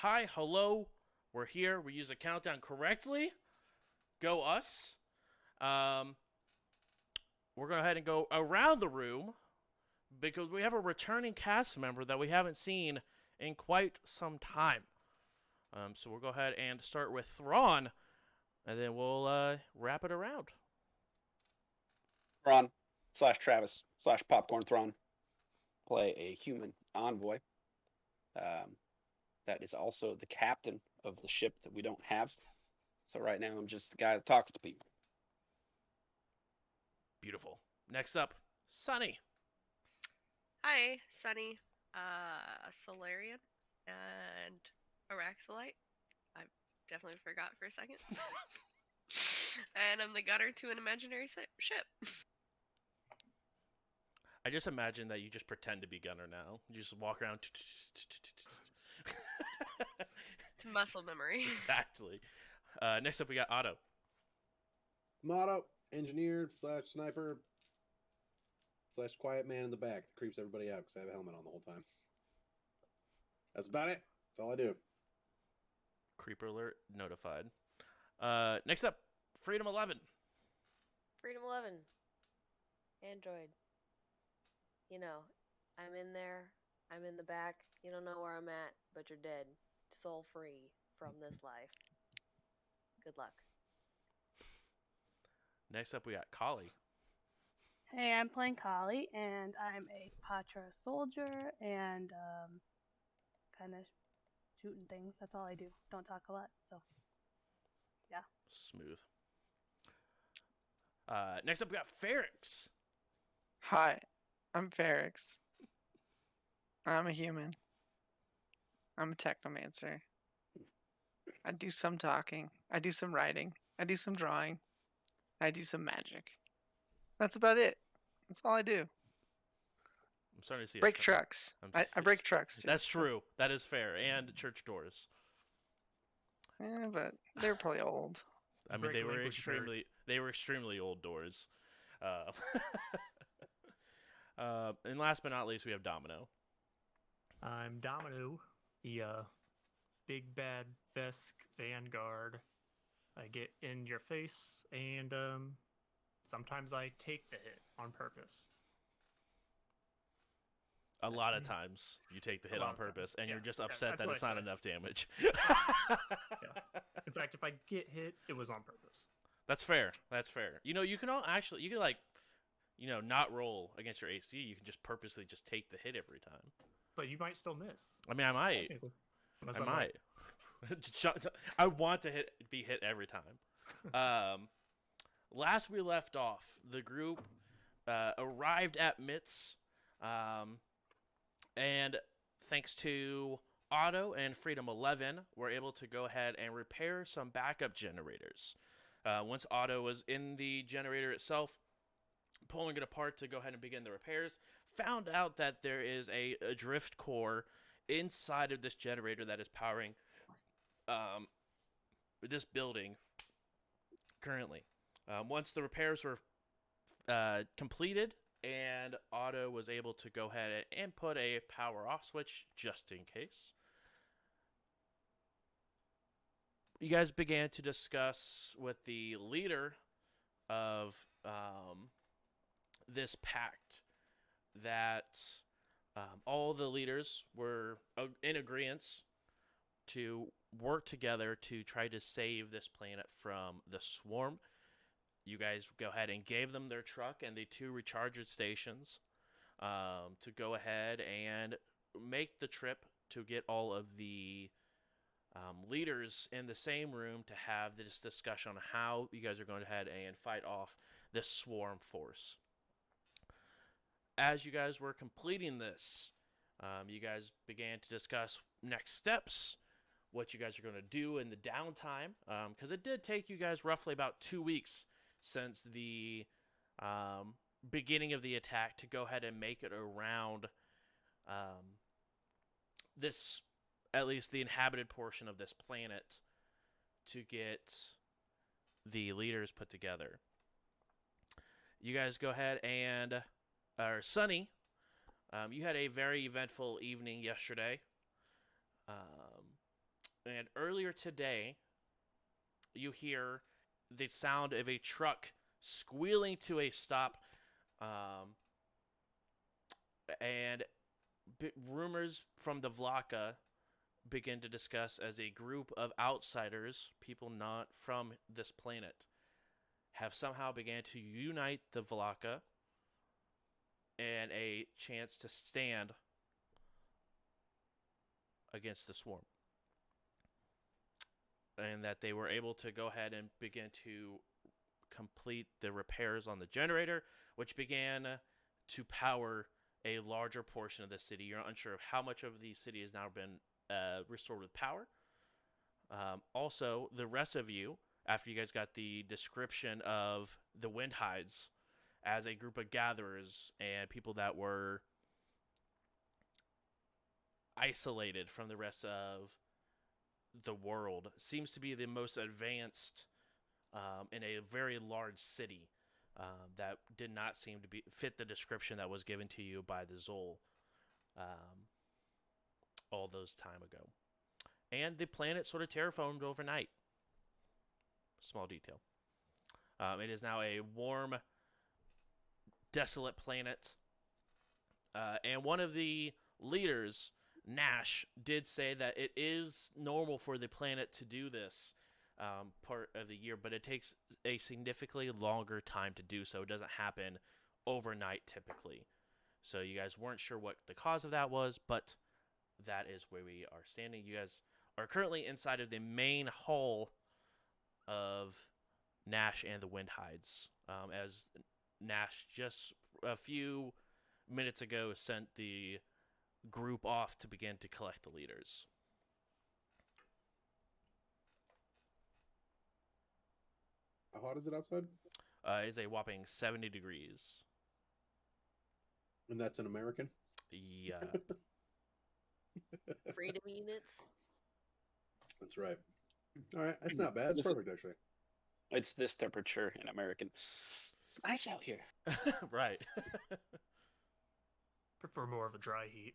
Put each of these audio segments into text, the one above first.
hi, hello, we're here. We use the countdown correctly. Go us. Um, we're going to go ahead and go around the room because we have a returning cast member that we haven't seen in quite some time. So we'll go ahead and start with Thrawn, and then we'll wrap it around. Thrawn / Travis / Popcorn Thrawn play a human envoy. That is also the captain of the ship that we don't have. So right now I'm just the guy that talks to people. Beautiful. Next up, Sunny. Hi, Sunny, Solarian, and Araxolite. I definitely forgot for a second. And I'm the gunner to an imaginary ship. I just imagine that you just pretend to be Gunner now. You just walk around. It's muscle memory. Exactly. Next up, we got Otto. Motto, engineer / sniper / quiet man in the back that creeps everybody out because I have a helmet on the whole time. That's about it. That's all I do. Creeper alert notified. Next up, Freedom 11. Freedom 11. Android. You know, I'm in there. I'm in the back. You don't know where I'm at, but you're dead. Soul free from this life. Good luck. Next up, we got Kali. Hey, I'm playing Kali, and I'm a Patra soldier, and kind of shooting things. That's all I do. Don't talk a lot, so yeah. Smooth. Next up, we got Ferrix. Hi, I'm Ferrix. I'm a human. I'm a technomancer. I do some talking. I do some writing. I do some drawing. I do some magic. That's about it. That's all I do. I'm starting to see break trucks. I break trucks too. That's true. That is fair. And church doors. Yeah, but they're probably old. I mean, they were extremely old doors. And last but not least, we have Domino. I'm Domino, the big bad Vesk Vanguard. I get in your face, and sometimes I take the hit on purpose. A lot of times you take the hit on purpose, and you're just upset that it's not enough damage. Yeah. In fact, if I get hit, it was on purpose. That's fair. That's fair. You know, you can like, not roll against your AC. You can just purposely just take the hit every time. But you might still miss. I mean, I might. I might. I want to be hit every time. Last we left off, the group arrived at MITS, and thanks to Otto and Freedom 11, we're able to go ahead and repair some backup generators. Once Otto was in the generator itself, pulling it apart to go ahead and begin the repairs, found out that there is a drift core inside of this generator that is powering this building currently. Once the repairs were completed and Otto was able to go ahead and put a power off switch just in case, you guys began to discuss with the leader of this pact that all the leaders were in agreement to work together to try to save this planet from the swarm. You guys go ahead and gave them their truck and the 2 recharger stations to go ahead and make the trip to get all of the leaders in the same room to have this discussion on how you guys are going to head and fight off this swarm force. As you guys were completing this, you guys began to discuss next steps, what you guys are going to do in the downtime, because it did take you guys roughly about 2 weeks since the beginning of the attack to go ahead and make it around this, at least the inhabited portion of this planet, to get the leaders put together. You guys go ahead and, Sunny, you had a very eventful evening yesterday. And earlier today, you hear the sound of a truck squealing to a stop, and rumors from the Vlaka begin to discuss as a group of outsiders, people not from this planet, have somehow began to unite the Vlaka and a chance to stand against the swarm. And that they were able to go ahead and begin to complete the repairs on the generator, which began to power a larger portion of the city. You're unsure of how much of the city has now been restored with power. Also, the rest of you, after you guys got the description of the Wind Hides as a group of gatherers and people that were isolated from the rest of the world, seems to be the most advanced in a very large city that did not seem to fit the description that was given to you by the Zol all those time ago. And the planet sort of terraformed overnight. Small detail. It is now a warm, desolate planet. And one of the leaders, Nash, did say that it is normal for the planet to do this part of the year, but it takes a significantly longer time to do so. It doesn't happen overnight typically. So you guys weren't sure what the cause of that was, but that is where we are standing. You guys are currently inside of the main hall of Nash and the Wind Hides, as Nash just a few minutes ago sent the group off to begin to collect the leaders. How hot is it outside? It's a whopping 70 degrees. And that's an American? Yeah. Freedom units. That's right. All right, that's not bad. It's perfect, actually. It's this temperature in American. It's nice out here. Right. Prefer more of a dry heat.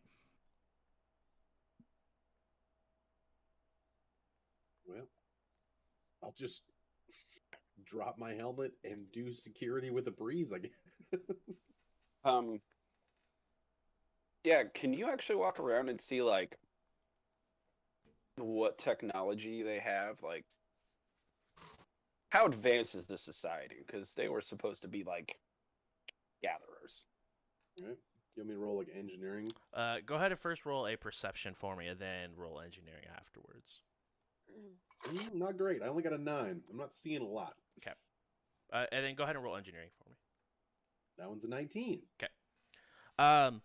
Well, I'll just drop my helmet and do security with a breeze, I guess. Yeah, can you actually walk around and see, like, what technology they have? Like, how advanced is this society? Because they were supposed to be, like, gatherers. All right. You want me to roll, like, engineering? Go ahead and first roll a perception for me, and then roll engineering afterwards. Not great. I only got a 9. I'm not seeing a lot. Okay. And then go ahead and roll engineering for me. That one's a 19. Okay.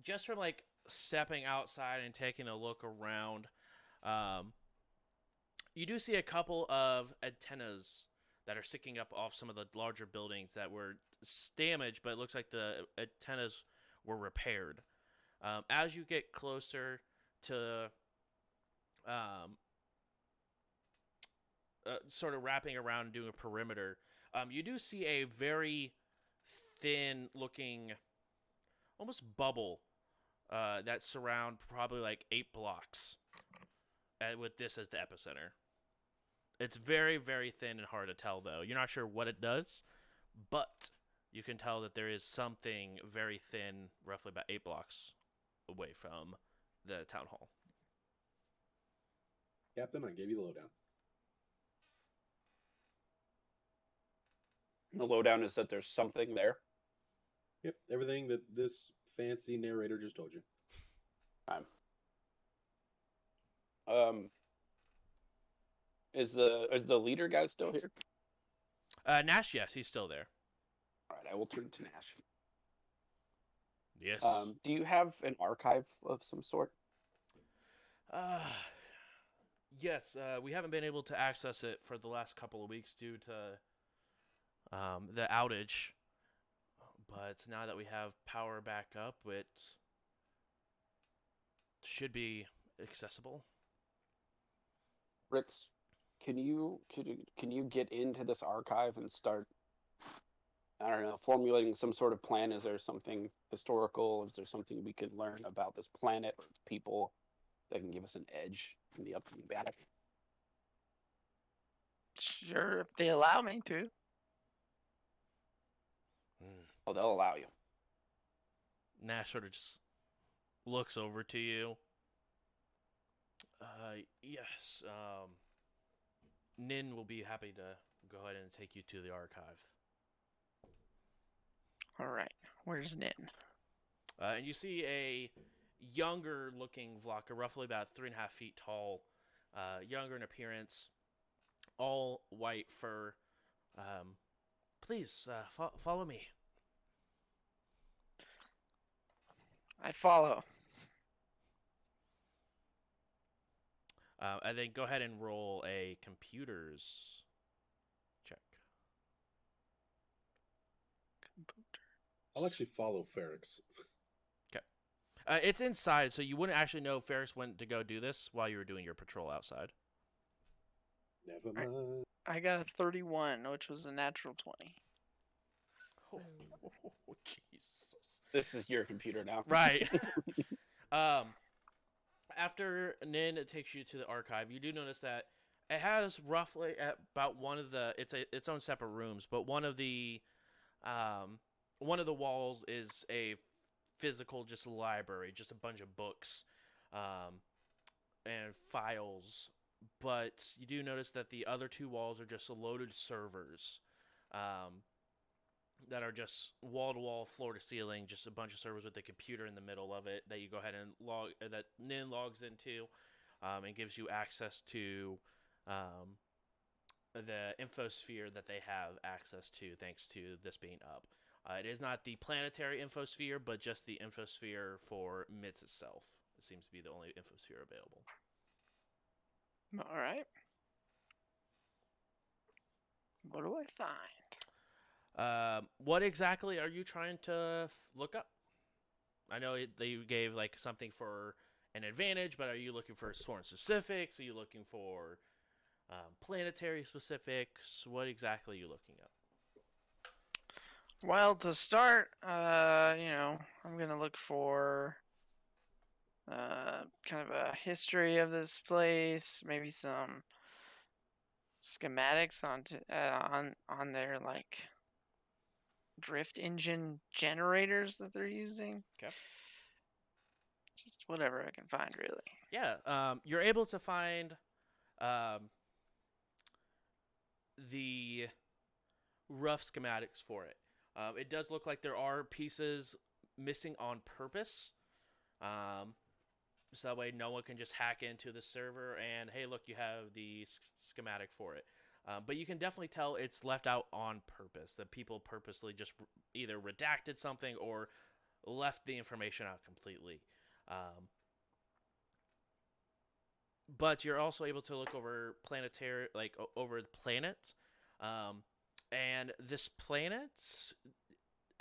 Just from like stepping outside and taking a look around, you do see a couple of antennas that are sticking up off some of the larger buildings that were damaged, but it looks like the antennas were repaired. As you get closer to sort of wrapping around and doing a perimeter, you do see a very thin-looking, almost bubble that surround probably like 8 blocks, with this as the epicenter. It's very, very thin and hard to tell, though. You're not sure what it does, but you can tell that there is something very thin, roughly about 8 blocks away from the town hall. Captain, I gave you the lowdown. The lowdown is that there's something there. Yep, everything that this fancy narrator just told you. Is the leader guy still here? Nash, yes, he's still there. All right, I will turn to Nash. Yes. Do you have an archive of some sort? Yes, we haven't been able to access it for the last couple of weeks due to the outage. But now that we have power back up, it should be accessible. Rix, can you get into this archive and start, I don't know, formulating some sort of plan? Is there something historical? Is there something we could learn about this planet or its people that can give us an edge in the upcoming battle. Sure, if they allow me to. Oh, they'll allow you. Nash sort of just looks over to you. Yes. Nin will be happy to go ahead and take you to the archive. All right, where's Nin? And you see a younger-looking Vlaka, roughly about 3.5 feet tall, younger in appearance, all white fur. Please follow me. I follow. And then go ahead and roll a computers check. I'll actually follow Ferrix. It's inside, so you wouldn't actually know Ferris went to go do this while you were doing your patrol outside. Never mind. I got a 31, which was a natural 20. Oh, Jesus. This is your computer now. Right. After Nin takes you to the archive, you do notice that it has roughly about one of the its own separate rooms, but one of the walls is a physical just library, just a bunch of books and files. But you do notice that the other two walls are just loaded servers that are just wall-to-wall, floor-to-ceiling, just a bunch of servers with a computer in the middle of it that you go ahead and that Nin logs into and gives you access to the infosphere that they have access to thanks to this being up. It is not the planetary infosphere, but just the infosphere for MITS itself. It seems to be the only infosphere available. All right. What do I find? What exactly are you trying to look up? I know that you gave like something for an advantage, but are you looking for sworn specifics? Are you looking for planetary specifics? What exactly are you looking up? Well, to start, I'm gonna look for kind of a history of this place, maybe some schematics on their like drift engine generators that they're using. Okay. Just whatever I can find, really. Yeah, you're able to find the rough schematics for it. It does look like there are pieces missing on purpose. So that way no one can just hack into the server and, hey, look, you have the schematic for it. But you can definitely tell it's left out on purpose, that people purposely just either redacted something or left the information out completely. But you're also able to look over planetary, like over the planet. And this planet,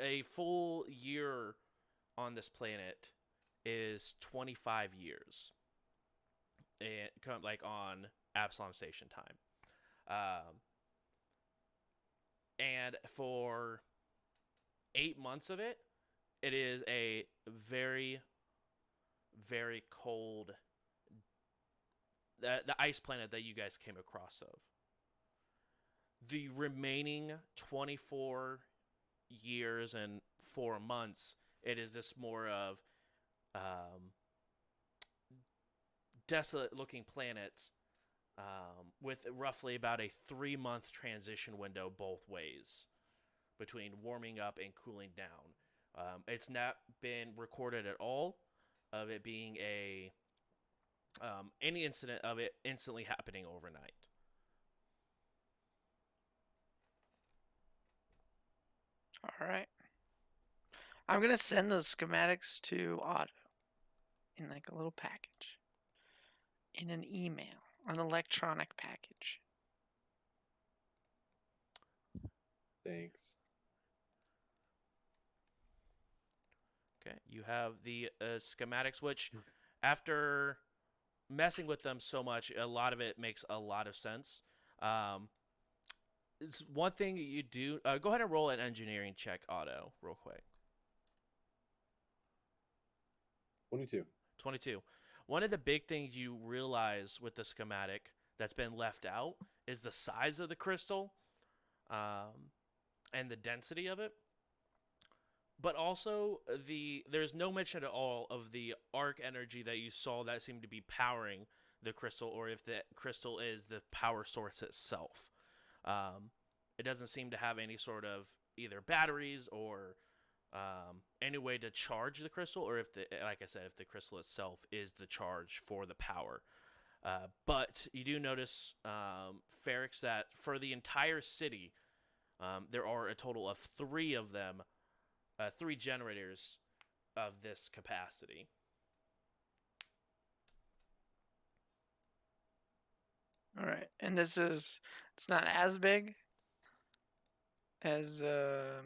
a full year on this planet is 25 years. And like on Absalom Station time. And for 8 months of it, it is a very, very cold, the ice planet that you guys came across of. The remaining 24 years and 4 months, it is this more of desolate-looking planet with roughly about a 3-month transition window both ways between warming up and cooling down. It's not been recorded at all of it being any incident of it instantly happening overnight. All right. I'm gonna send those schematics to Otto in like a little package, in an email, an electronic package. Thanks. Okay, you have the schematics, which after messing with them so much, a lot of it makes a lot of sense. It's one thing you do. Go ahead and roll an engineering check, Otto, real quick. 22. 22. one of the big things you realize with the schematic that's been left out is the size of the crystal, and the density of it. But also there's no mention at all of the arc energy that you saw that seemed to be powering the crystal, or if the crystal is the power source itself. It doesn't seem to have any sort of either batteries or any way to charge the crystal, or like I said, if the crystal itself is the charge for the power. But you do notice, Ferrix, that for the entire city, there are a total of 3 of them, 3 generators of this capacity. All right, and it's not as big as the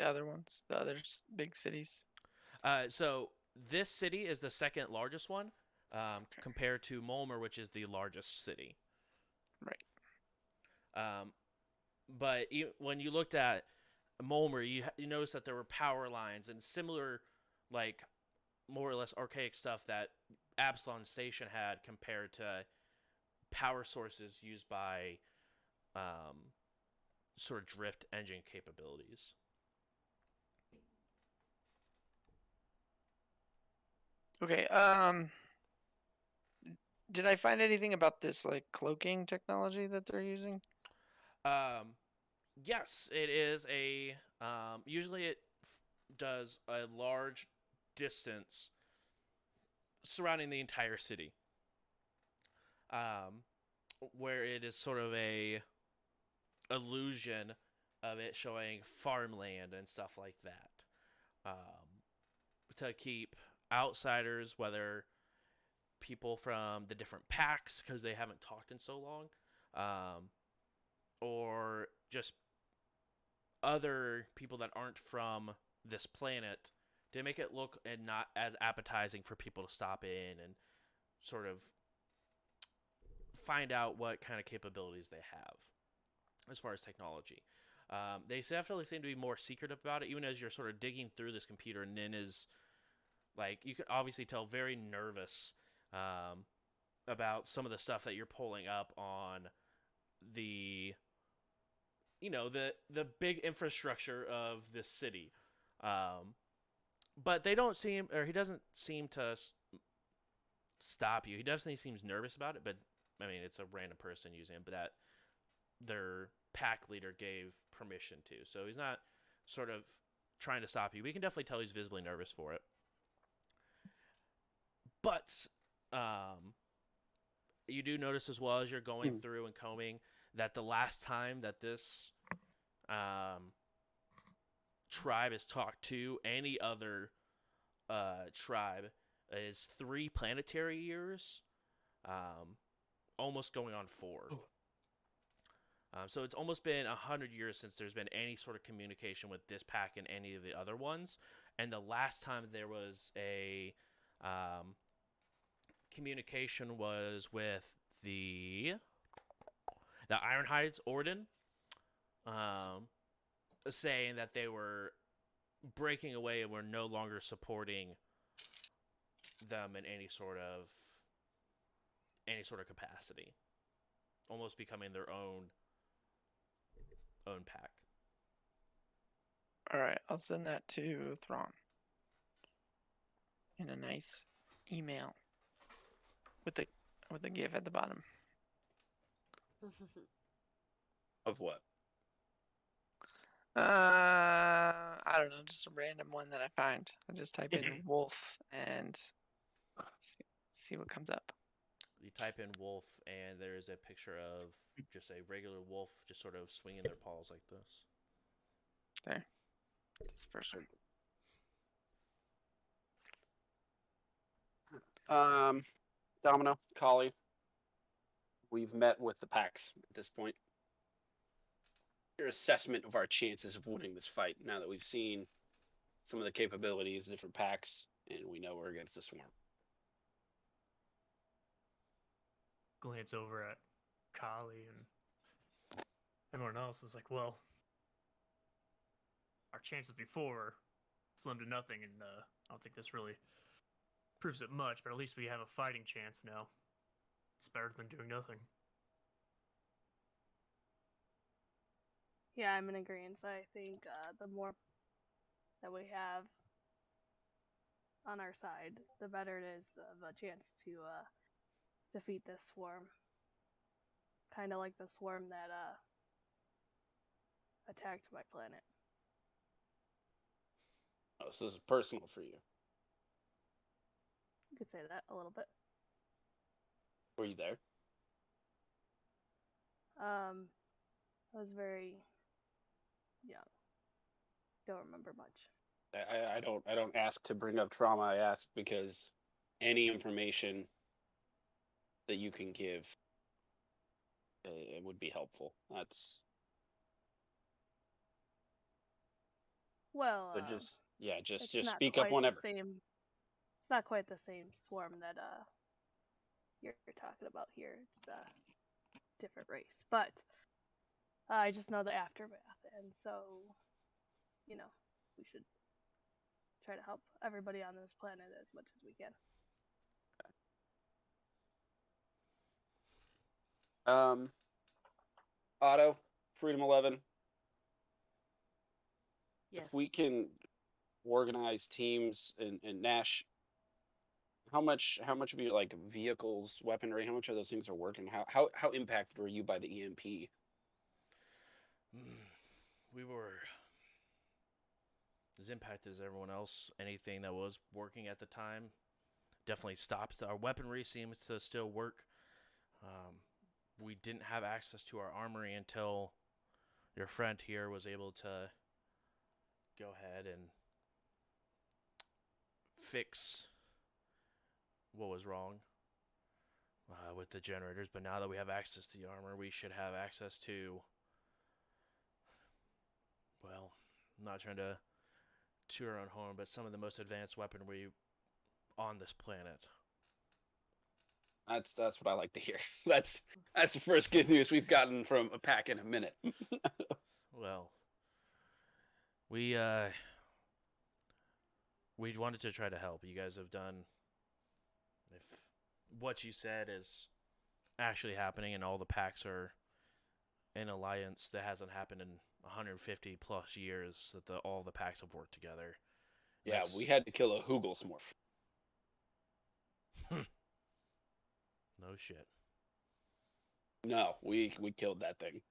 other ones, the other big cities. So this city is the second largest one, compared to Mulmer, which is the largest city. Right. But when you looked at Mulmer, you noticed that there were power lines and similar, like, more or less archaic stuff that Absalon Station had compared to power sources used by sort of drift engine capabilities. Okay. Did I find anything about this like cloaking technology that they're using? Yes, it is a. Usually, it does a large distance surrounding the entire city. Where it is sort of a illusion of it showing farmland and stuff like that, to keep outsiders, whether people from the different packs because they haven't talked in so long, or just other people that aren't from this planet, to make it look and not as appetizing for people to stop in and sort of find out what kind of capabilities they have as far as technology. They definitely seem to be more secretive about it, even as you're sort of digging through this computer. Nin is, like, you can obviously tell, very nervous about some of the stuff that you're pulling up on the, the big infrastructure of this city. But they don't seem, or he doesn't seem to stop you. He definitely seems nervous about it, but I mean, it's a random person using it, but that their pack leader gave permission to. So he's not sort of trying to stop you. We can definitely tell he's visibly nervous for it. But you do notice, as well as you're going through and combing, that the last time that this tribe has talked to any other tribe is 3 planetary years, almost going on 4. So it's almost been 100 years since there's been any sort of communication with this pack and any of the other ones. And the last time there was a communication was with the Ironhides, Orden, saying that they were breaking away and were no longer supporting them in any sort of capacity, almost becoming their own pack. All right, I'll send that to Thrawn in a nice email with a GIF at the bottom. Of what? I don't know, just a random one that I find. I just type in wolf and see what comes up. You type in wolf, and there's a picture of just a regular wolf just sort of swinging their paws like this. There. That's the first one. Domino, Kali, we've met with the packs at this point. Your assessment of our chances of winning this fight, now that we've seen some of the capabilities, different packs, and we know we're against a swarm. Glance over at Kali and everyone else is like, well, our chances before slim to nothing, and I don't think this really proves it much, but at least we have a fighting chance now. It's better than doing nothing. Yeah, I'm in agreement. I think the more that we have on our side, the better it is of a chance to defeat this swarm. Kind of like the swarm that attacked my planet. Oh, so this is personal for you. You could say that a little bit. Were you there? I was very young. Don't remember much. I don't ask to bring up trauma. I ask because any information that you can give it would be helpful. That's Well, so just it's not speak up quite whenever. the same. It's not quite the same swarm that you're talking about here. It's a different race, but I just know the aftermath, and so we should try to help everybody on this planet as much as we can. Otto, Freedom 11. Yes. If we can organize teams and Nash, how much of your like vehicles, weaponry, how much of those things are working? How impacted were you by the EMP? We were as impacted as everyone else. Anything that was working at the time definitely stopped. Our weaponry seems to still work. We didn't have access to our armory until your friend here was able to go ahead and fix what was wrong with the generators. But now that we have access to the armor, we should have access to, well, I'm not trying to toot our own horn, but some of the most advanced weaponry on this planet. That's what I like to hear. That's the first good news we've gotten from a pack in a minute. Well, we wanted to try to help. You guys have done, if what you said is actually happening and all the packs are in alliance, that hasn't happened in 150 plus years that all the packs have worked together. Yeah, we had to kill a Hooglesmorph. No shit. No, we killed that thing.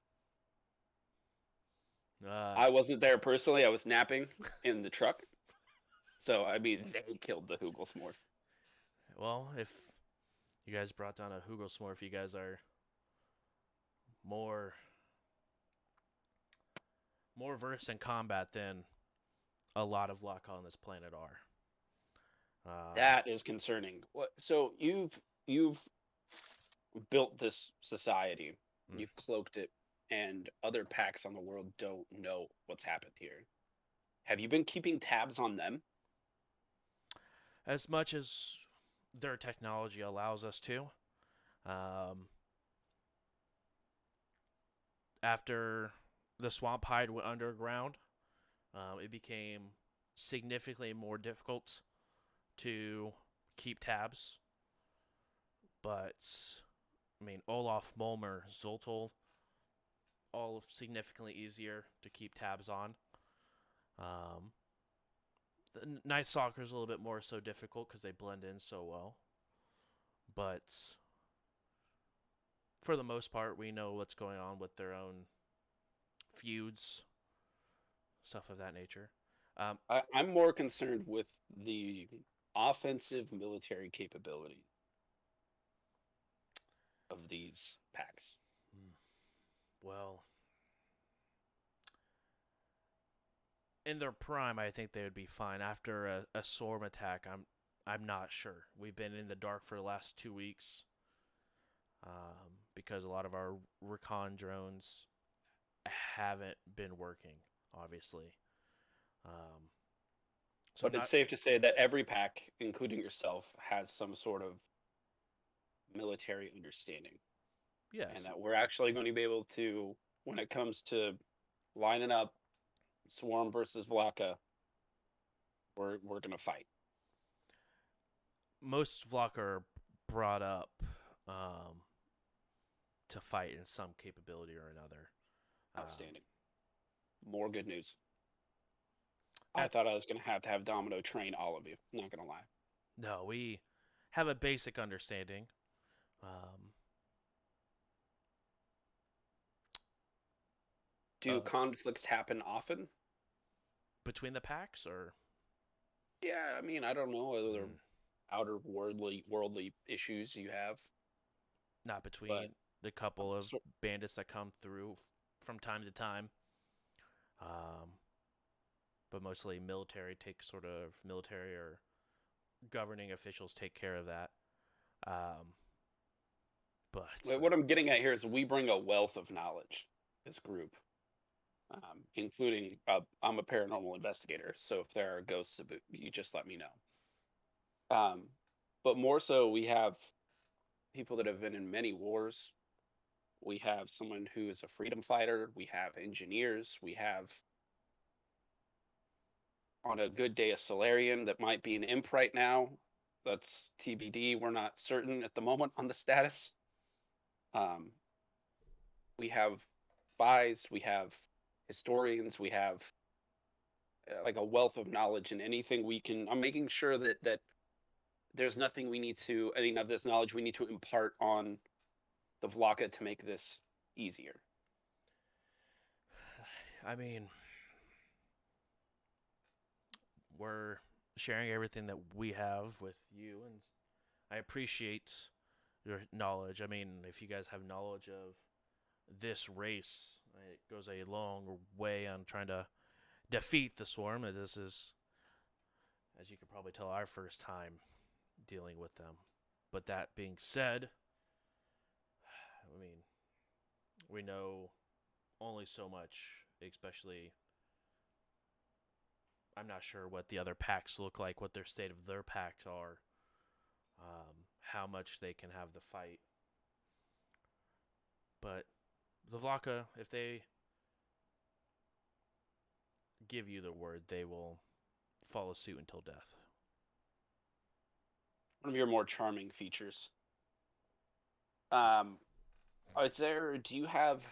I I wasn't there personally. I was napping in the truck. So, I mean, they killed the Hooglesmorph. Well, if you guys brought down a Hooglesmorph, you guys are more versed in combat than a lot of Lock on this planet are. That is concerning. So you've built this society, you've cloaked it, and other packs on the world don't know what's happened here. Have you been keeping tabs on them? As much as their technology allows us to. After the swamp hide went underground, it became significantly more difficult to keep tabs. But, I mean, Olaf, Mulmer, Zoltol, all significantly easier to keep tabs on. The Night Stalker's a little bit more so difficult because they blend in so well. But for the most part, we know what's going on with their own feuds, stuff of that nature. I'm more concerned with the offensive military capability of these packs. Well, in their prime, I think they would be fine. After a swarm attack, I'm not sure. We've been in the dark for the last 2 weeks because a lot of our recon drones haven't been working, obviously. But it's safe to say that every pack, including yourself, has some sort of military understanding. Yes. And that we're actually going to be able to, when it comes to lining up Swarm versus Vlaka, we're going to fight. most Vlok are brought up to fight in some capability or another. Outstanding. More good news. I thought I was going to have Domino train all of you. Not going to lie. No, we have a basic understanding. Do of- conflicts happen often? between the packs, or Yeah, I mean, I don't know whether Mm. outer worldly issues you have. not between the couple of so- bandits that come through from time to time. But mostly military or governing officials take care of that. But What I'm getting at here is we bring a wealth of knowledge, this group, including I'm a paranormal investigator, so if there are ghosts, you just let me know. But more so, we have people that have been in many wars. We have someone who is a freedom fighter. We have engineers. We have, on a good day, a Solarian that might be an imp right now. That's TBD. We're not certain at the moment on the status. We have spies. We have historians. We have like a wealth of knowledge, and anything we can. I'm making sure that there's nothing any of this knowledge we need to impart on the Vlaka to make this easier. I mean, we're sharing everything that we have with you, and I appreciate your knowledge. I mean, if you guys have knowledge of this race, it goes a long way on trying to defeat the swarm. This is, as you can probably tell, our first time dealing with them. But that being said, I mean, we know only so much, especially I'm not sure what the other packs look like, what their state of their packs are, how much they can have the fight. But the Vlaka, if they give you the word, they will follow suit until death. One of your more charming features. Do you have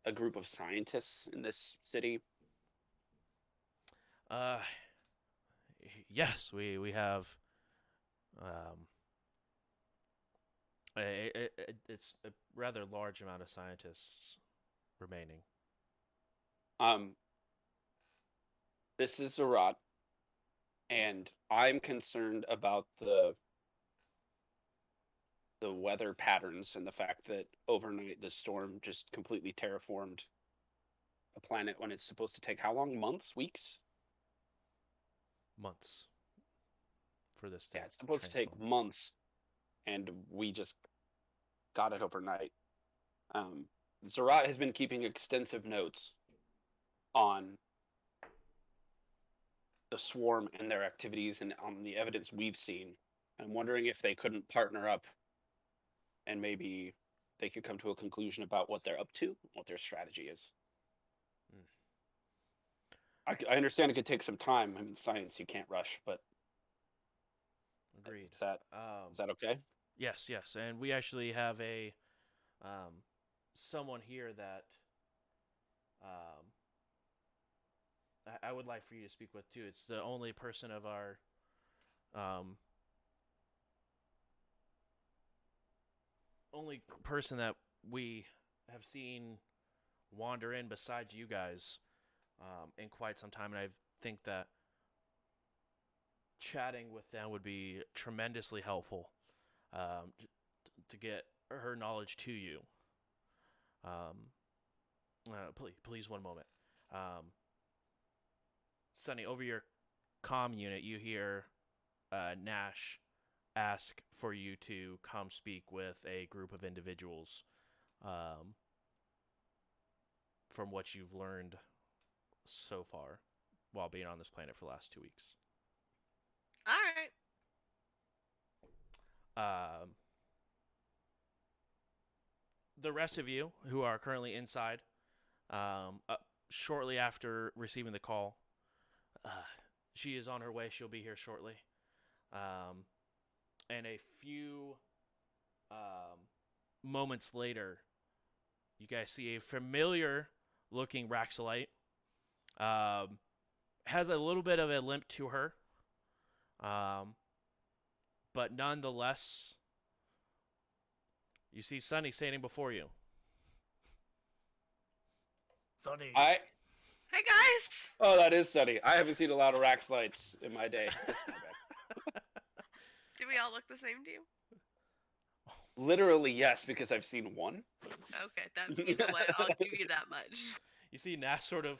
a group of scientists in this city? Yes, we have. It's a rather large amount of scientists remaining. This is Zerat, and I'm concerned about the weather patterns and the fact that overnight the storm just completely terraformed a planet when it's supposed to take how long? Months? Weeks? Months for this. Yeah, it's supposed to take months, and we just got it overnight. Zerat has been keeping extensive notes on the swarm and their activities and on the evidence we've seen. I'm wondering if they couldn't partner up and maybe they could come to a conclusion about what they're up to, what their strategy is. I understand it could take some time. I mean, science you can't rush, but agreed. Is that okay? Yes, and we actually have a someone here that I would like for you to speak with too. It's the only person of our only person that we have seen wander in besides you guys in quite some time, and I think that chatting with them would be tremendously helpful to get her knowledge to you. Please, one moment. Sunny, over your comm unit, you hear Nash ask for you to come speak with a group of individuals from what you've learned so far while being on this planet for the last 2 weeks. All right. The rest of you who are currently inside, shortly after receiving the call, she is on her way. She'll be here shortly. and a few moments later, you guys see a familiar-looking Raxolite. Has a little bit of a limp to her, but nonetheless, you see Sunny standing before you. Sunny. I. Hey guys! Oh, that is Sunny. I haven't seen a lot of Rax lights in my day. That's my bad. Do we all look the same to you? Literally, yes, because I've seen one. Okay, that you know what? I'll give you that much. You see Nash sort of.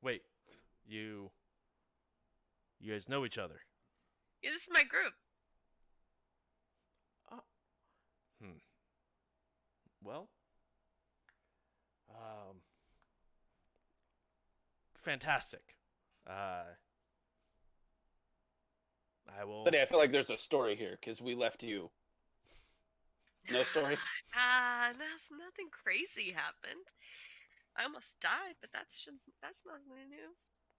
Wait, you guys know each other? Yeah, this is my group. Well, fantastic. I will. Sunny, I feel like there's a story here because we left you. No story? Nothing crazy happened. I almost died, but that's nothing new.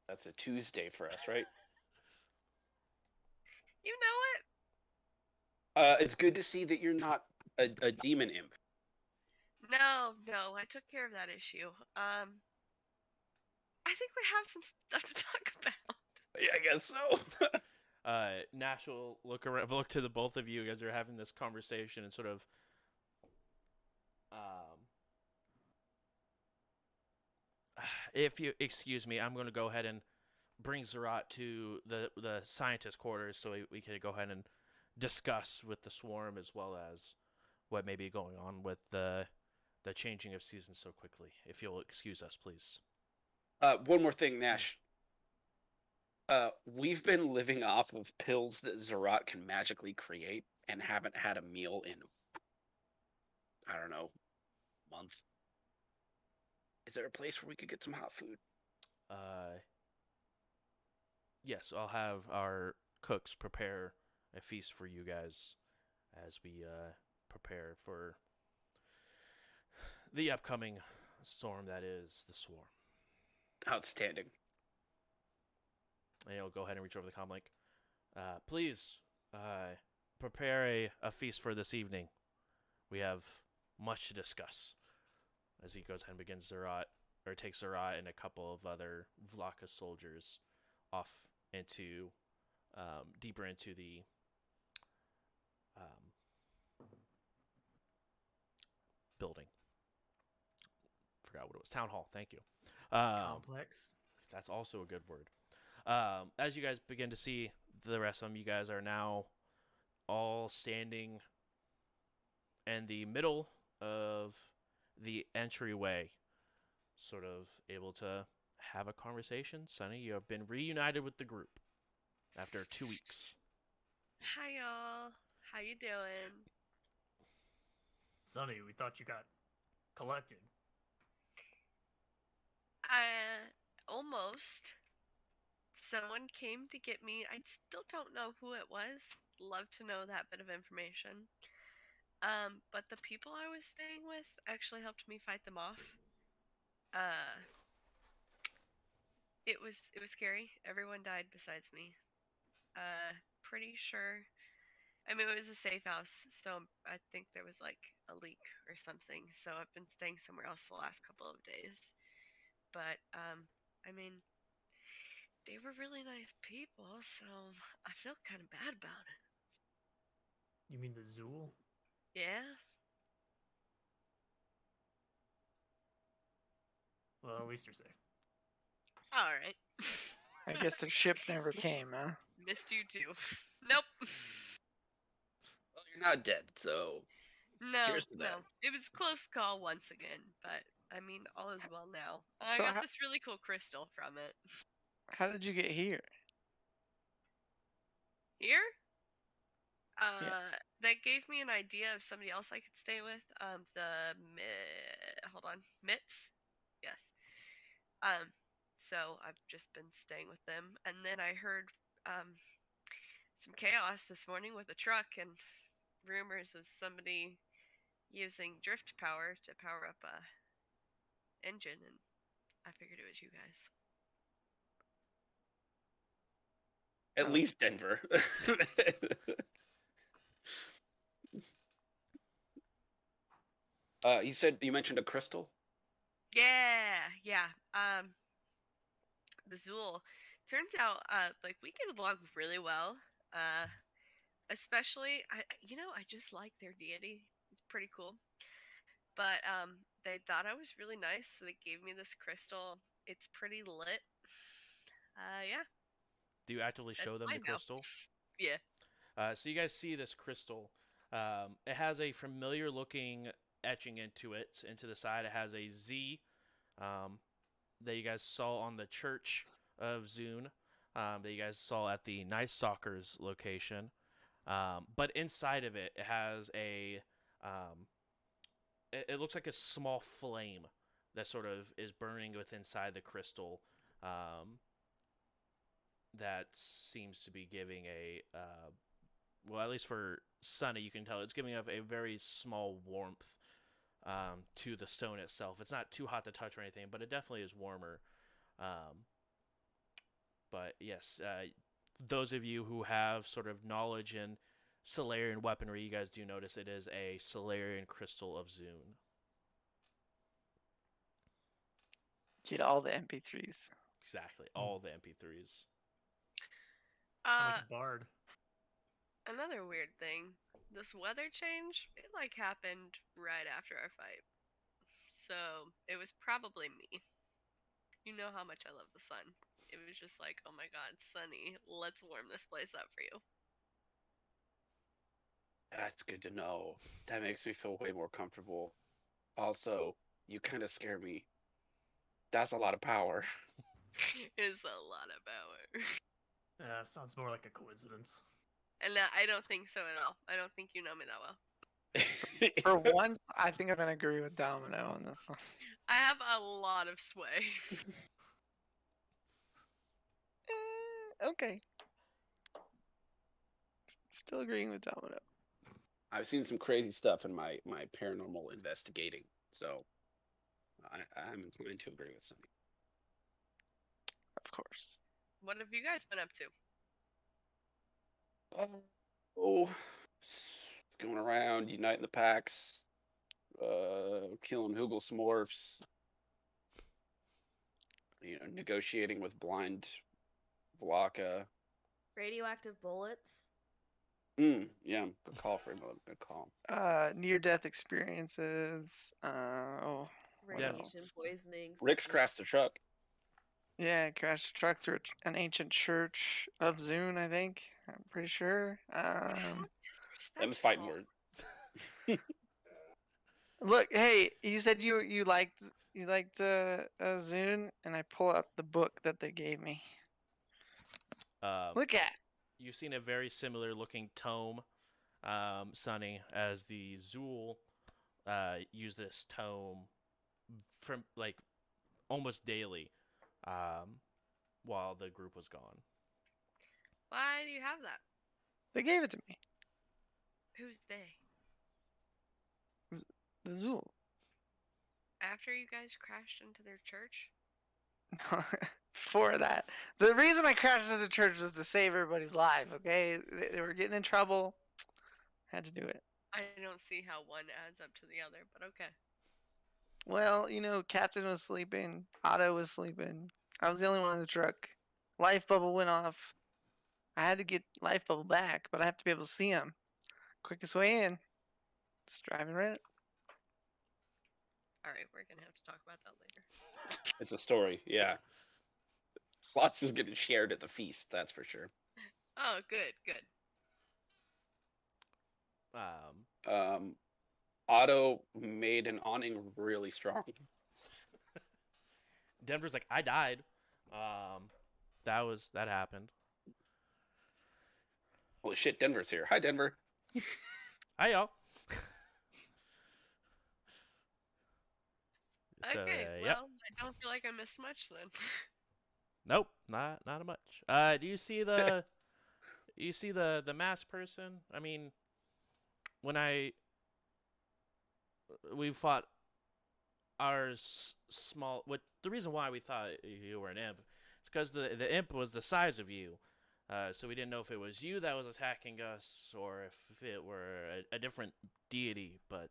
That's a Tuesday for us, right? You know it. It's good to see that you're not a demon imp. No, I took care of that issue. I think we have some stuff to talk about. Yeah, I guess so. Nash will look to the both of you as you're having this conversation and sort of if you excuse me, I'm going to go ahead and bring Zerat to the scientist quarters so we can go ahead and discuss with the swarm as well as what may be going on with the changing of seasons so quickly. If you'll excuse us, please. One more thing, Nash. We've been living off of pills that Zerat can magically create and haven't had a meal in, I don't know, a month. Is there a place where we could get some hot food? Yes, I'll have our cooks prepare a feast for you guys as we prepare for the upcoming storm that is the swarm. Outstanding. And he'll go ahead and reach over the comm link. Please prepare a feast for this evening. We have much to discuss. As he goes ahead and begins takes Zerat and a couple of other Vlaka soldiers off into deeper into the building. Forgot what it was. Town hall. Thank you. Complex. That's also a good word. As you guys begin to see the rest of them, you guys are now all standing in the middle of the entryway, sort of able to have a conversation. Sunny, you have been reunited with the group after 2 weeks. Hi y'all. How you doing? Sunny, we thought you got collected. Almost. Someone came to get me. I still don't know who it was. Love to know that bit of information. But the people I was staying with actually helped me fight them off. It was scary. Everyone died besides me. Pretty sure. I mean, it was a safe house, so I think there was like a leak or something. So I've been staying somewhere else the last couple of days. But I mean, they were really nice people, so I feel kind of bad about it. You mean the Zool? Yeah. Well, at least you're safe. All right. I guess the ship never came, huh? Missed you too. Nope. Well, you're not dead, so No, Cheers to that. no. It was a close call once again, but I mean, all is well now. I So got how- this really cool crystal from it. How did you get here? Here? That gave me an idea of somebody else I could stay with. Hold on, Mitts? Yes. So I've just been staying with them. And then I heard, some chaos this morning with a truck and rumors of somebody using drift power to power up a engine, and I figured it was you guys. at least Denver. You mentioned a crystal. Yeah. The Zool. Turns out, like we get along really well. Especially, I just like their deity. It's pretty cool. But they thought I was really nice, so they gave me this crystal. It's pretty lit. Yeah, Do you actively that's show them the mine now. crystal? Yeah. So you guys see this crystal. It has a familiar looking etching into it. Into the side, it has a Z that you guys saw on the Church of Zune that you guys saw at the Nice Stalkers location. But inside of it, it has it looks like a small flame that sort of is burning within inside the crystal. That seems to be giving well, at least for Sunny, you can tell it's giving off a very small warmth to the stone itself. It's not too hot to touch or anything, but it definitely is warmer. But yes, those of you who have sort of knowledge in Solarian weaponry, you guys do notice it is a Solarian crystal of Zune. Get all the MP3s. Exactly, all the MP3s. I'm like a bard. Another weird thing. This weather change, it like happened right after our fight. So it was probably me. You know how much I love the sun. It was just like, oh my god, Sunny, let's warm this place up for you. That's good to know. That makes me feel way more comfortable. Also, you kind of scare me. That's a lot of power. It's a lot of power. Sounds more like a coincidence. And I don't think so at all. I don't think you know me that well. For once, I think I'm gonna agree with Domino on this one. I have a lot of sway. Okay. Still agreeing with Domino. I've seen some crazy stuff in my paranormal investigating, so I'm inclined to agree with Sunny. Of course. What have you guys been up to? Going around, uniting the packs, killing Hoogle Smurfs, negotiating with blind Vlaka. Radioactive bullets. Yeah, good call for another good call. Near-death experiences. Radiation poisonings. Rick's crashed the truck. Yeah, crashed a truck through an ancient church of Zune, I think. I'm pretty sure. Them's fighting word. Look, hey, you said you liked Zune, and I pull up the book that they gave me. Look at. You've seen a very similar looking tome, Sunny, as the Zool use this tome from like almost daily while the group was gone. Why do you have that? They gave it to me. Who's they? The Zool. After you guys crashed into their church? For that. The reason I crashed into the church was to save everybody's life, okay? They were getting in trouble. Had to do it. I don't see how one adds up to the other, but okay. Well, Captain was sleeping. Otto was sleeping. I was the only one in the truck. Life bubble went off. I had to get life bubble back, but I have to be able to see him. Quickest way in. Just driving right. Alright, we're gonna have to talk about that later. It's a story, yeah. Lots is getting shared at the feast, that's for sure. Oh, good. Otto made an awning really strong. Denver's like, I died. That happened. Holy shit, Denver's here. Hi, Denver. Hi, y'all. Okay, Yep. well, I don't feel like I missed much then. Nope, not much. Do you see the the masked person? I mean, when we fought our small. The reason why we thought you were an imp is because the imp was the size of you. So we didn't know if it was you that was attacking us or if it were a different deity. But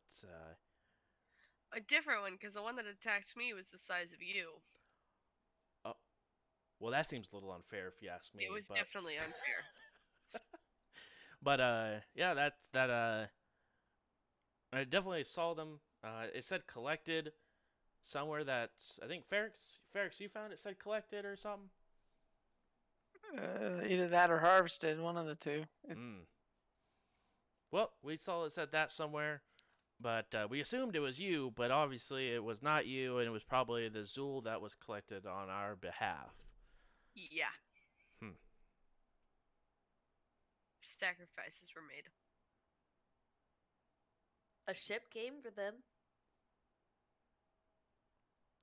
A different one, because the one that attacked me was the size of you. Oh, well, that seems a little unfair if you ask me. It was but... definitely unfair. But yeah, I definitely saw them. It said collected somewhere. That I think Ferrix, you found it said collected or something. Either that or harvested, one of the two. Well, we saw it said that somewhere, but we assumed it was you. But obviously, it was not you, and it was probably the Zool that was collected on our behalf. Yeah. Sacrifices were made. A ship came for them.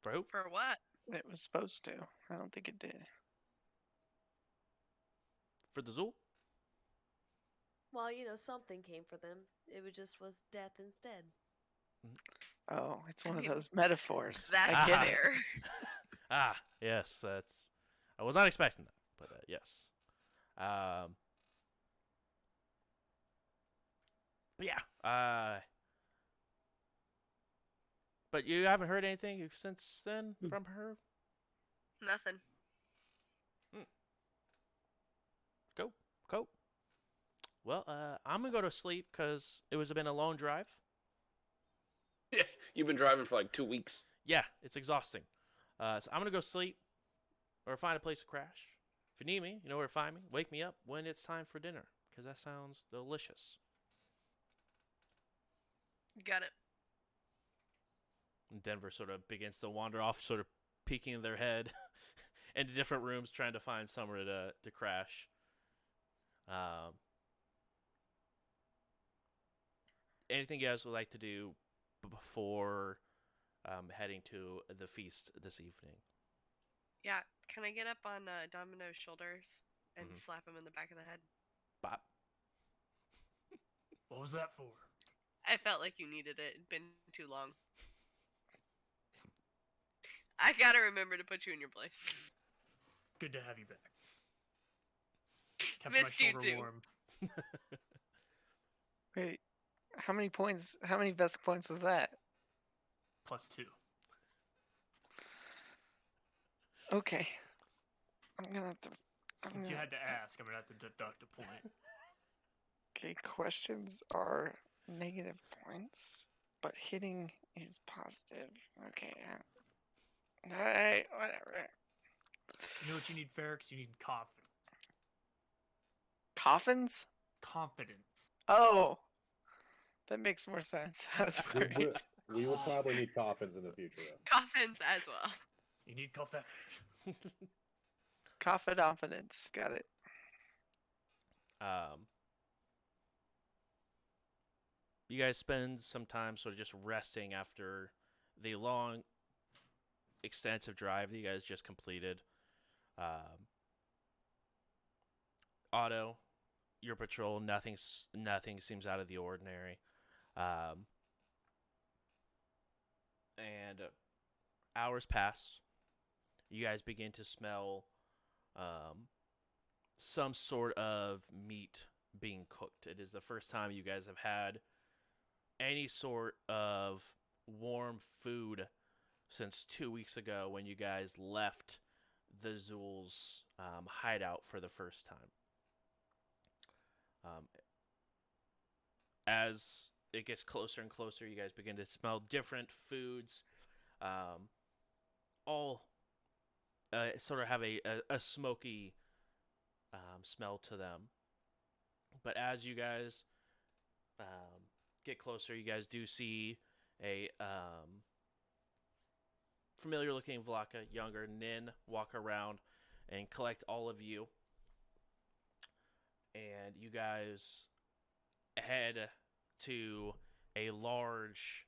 For who? For what? It was supposed to. I don't think it did. For the Zool? Well, something came for them. It was death instead. Oh, it's one of those metaphors. That's I get it. fair. Yes, that's. I was not expecting that, but yes. But yeah. But you haven't heard anything since then from her? Nothing. Go. Well, I'm gonna go to sleep because it was been a long drive. Yeah, you've been driving for like 2 weeks. Yeah, it's exhausting. So I'm gonna go sleep or find a place to crash. If you need me, you know where to find me. Wake me up when it's time for dinner because that sounds delicious. Got it. And Denver sort of begins to wander off, sort of peeking their head into different rooms, trying to find somewhere to crash. Anything you guys would like to do before heading to the feast this evening? Yeah. Can I get up on Domino's shoulders and Mhm. slap him in the back of the head? Bop. What was that for? I felt like you needed it. It'd been too long. I gotta remember to put you in your place. Good to have you back. Kept Missed my you shoulder too. warm. Wait, how many Vesk points was that? +2. Okay. I'm gonna have to. Since you had to ask, I'm gonna have to deduct a point. Okay, questions are negative points, but hitting is positive. Okay. Alright, whatever. You know what you need, Ferrix? You need confidence. Coffins? Confidence. Oh! That makes more sense. I was We worried. will probably need coffins in the future, though. Coffins as well. You need coffee. Confidence. Got it. You guys spend some time sort of just resting after the long, extensive drive that you guys just completed. Otto, your patrol, nothing seems out of the ordinary. And hours pass. You guys begin to smell some sort of meat being cooked. It is the first time you guys have had any sort of warm food since 2 weeks ago when you guys left the Zool's hideout for the first time. As it gets closer and closer, you guys begin to smell different foods. All sort of have a smoky smell to them. But as you guys get closer, you guys do see a familiar-looking Vlaka, younger Nin, walk around and collect all of you. And you guys head to a large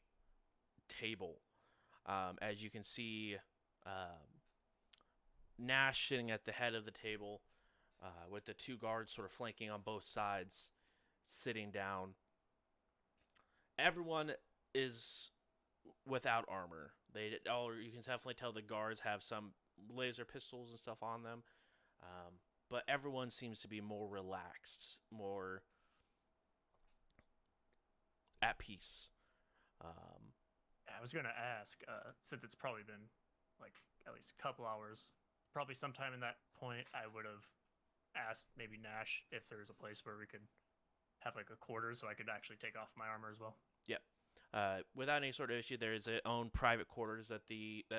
table. As you can see, Nash sitting at the head of the table with the two guards sort of flanking on both sides, sitting down. Everyone is without armor. You can definitely tell the guards have some laser pistols and stuff on them. But everyone seems to be more relaxed, more at peace. I was gonna ask, since it's probably been like at least a couple hours, probably sometime in that point, I would have asked maybe Nash if there's a place where we could have like a quarter so I could actually take off my armor as well. Yep. Without any sort of issue, there is its own private quarters that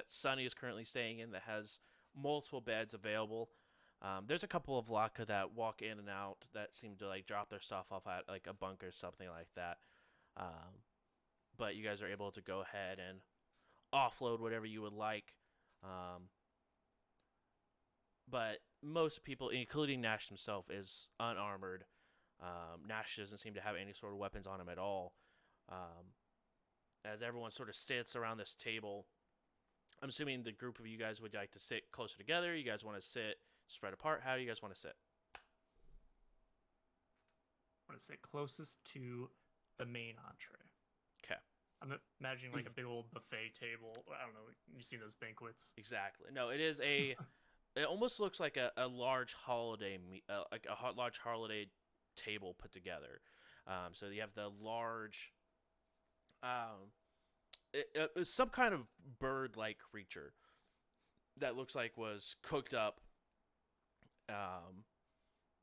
Sunny is currently staying in that has multiple beds available. There's a couple of Laka that walk in and out that seem to like drop their stuff off at like a bunker or something like that. But you guys are able to go ahead and offload whatever you would like. But most people, including Nash himself, is unarmored. Nash doesn't seem to have any sort of weapons on him at all. As everyone sort of sits around this table, I'm assuming the group of you guys would like to sit closer together. You guys want to sit spread apart? How do you guys want to sit? I want to sit closest to the main entree. Okay. I'm imagining like a big old buffet table. I don't know. You see those banquets? Exactly. No, it is a. It almost looks like a large holiday, large holiday table put together. So you have the large, some kind of bird-like creature that looks like was cooked up, and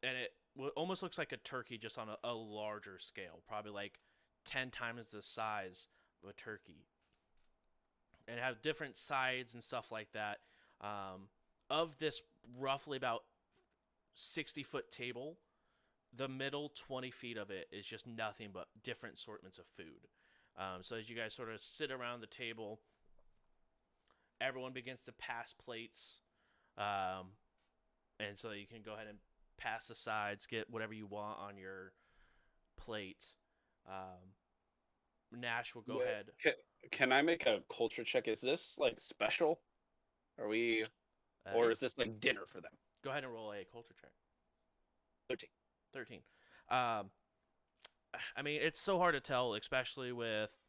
it almost looks like a turkey just on a larger scale, probably like 10 times the size of a turkey, and have different sides and stuff like that. Of this roughly about 60-foot table, the middle 20 feet of it is just nothing but different assortments of food. So as you guys sort of sit around the table, everyone begins to pass plates. And so you can go ahead and pass the sides, get whatever you want on your plate. Nash will go ahead. Can I make a culture check? Is this like special? Are we... or is this like dinner for them? Go ahead and roll a culture check. 13. I mean, it's so hard to tell, especially with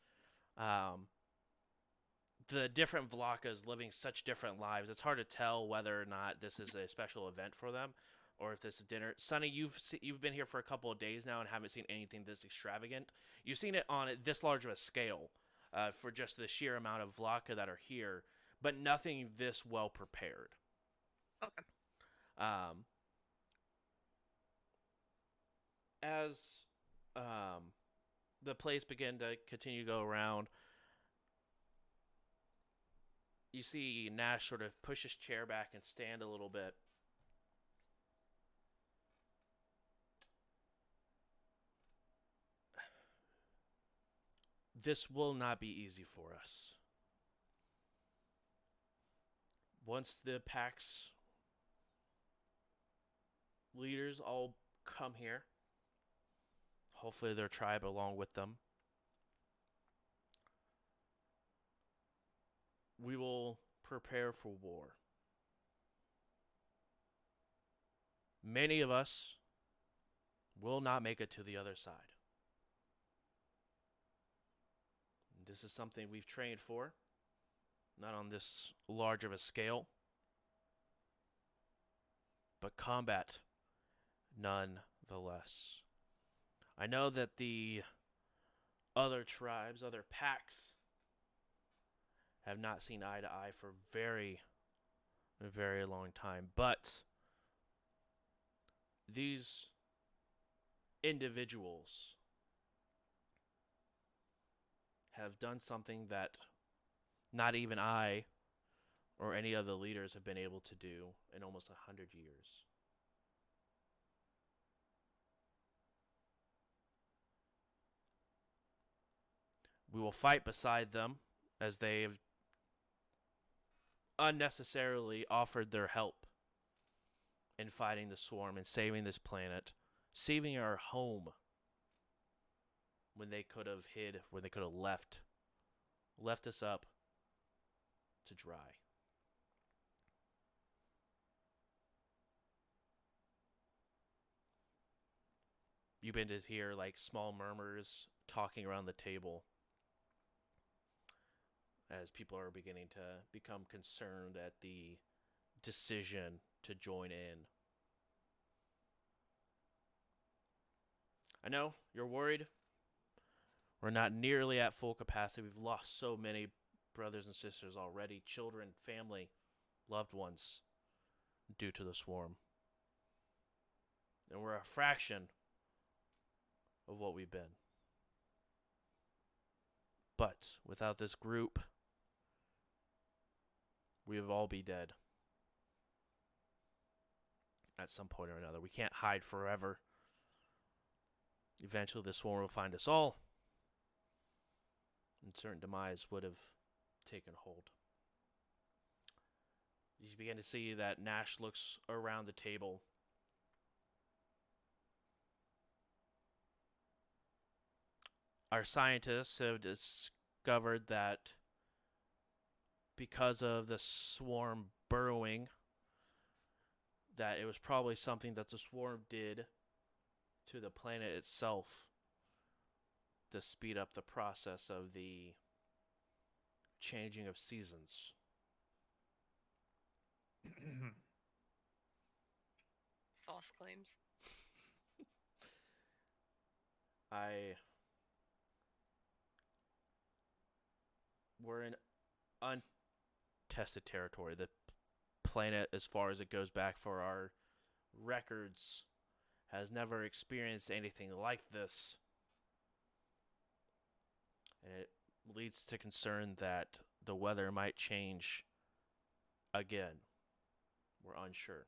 the different Vlakas living such different lives. It's hard to tell whether or not this is a special event for them or if this is dinner. Sonny, you've been here for a couple of days now and haven't seen anything this extravagant. You've seen it on this large of a scale for just the sheer amount of Vlaka that are here, but nothing this well prepared. Okay. As the plays begin to continue to go around, you see Nash sort of push his chair back and stand a little bit. This will not be easy for us. Once the PAX leaders all come here, hopefully their tribe along with them, we will prepare for war. Many of us will not make it to the other side. This is something we've trained for, not on this large of a scale, but combat nonetheless. I know that the other tribes, other packs, have not seen eye to eye for a very long time, but these individuals have done something that not even I or any of the leaders have been able to do in almost 100 years. We will fight beside them as they have unnecessarily offered their help in fighting the swarm and saving this planet, saving our home when they could have hid, when they could have left us up to dry. You begin to hear like small murmurs talking around the table as people are beginning to become concerned at the decision to join in. I know you're worried. We're not nearly at full capacity. We've lost so many brothers and sisters already, children, family, loved ones, due to the swarm. And we're a fraction of what we've been. But without this group, we would all be dead at some point or another. We can't hide forever. Eventually, the swarm will find us all, and certain demise would have taken hold. You begin to see that Nash looks around the table. Our scientists have discovered that because of the swarm burrowing, that it was probably something that the swarm did to the planet itself to speed up the process of the changing of seasons. False claims. We're in untested territory. The planet, as far as it goes back for our records, has never experienced anything like this. And it leads to concern that the weather might change again. We're unsure.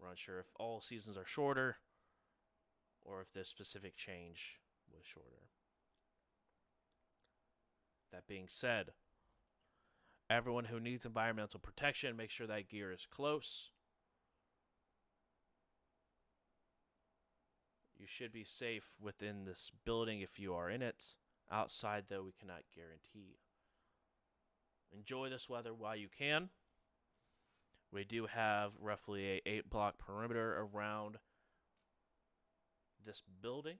We're unsure if all seasons are shorter or if this specific change was shorter. That being said, everyone who needs environmental protection, make sure that gear is close. You should be safe within this building if you are in it. Outside, though, we cannot guarantee. Enjoy this weather while you can. We do have roughly a 8-block perimeter around this building,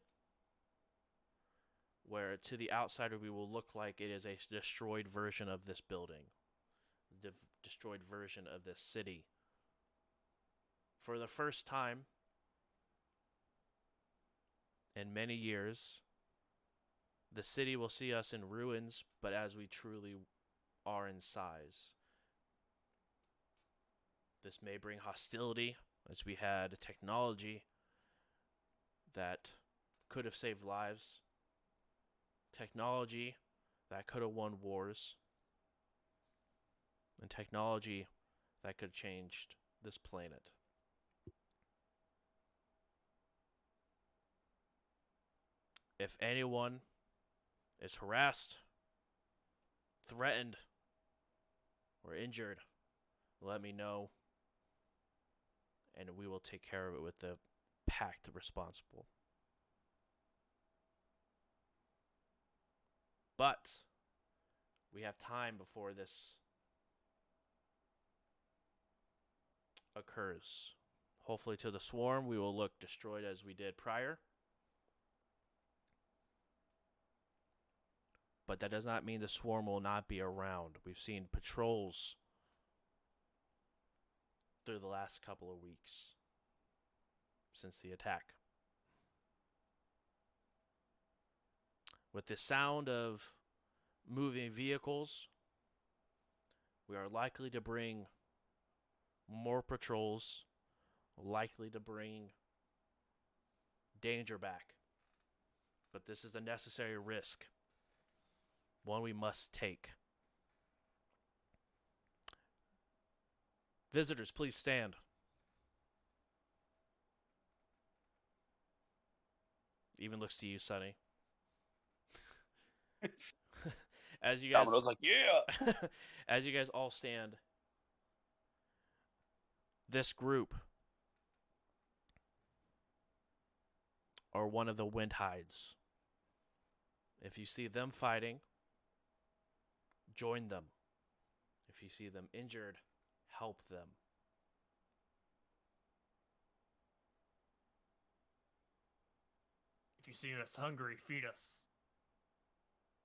where to the outsider we will look like it is a destroyed version of this building, the destroyed version of this city. For the first time in many years, the city will see us in ruins, but as we truly are in size. This may bring hostility, as we had technology that could have saved lives, technology that could have won wars, and technology that could have changed this planet. If anyone is harassed, threatened, or injured, let me know, and we will take care of it with the pact responsible. But we have time before this occurs. Hopefully to the swarm we will look destroyed as we did prior. But that does not mean the swarm will not be around. We've seen patrols through the last couple of weeks since the attack. With the sound of moving vehicles, we are likely to bring more patrols, likely to bring danger back. But this is a necessary risk, one we must take. Visitors, please stand. Even looks to you, Sonny. As you guys, Domino's like, yeah. as you guys all stand, this group are one of the wind hides. If you see them fighting, join them. If you see them injured, help them. If you see us hungry, feed us.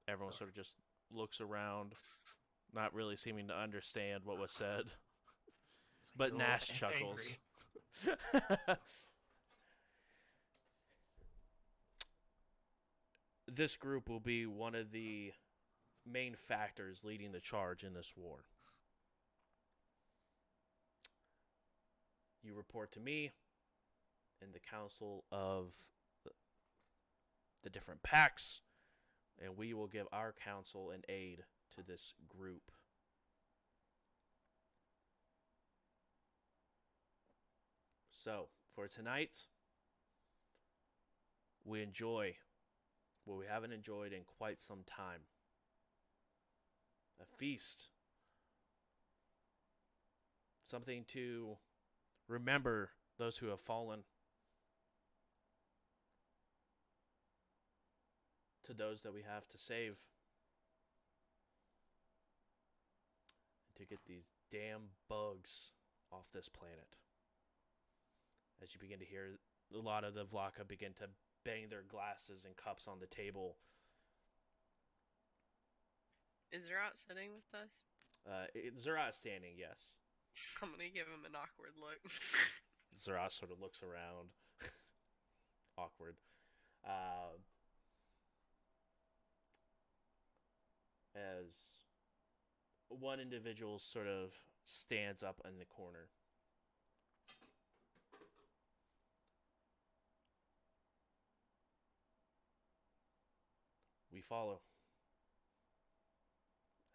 Everyone sort of just looks around, not really seeming to understand what was said. But You're Nash chuckles. angry. this group will be one of the main factors leading the charge in this war. You report to me and the council of the different packs, and we will give our counsel and aid to this group. So, for tonight, we enjoy what we haven't enjoyed in quite some time. A feast. Something to remember those who have fallen. To those that we have to save. To get these damn bugs off this planet. As you begin to hear a lot of the Vlaka begin to bang their glasses and cups on the table. Is Zerat sitting with us? Zerat standing, yes. I'm gonna give him an awkward look. Zerat sort of looks around. Awkward. As one individual sort of stands up in the corner. We follow.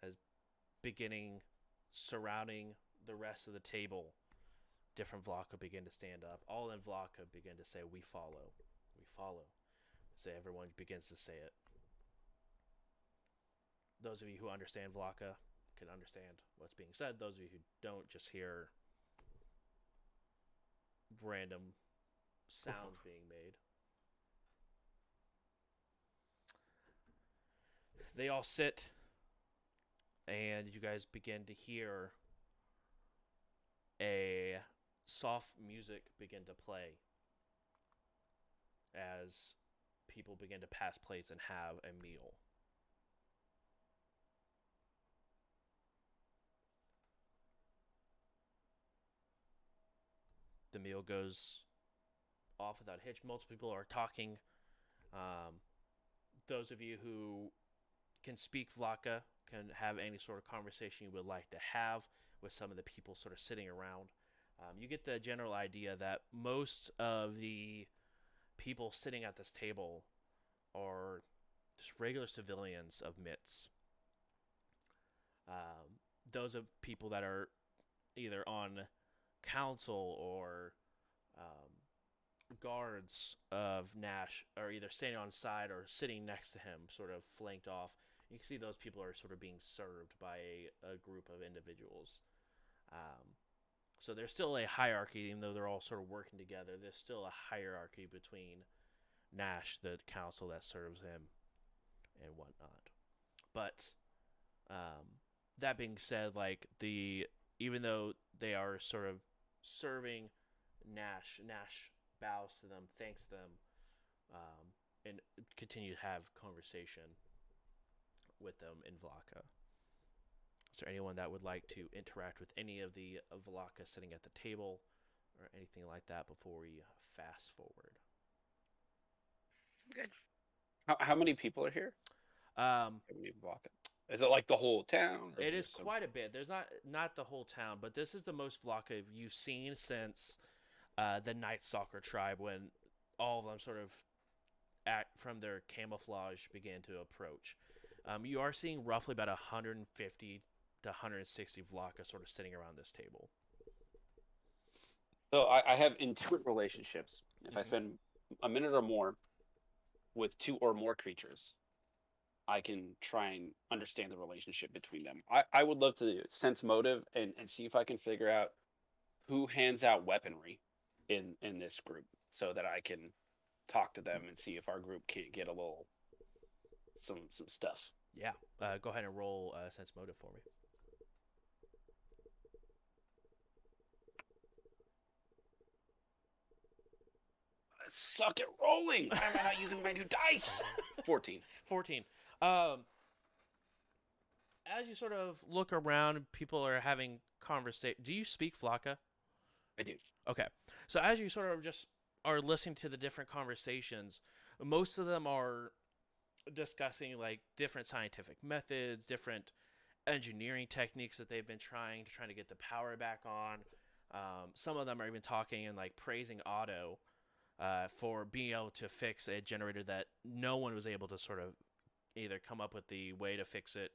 As beginning surrounding the rest of the table, different Vlaka begin to stand up. All in Vlaka begin to say, we follow. We follow. So everyone begins to say it. Those of you who understand Vlaka can understand what's being said. Those of you who don't just hear random sounds being made. They all sit, and you guys begin to hear a soft music begin to play as people begin to pass plates and have a meal. The meal goes off without a hitch. Multiple people are talking. Those of you who can speak Vlaka can have any sort of conversation you would like to have with some of the people sort of sitting around. You get the general idea that most of the people sitting at this table are just regular civilians of MITs. Those of people that are either on council or guards of Nash are either standing on side or sitting next to him, sort of flanked off. You can see those people are sort of being served by a group of individuals. So there's still a hierarchy, even though they're all sort of working together. There's still a hierarchy between Nash, the council that serves him, and whatnot. But that being said, like even though they are sort of serving Nash bows to them, thanks them, and continue to have conversation with them in Vlaka. Is there anyone that would like to interact with any of the Vlaka sitting at the table or anything like that before we fast forward? Good. How many people are here? How many Vlaka? Is it like the whole town? It is quite a bit. There's not the whole town, but this is the most Vlaka you've seen since the Night Stalker tribe, when all of them sort of from their camouflage began to approach. You are seeing roughly about 150 to 160 Vlaka sort of sitting around this table. So I have intuitive relationships. If I spend a minute or more with two or more creatures, I can try and understand the relationship between them. I would love to sense motive and see if I can figure out who hands out weaponry in this group, so that I can talk to them and see if our group can't get a little some stuff. Yeah, go ahead and roll sense motive for me. I suck at rolling. Why am I not using my new dice? 14. 14. As you sort of look around, people are having conversation. Do you speak Vlaka? I do. Okay. So as you sort of just are listening to the different conversations, most of them are discussing like different scientific methods, different engineering techniques that they've been trying to get the power back on. Some of them are even talking and like praising Otto for being able to fix a generator that no one was able to sort of either come up with the way to fix it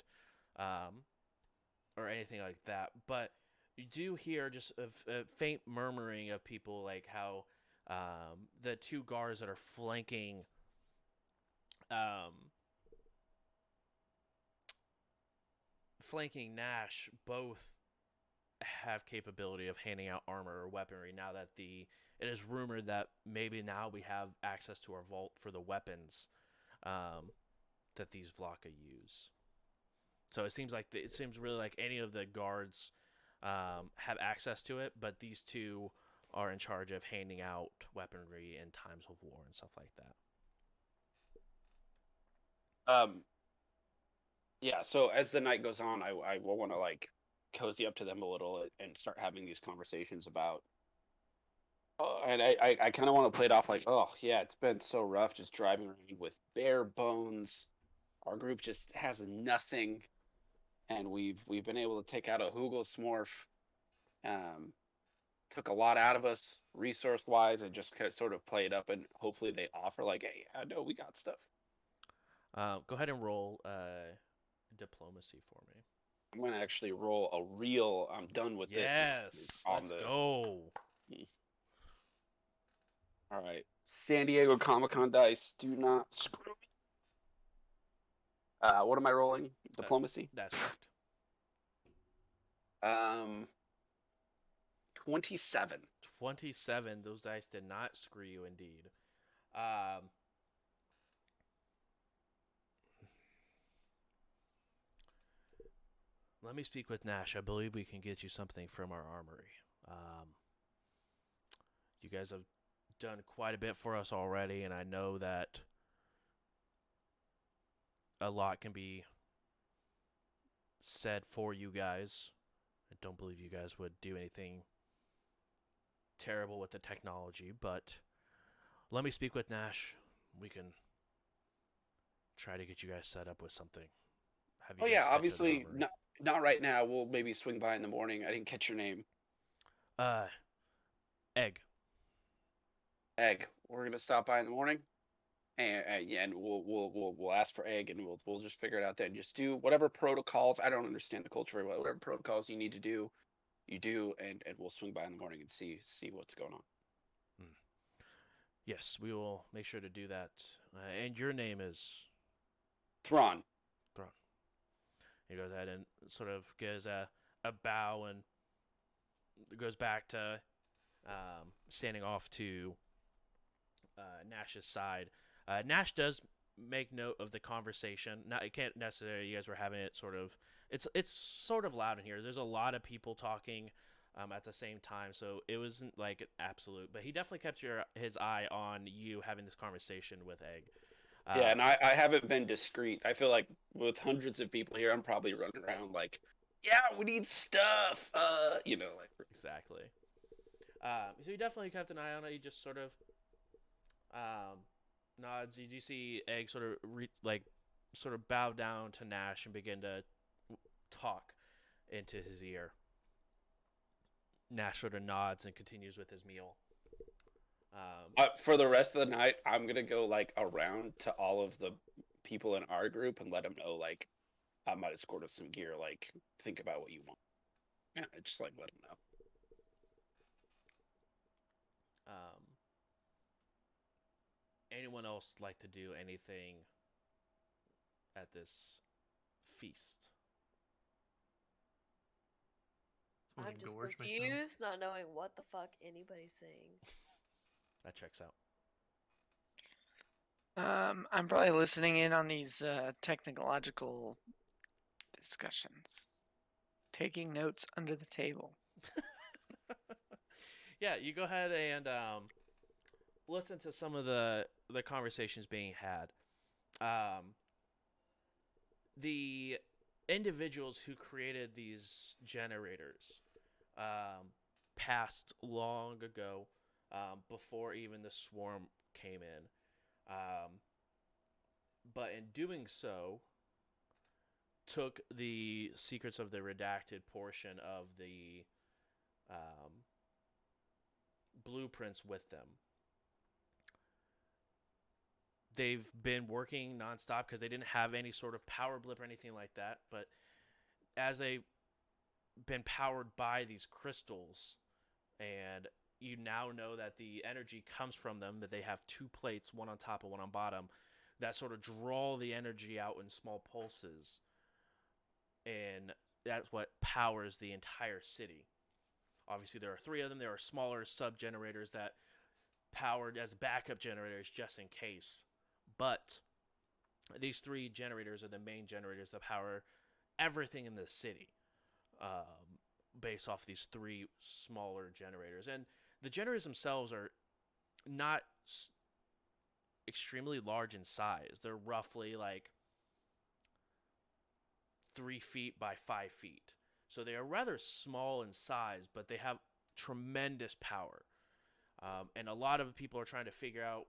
or anything like that. But you do hear just a faint murmuring of people like how the two guards that are flanking Nash both have capability of handing out armor or weaponry now that it is rumored that maybe now we have access to our vault for the weapons that these Vlaka use. So it seems really like any of the guards have access to it, but these two are in charge of handing out weaponry in times of war and stuff like that. Yeah, so as the night goes on, I will want to like cozy up to them a little and start having these conversations about. And I kind of want to play it off like, oh yeah, it's been so rough just driving around with bare bones. Our group just has nothing, and we've been able to take out a Hugel Smurf. Took a lot out of us resource wise, and just sort of play it up, and hopefully they offer like, hey, I know we got stuff. Go ahead and roll diplomacy for me. I'm gonna actually roll a real. I'm done with this. Yes, let's go. All right, San Diego Comic-Con dice. Do not screw me. What am I rolling? Diplomacy. That's correct. 27. 27. Those dice did not screw you, indeed. Let me speak with Nash. I believe we can get you something from our armory. You guys have done quite a bit for us already, and I know that a lot can be said for you guys. I don't believe you guys would do anything terrible with the technology, but let me speak with Nash. We can try to get you guys set up with something. Oh yeah, obviously not right now. We'll maybe swing by in the morning. I didn't catch your name. Egg. We're gonna stop by in the morning, and we'll ask for Egg, and we'll just figure it out then. Just do whatever protocols. I don't understand the culture very well. Whatever protocols you need to do, you do, and we'll swing by in the morning and see what's going on. Yes, we will make sure to do that. And your name is Thrawn. He goes ahead and sort of gives a bow and goes back to standing off to Nash's side. Nash does make note of the conversation. Now, it can't necessarily. You guys were having it sort of. It's sort of loud in here. There's a lot of people talking at the same time, so it wasn't like an absolute. But he definitely kept his eye on you having this conversation with Egg. Yeah, and I haven't been discreet. I feel like with hundreds of people here, I'm probably running around like, yeah, we need stuff. Like exactly. So he definitely kept an eye on it. He just sort of nods. You do see Egg sort of bow down to Nash and begin to talk into his ear. Nash sort of nods and continues with his meal. For the rest of the night, I'm gonna go like around to all of the people in our group and let them know like I might have scored us some gear. Like think about what you want. Yeah, just like let them know. Anyone else like to do anything at this feast? I'm just confused, not knowing what the fuck anybody's saying. That checks out. I'm probably listening in on these technological discussions, taking notes under the table. Yeah, you go ahead and listen to some of the conversations being had. The individuals who created these generators passed long ago, before even the swarm came in. but in doing so, took the secrets of the redacted portion of the blueprints with them. They've been working nonstop because they didn't have any sort of power blip or anything like that. But as they've been powered by these crystals, and you now know that the energy comes from them, that they have two plates, one on top and one on bottom, that sort of draw the energy out in small pulses. And that's what powers the entire city. Obviously, there are three of them. There are smaller sub-generators that powered as backup generators just in case. But these three generators are the main generators that power everything in the city, based off these three smaller generators. And the generators themselves are not extremely large in size. They're roughly like 3 feet by 5 feet. So they are rather small in size, but they have tremendous power. And a lot of people are trying to figure out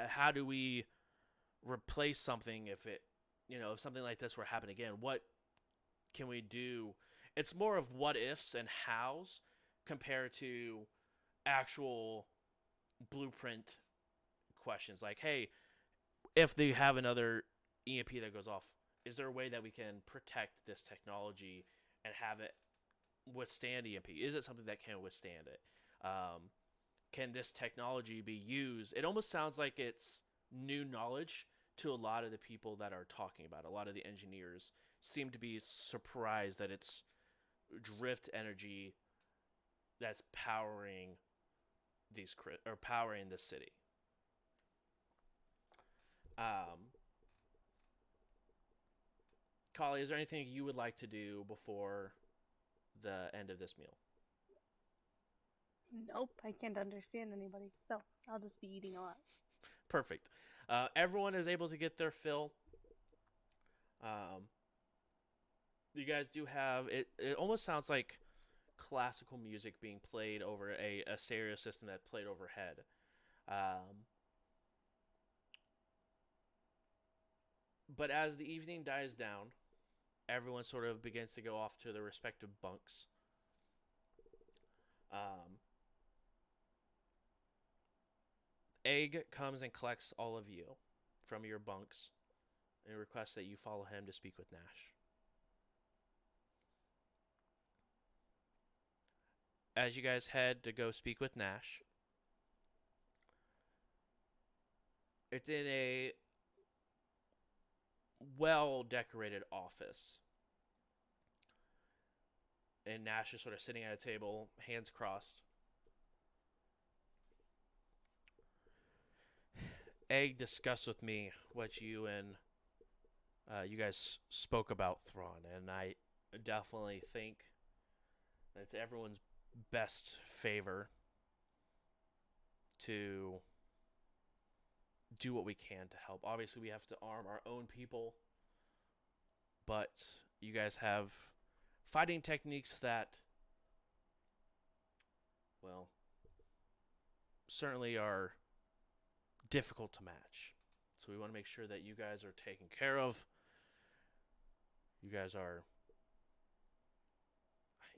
how do we replace something if if something like this were to happen again. What can we do? It's more of what ifs and hows compared to actual blueprint questions. Like, hey, if they have another EMP that goes off, is there a way that we can protect this technology and have it withstand EMP? Is it something that can withstand it? Can this technology be used? It almost sounds like it's new knowledge to a lot of the people that are talking about it. A lot of the engineers seem to be surprised that it's drift energy that's powering powering the city. Kali, is there anything you would like to do before the end of this meal? Nope, I can't understand anybody, so I'll just be eating a lot. Perfect. Everyone is able to get their fill. You guys do have it. It almost sounds like classical music being played over a stereo system that played overhead. But as the evening dies down, everyone sort of begins to go off to their respective bunks. Egg comes and collects all of you from your bunks and requests that you follow him to speak with Nash. As you guys head to go speak with Nash, it's in a well-decorated office. And Nash is sort of sitting at a table, hands crossed. Egg discussed with me what you and you guys spoke about Thrawn, and I definitely think it's everyone's best favor to do what we can to help. Obviously, we have to arm our own people, but you guys have fighting techniques that, well, certainly are difficult to match. So we want to make sure that you guys are taken care of. You guys are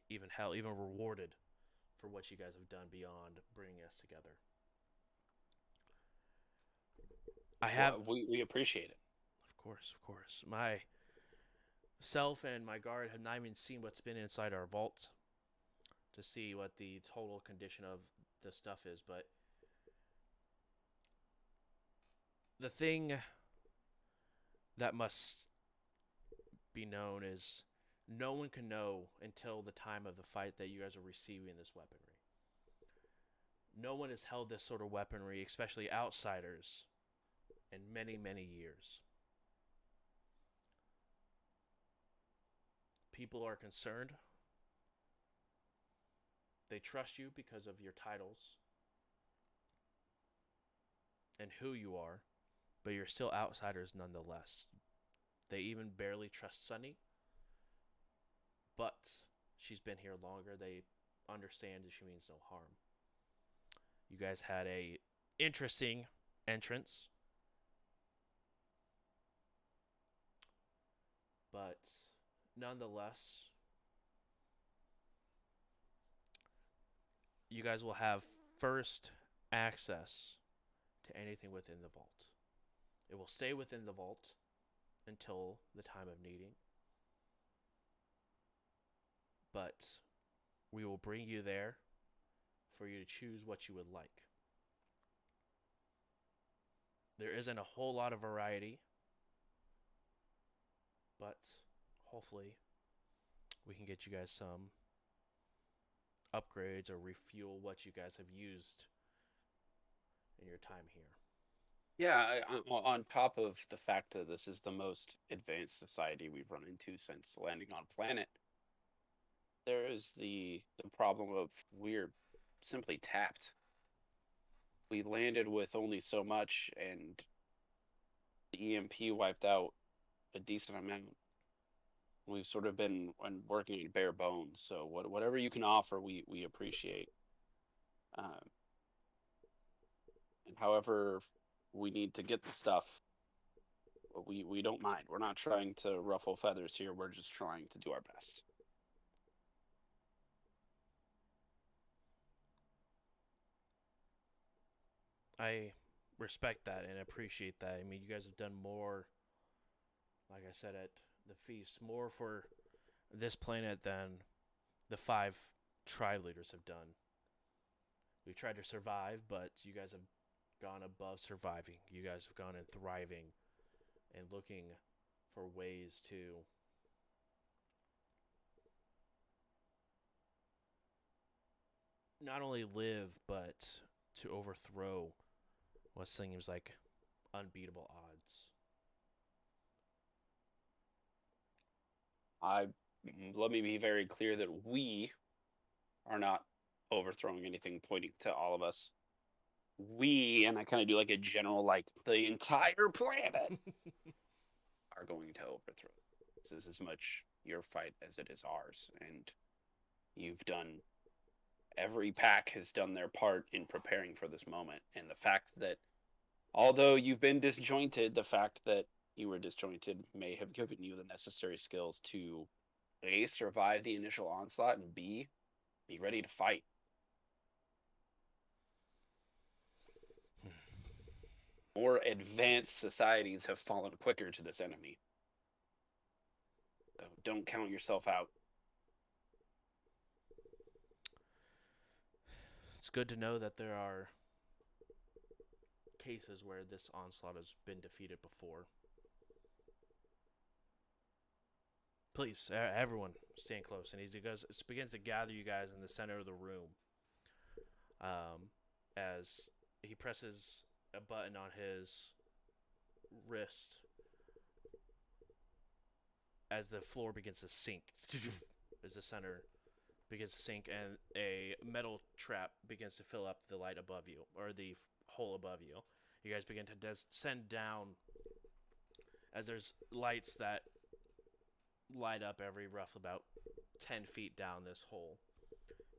even rewarded for what you guys have done beyond bringing us together. We appreciate it. Of course. Myself and my guard have not even seen what's been inside our vault to see what the total condition of the stuff is, but the thing that must be known is no one can know until the time of the fight that you guys are receiving this weaponry. No one has held this sort of weaponry, especially outsiders, in many, many years. People are concerned. They trust you because of your titles and who you are, but you're still outsiders nonetheless. They even barely trust Sunny, but she's been here longer. They understand that she means no harm. You guys had a interesting entrance. But nonetheless, you guys will have first access to anything within the vault. It will stay within the vault until the time of needing. But we will bring you there for you to choose what you would like. There isn't a whole lot of variety, but hopefully we can get you guys some upgrades or refuel what you guys have used in your time here. Yeah, on top of the fact that this is the most advanced society we've run into since landing on planet, there is the problem of we're simply tapped. We landed with only so much, and the EMP wiped out a decent amount. We've sort of been working at bare bones, so whatever you can offer, we appreciate. And however we need to get the stuff, we don't mind. We're not trying to ruffle feathers here. We're just trying to do our best. I respect that and appreciate that. I mean, you guys have done more, like I said, at the feast, more for this planet than the 5 tribe leaders have done. We've tried to survive, but you guys have gone above surviving. You guys have gone and thriving and looking for ways to not only live, but to overthrow what seems like unbeatable odds. Let me be very clear that we are not overthrowing anything pointing to all of us. We, and I kind of do like a general, like the entire planet, are going to overthrow. This is as much your fight as it is ours, and you've done. Every pack has done their part in preparing for this moment, and the fact that, although you've been disjointed, the fact that you were disjointed may have given you the necessary skills to A, survive the initial onslaught, and B, be ready to fight. More advanced societies have fallen quicker to this enemy. So don't count yourself out. It's good to know that there are cases where this onslaught has been defeated before. Please, everyone, stand close. And as he begins to gather you guys in the center of the room, as he presses a button on his wrist, as the floor begins to sink, as the center begins to sink, and a metal trap begins to fill up the light above you, or the hole above you. You guys begin to descend down, as there's lights that light up every rough about 10 feet down this hole.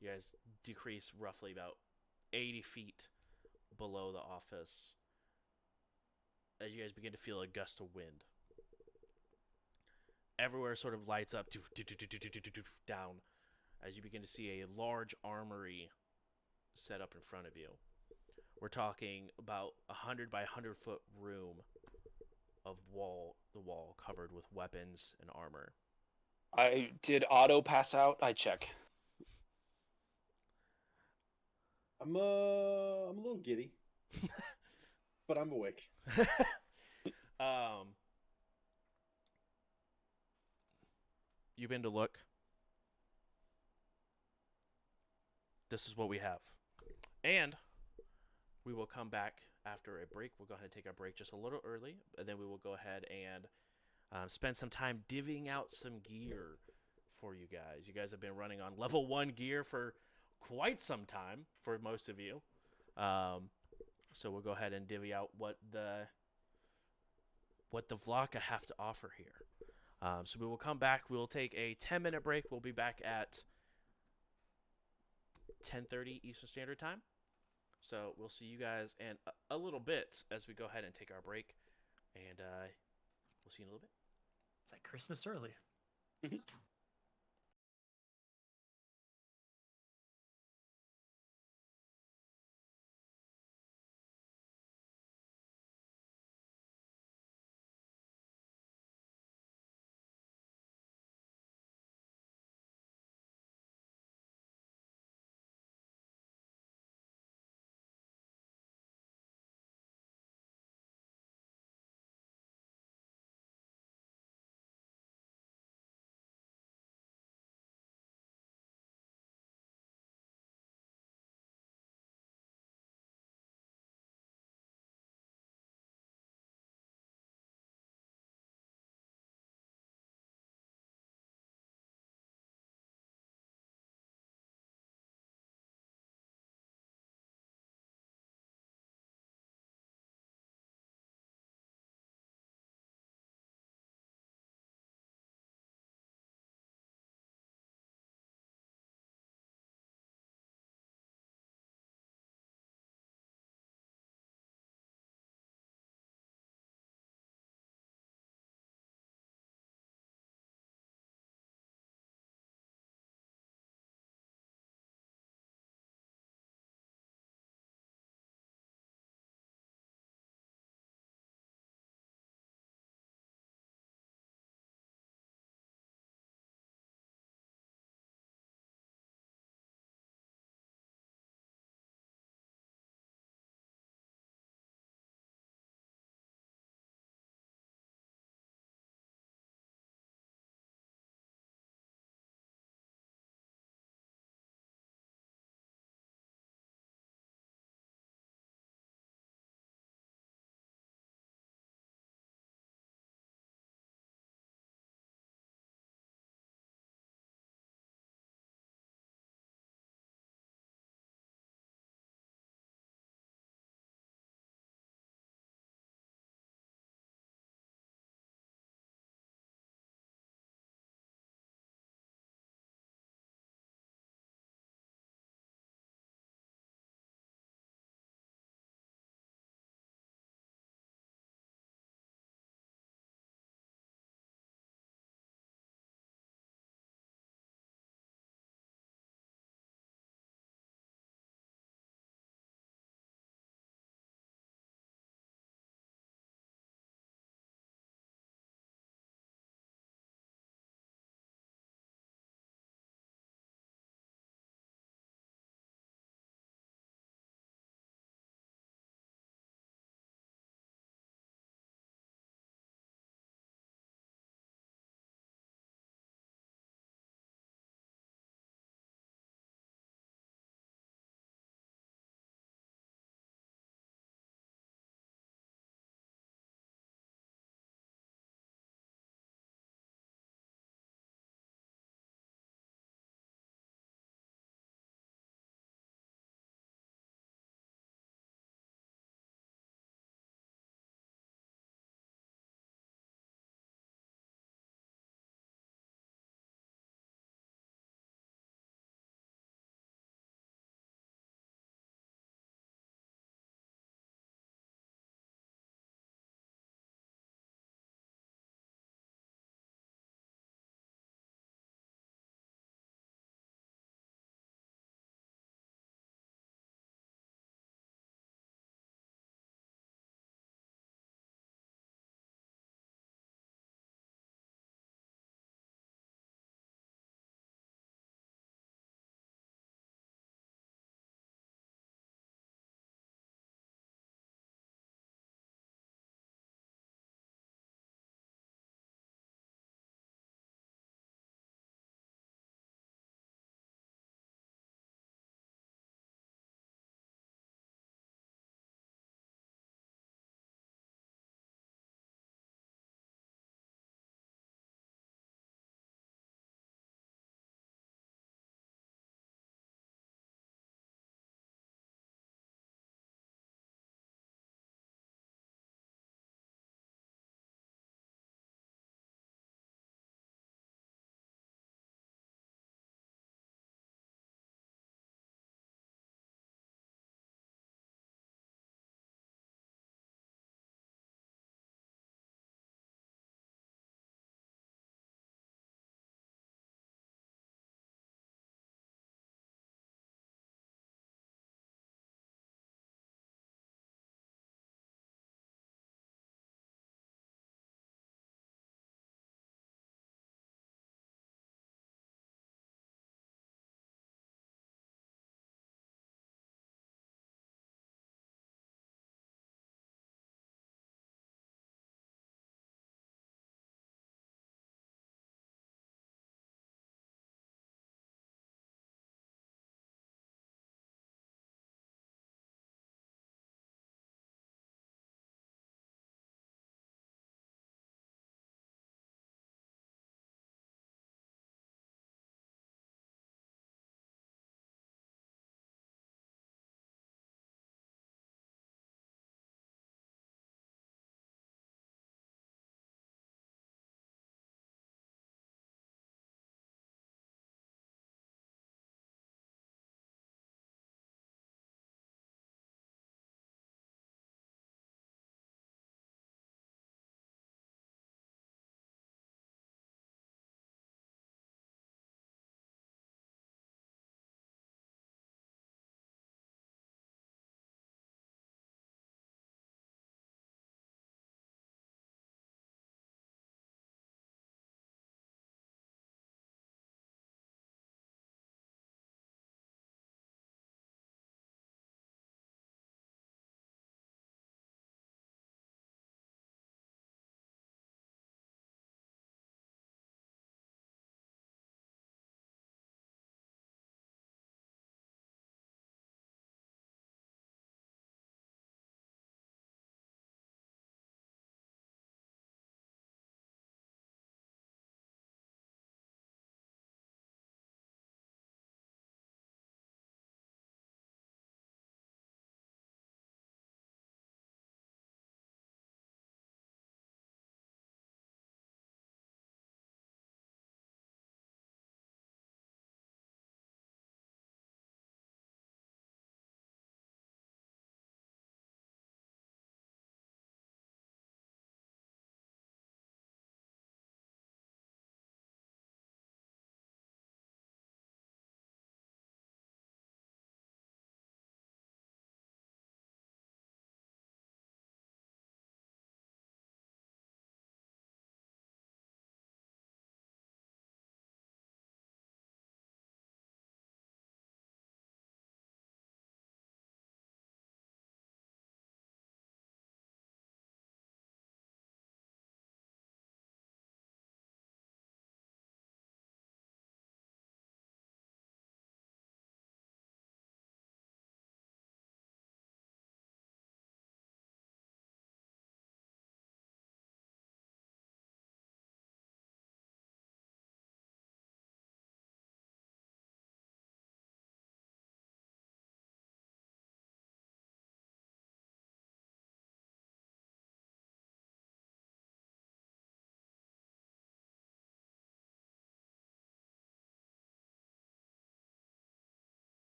You guys decrease roughly about 80 feet below the office, as you guys begin to feel a gust of wind. Everywhere sort of lights up down, as you begin to see a large armory set up in front of you. We're talking about 100 by 100 foot room of the wall covered with weapons and armor. I did Otto pass out? I check. I'm a little giddy, but I'm awake. You begin to look. This is what we have. And we will come back after a break. We'll go ahead and take our break just a little early, and then we will go ahead and spend some time divvying out some gear for you guys. You guys have been running on level 1 gear for quite some time, for most of you. So we'll go ahead and divvy out what the Vlaka have to offer here. So we will come back. We'll take a 10-minute break. We'll be back at 10:30 Eastern Standard Time. So we'll see you guys in a little bit as we go ahead and take our break, and we'll see you in a little bit. It's like Christmas early.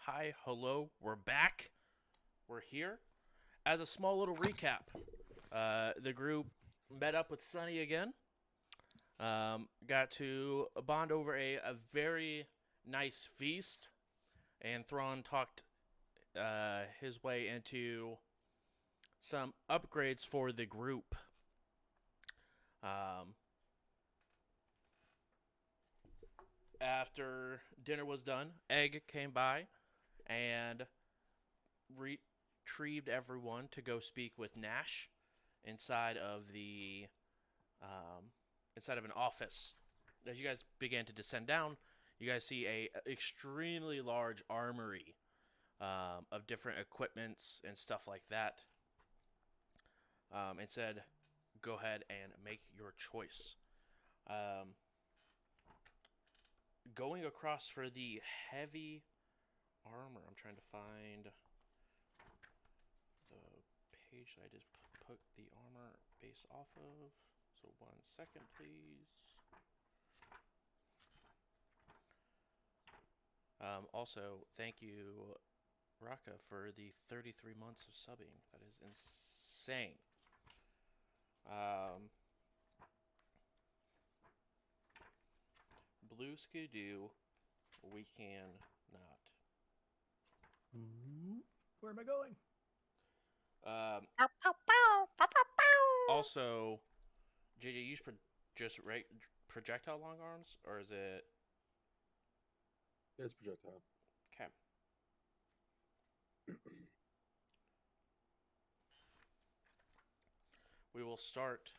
hi, hello, we're back. We're here. As a small little recap, the group met up with Sunny again. Got to bond over a very nice feast, and Thrawn talked his way into some upgrades for the group. After dinner was done, Egg came by and retrieved everyone to go speak with Nash inside of inside of an office. As you guys began to descend down, you guys see a extremely large armory of different equipments and stuff like that. And said, go ahead and make your choice. Going across for the heavy armor, I'm trying to find the page that I just put the armor based off of. So 1 second, please. Also, thank you, Raka, for the 33 months of subbing. That is insane. Blue Skidoo, we can not. Where am I going? Also, JJ, you use just projectile long arms, or is it? It's projectile. Okay. We will start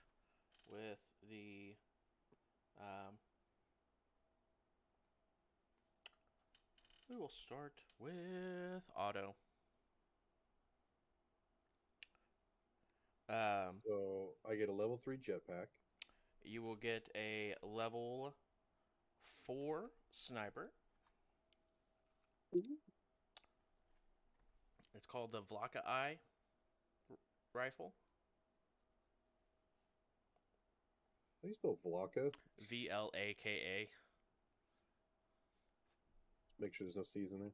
with the we will start with auto. So I get a level 3 jetpack. You will get a level 4 sniper. It's called the Vlaka Eye rifle. How do you spell Vlaka? Vlaka. Make sure there's no C's in there.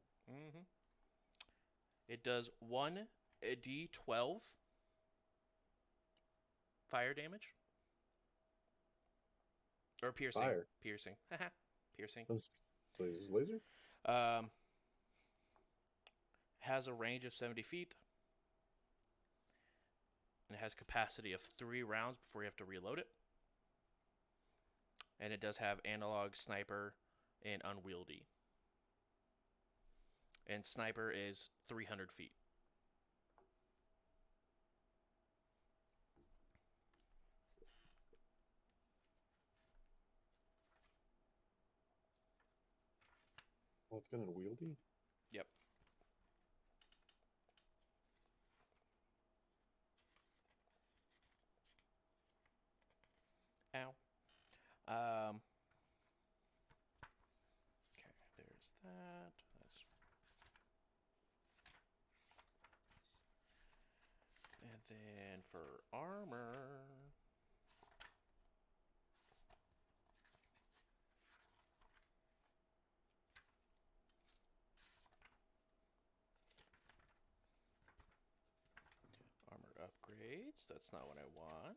It does 1d12 fire damage. Or piercing. Fire. Piercing. Piercing. So is this laser? Has a range of 70 feet. And it has capacity of 3 rounds before you have to reload it. And it does have analog, sniper, and unwieldy. And sniper is 300 feet. Well, it's got an unwieldy? Yep. Ow. Okay, there's that. And then for armor, armor upgrades. That's not what I want.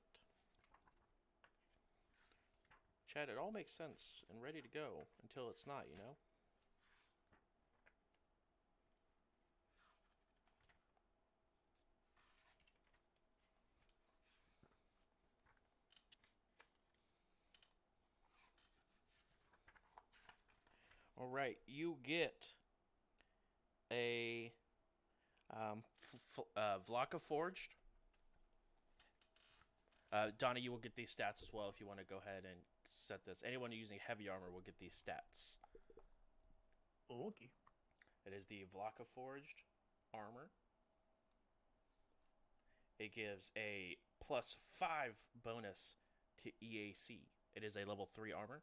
Chad, it all makes sense and ready to go until it's not, you know? All right, you get a Vlaka Forged. Donna, you will get these stats as well if you want to go ahead and set this. Anyone using heavy armor will get these stats. Okay. It is the Vlaka Forged armor. It gives a +5 bonus to EAC. It is a level 3 armor.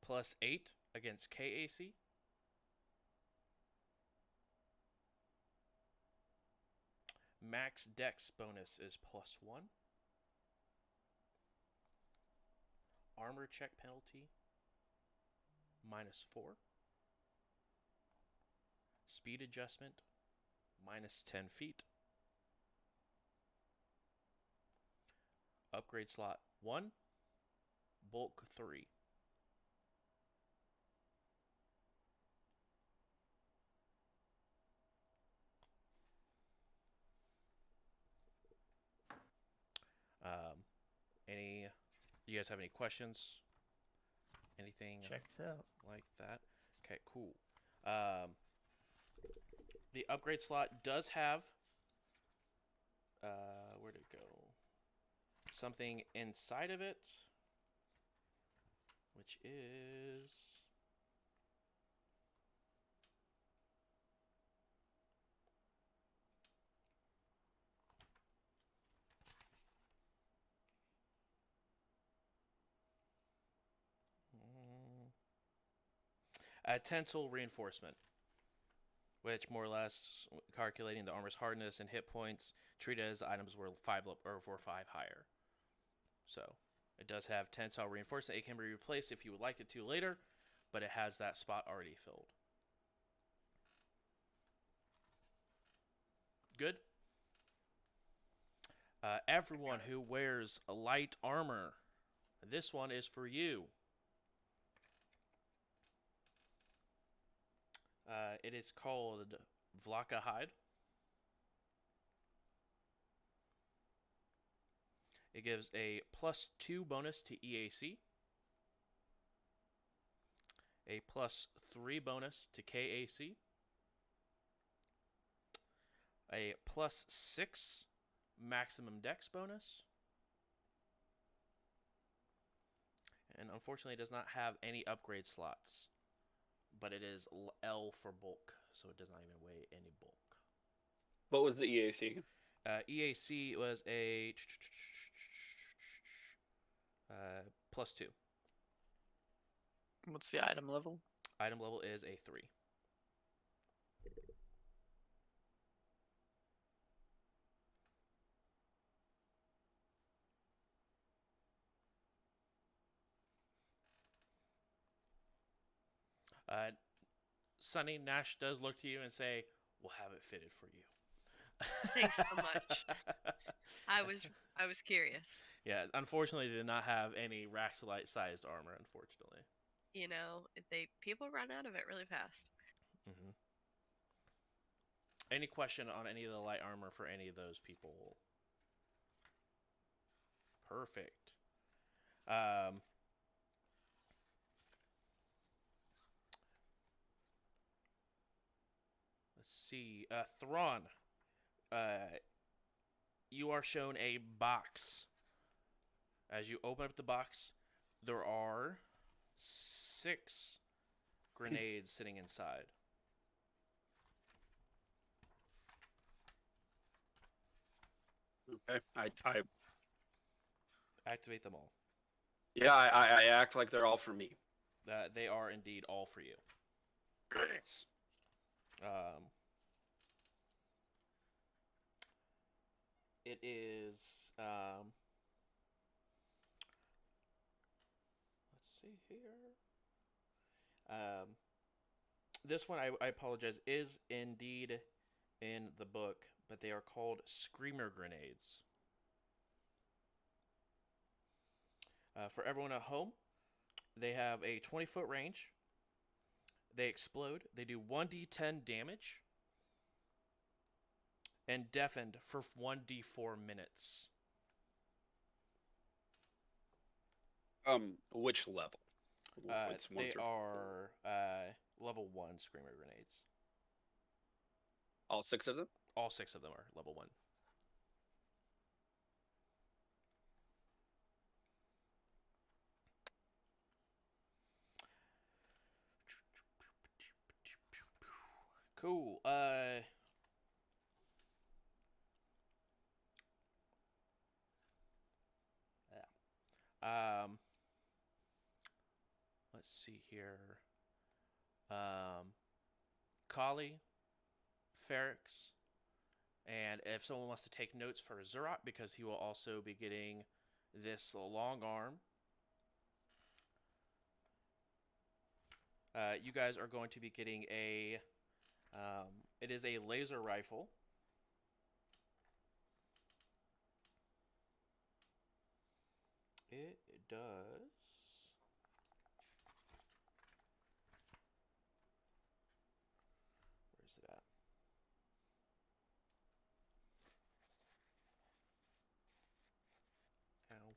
+8 against KAC. Max Dex bonus is +1. Armor check penalty -4. Speed adjustment, -10 feet. Upgrade slot 1, bulk 3. Any? Do you guys have any questions? Anything Checks out. like that? Okay, cool. The upgrade slot does have where'd it go? Something inside of it, which is a tensile reinforcement, which more or less calculating the armor's hardness and hit points, treated as items were 5 higher. So it does have tensile reinforcement. It can be replaced if you would like it to later, but it has that spot already filled. Good. Everyone who wears light armor, this one is for you. It is called Vlaka Hide. It gives a +2 bonus to EAC, a +3 bonus to KAC, a +6 maximum dex bonus, and unfortunately it does not have any upgrade slots, but it is L for bulk, so it does not even weigh any bulk. What was the EAC? EAC was a +2. What's the item level? Item level is a 3. Sunny, Nash does look to you and say, "We'll have it fitted for you." Thanks so much. I was curious. Yeah, unfortunately, they did not have any Raxolite-sized armor. Unfortunately. You know, people run out of it really fast. Mm-hmm. Any question on any of the light armor for any of those people? Perfect. Let's see. Thrawn. You are shown a box. As you open up the box, there are 6 grenades sitting inside. Okay. I Activate them all. yeah, I act like they're all for me. They are indeed all for you. Nice. It is. Let's see here. This one, I apologize, is indeed in the book, but they are called Screamer Grenades. For everyone at home, they have a 20-foot range. They explode. They do 1d10 damage. And deafened for 1d4 minutes. Which level? It's one They through are level 1 Screamer Grenades. all 6 of them? All 6 of them are level 1. Cool. Let's see here. Kali, Ferrix, and if someone wants to take notes for Zurot, because he will also be getting this long arm. You guys are going to be getting a. It is a laser rifle. It does. Where's it at? Ow.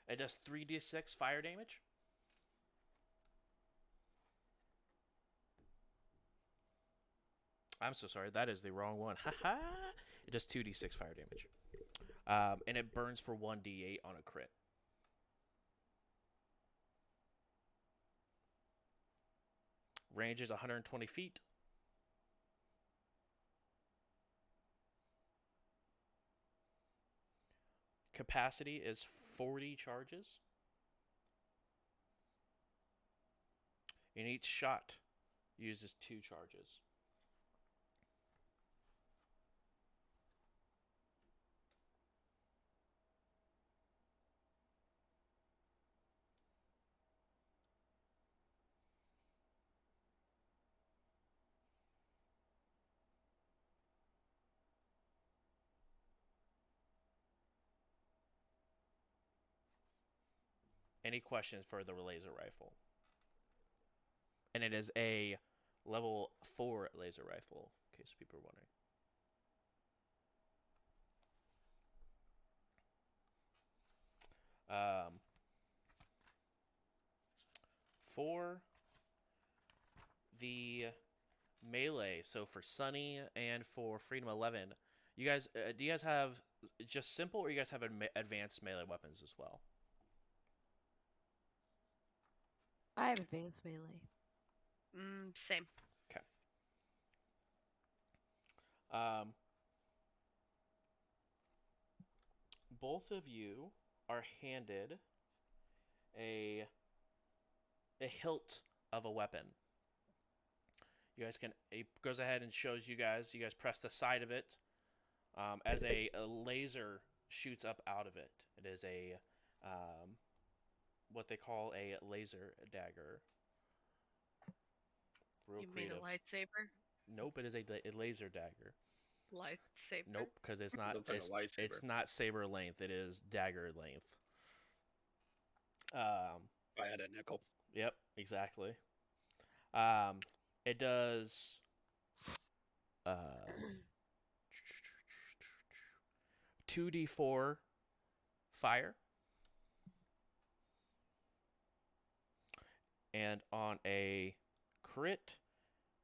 It does 3d6 fire damage. I'm so sorry. That is the wrong one. Haha. It does 2d6 fire damage. And it burns for 1d8 on a crit. Range is 120 feet. Capacity is 40 charges. And each shot uses 2 charges. Any questions for the laser rifle? And it is a level 4 laser rifle, in case people are wondering. For the melee, so for Sunny and for Freedom 11, you guys, do you guys have just simple, or you guys have advanced melee weapons as well? I have advanced melee. Same. Okay. Both of you are handed a hilt of a weapon. You guys can. It goes ahead and shows you guys. You guys press the side of it as a laser shoots up out of it. It is a what they call a laser dagger. Real You creative. mean a lightsaber? Nope, it is a laser dagger. Lightsaber? Nope, because it's not. Looks like a lightsaber. It's not saber length. It is dagger length. If I had a nickel. Yep, exactly. It does 2d4 fire. And on a crit,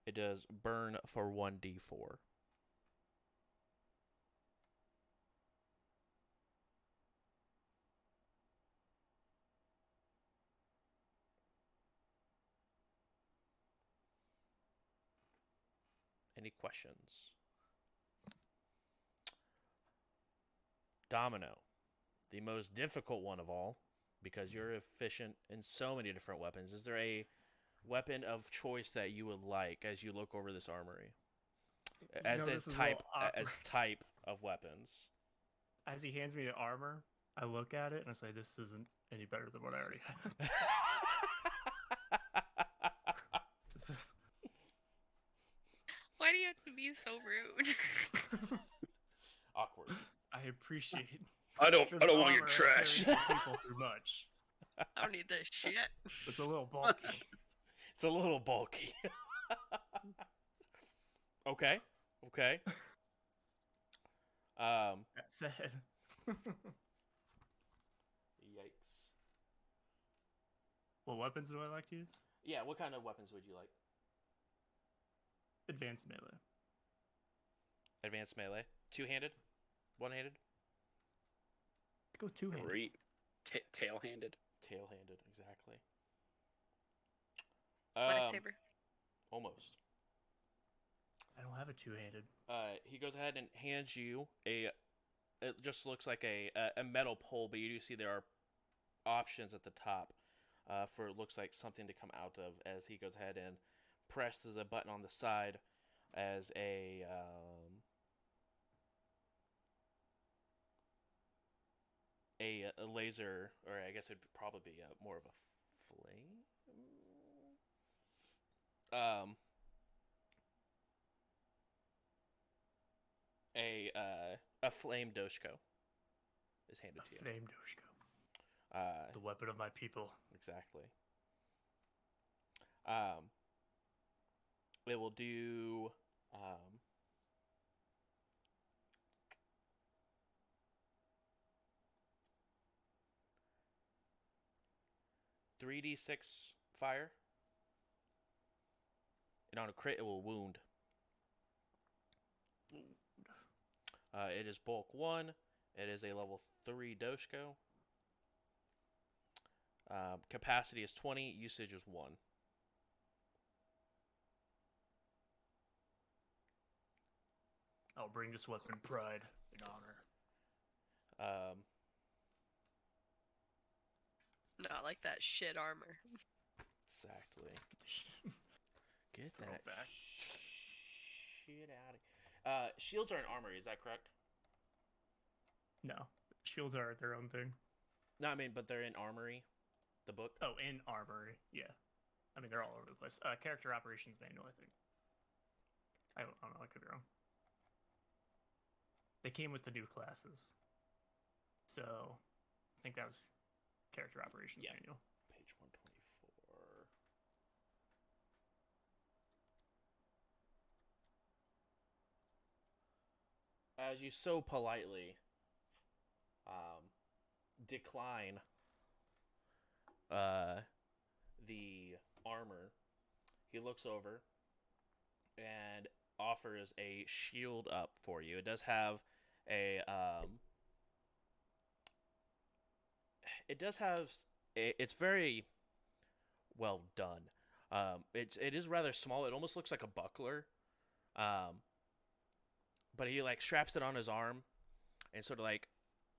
it does burn for 1d4. Any questions? Domino, the most difficult one of all, because you're efficient in so many different weapons. Is there a weapon of choice that you would like as you look over this armory? As type of weapons. As he hands me the armor, I look at it and I say, "This isn't any better than what I already have." This is... Why do you have to be so rude? Awkward. I appreciate. I don't Sure, this want your armor has trash. carried people through much. I don't need this shit. It's a little bulky. It's a little bulky. Okay. That said, Yikes. what weapons do I like to use? Yeah, what kind of weapons would you like? Advanced melee. Advanced melee? Two-handed? One-handed? Go two-handed. Great. Tail-handed. Tail-handed, exactly. Lightsaber. Almost. I don't have a two-handed. He goes ahead and hands you a. It just looks like a metal pole, but you do see there are options at the top for it looks like something to come out of. As he goes ahead and presses a button on the side, as a laser, or I guess it'd probably be more of a flame. um, a flame doshko is handed to you. Flame Doshko, the Uh, weapon of my people. exactly. It will do 3d6 fire, and on a crit, it will wound. It is bulk 1. It is a level 3 doshko. Capacity is 20. Usage is 1. I'll bring this weapon pride and honor. Not like that shit armor. Exactly. Get Throw that it back. shit out of shields are an armory, is that correct? No, shields are their own thing. No, I mean, but they're in armory, the book. Oh, in armory, yeah. I mean, they're all over the place. Character operations manual, I think. I don't know. I could be wrong. They came with the new classes, so I think that was character operations Yeah. manual. Page 124. As you so politely decline the armor, he looks over and offers a shield up for you. It does have a it's very well done. It is rather small. It almost looks like a buckler. But he like straps it on his arm and sort of like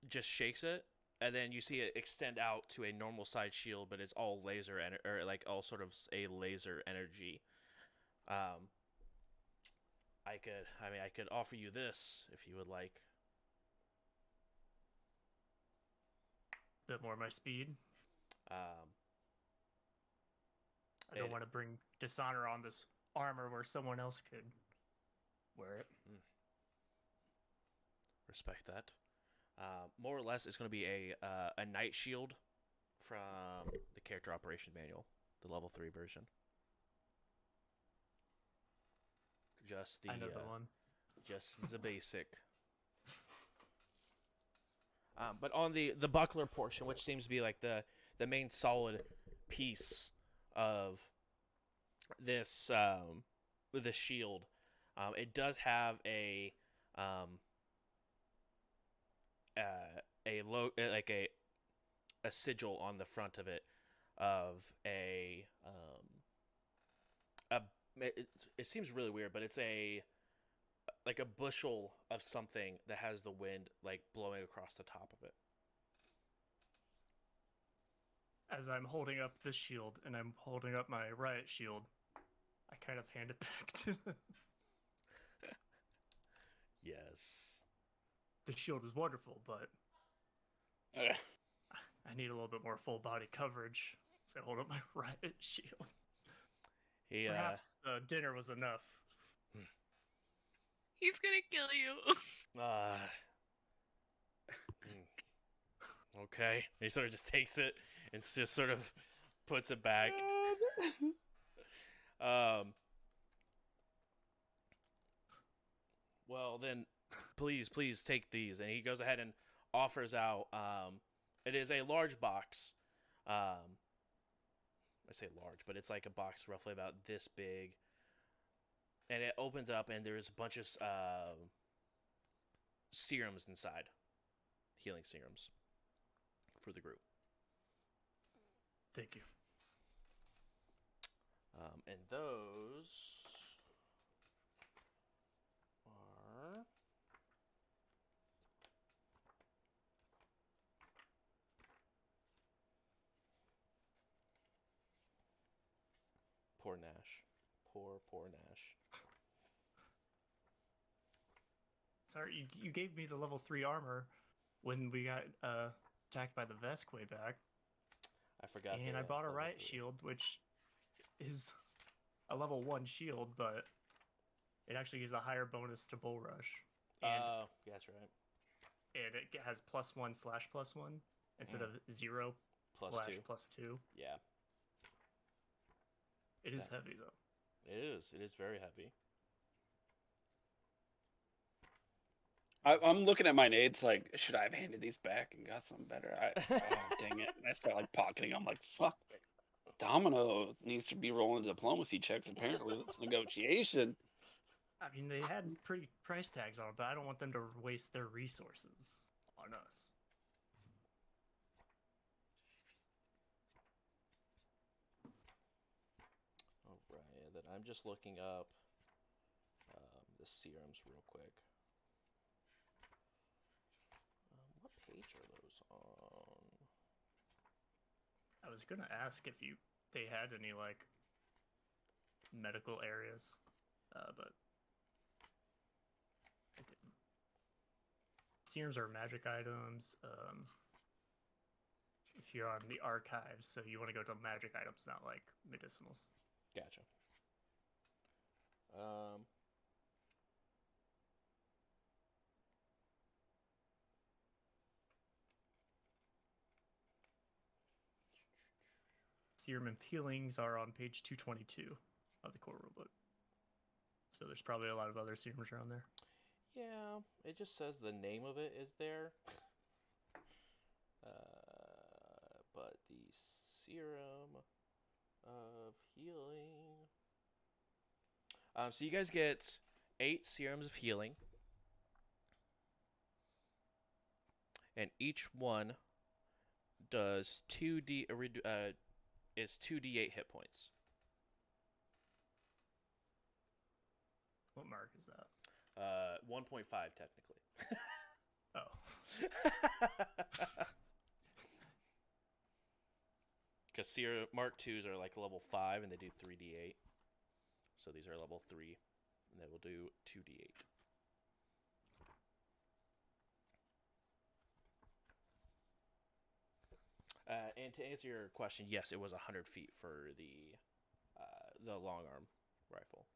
just shakes it, and then you see it extend out to a normal size shield, but it's all laser or like all sort of a laser energy. I could offer you this if you would like. Bit more my speed. I don't It- want to bring dishonor on this armor where someone else could wear it. Respect that. More or less, it's going to be a night shield from the character operation manual, the level 3 version. Just the I know the one. just the basic. But on the buckler portion, which seems to be like the main solid piece of this with the shield, it does have a sigil on the front of it of it seems really weird, but it's like a bushel of something that has the wind like blowing across the top of it. As I'm holding up this shield and I'm holding up my riot shield, I kind of hand it back to them. Yes. The shield is wonderful, but Okay. I need a little bit more full body coverage. So I hold up my riot shield. He Perhaps dinner was enough. He's gonna kill you. Okay. He sort of just takes it and just sort of puts it back. Well then, please take these. And he goes ahead and offers out. It is a large box. I say large, but it's like a box roughly about this big. And it opens up, and there's a bunch of serums inside, healing serums for the group. Thank you. And those are poor Nash. Poor Nash. Sorry, you gave me the level 3 armor when we got attacked by the Vesk way back. I forgot. And I bought a riot shield, which is a level 1 shield, but it actually gives a higher bonus to bull rush. And, yeah, that's right. and it has +1/+1 instead of 0 Plus slash 2. +2. Yeah. It is heavy though. It is. It is very heavy. I'm looking at my nades like, should I have handed these back and got something better? Oh, dang it. And I start like pocketing. I'm like, fuck. Domino needs to be rolling diplomacy checks, apparently. That's negotiation. I mean, they had pretty price tags on it, but I don't want them to waste their resources on us. Alright, and then I'm just looking up the serums real quick. What page are those on? I was gonna ask if they had any like medical areas, but I didn't. Serums are magic items. If you're on the archives, so you want to go to magic items, not like medicinals. Gotcha. Serum and healings are on page 222 of the core rulebook. So there's probably a lot of other serums around there. Yeah, it just says the name of it is there. But the serum of healing. So you guys get 8 serums of healing. And each one does 2d8 hit points. What mark is that? 1.5 technically. Oh. Because Mark 2s are like level 5 and they do 3d8. So these are level 3 and they will do 2d8. And to answer your question, yes, it was 100 feet for the long arm rifle.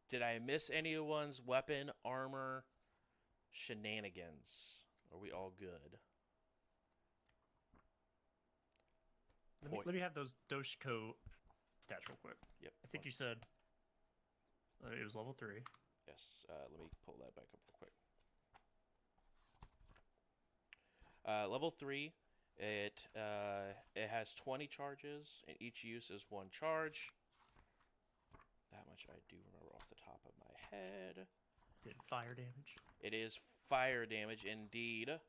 Did I miss anyone's weapon, armor, shenanigans? Are we all good? Let me have those Doshko stats real quick. Yep. I think you said it was level 3. Yes. Let me pull that back up real quick. Level 3, it has 20 charges, and each use is 1 charge. That much I do remember off the top of my head. Did fire damage? It is fire damage indeed.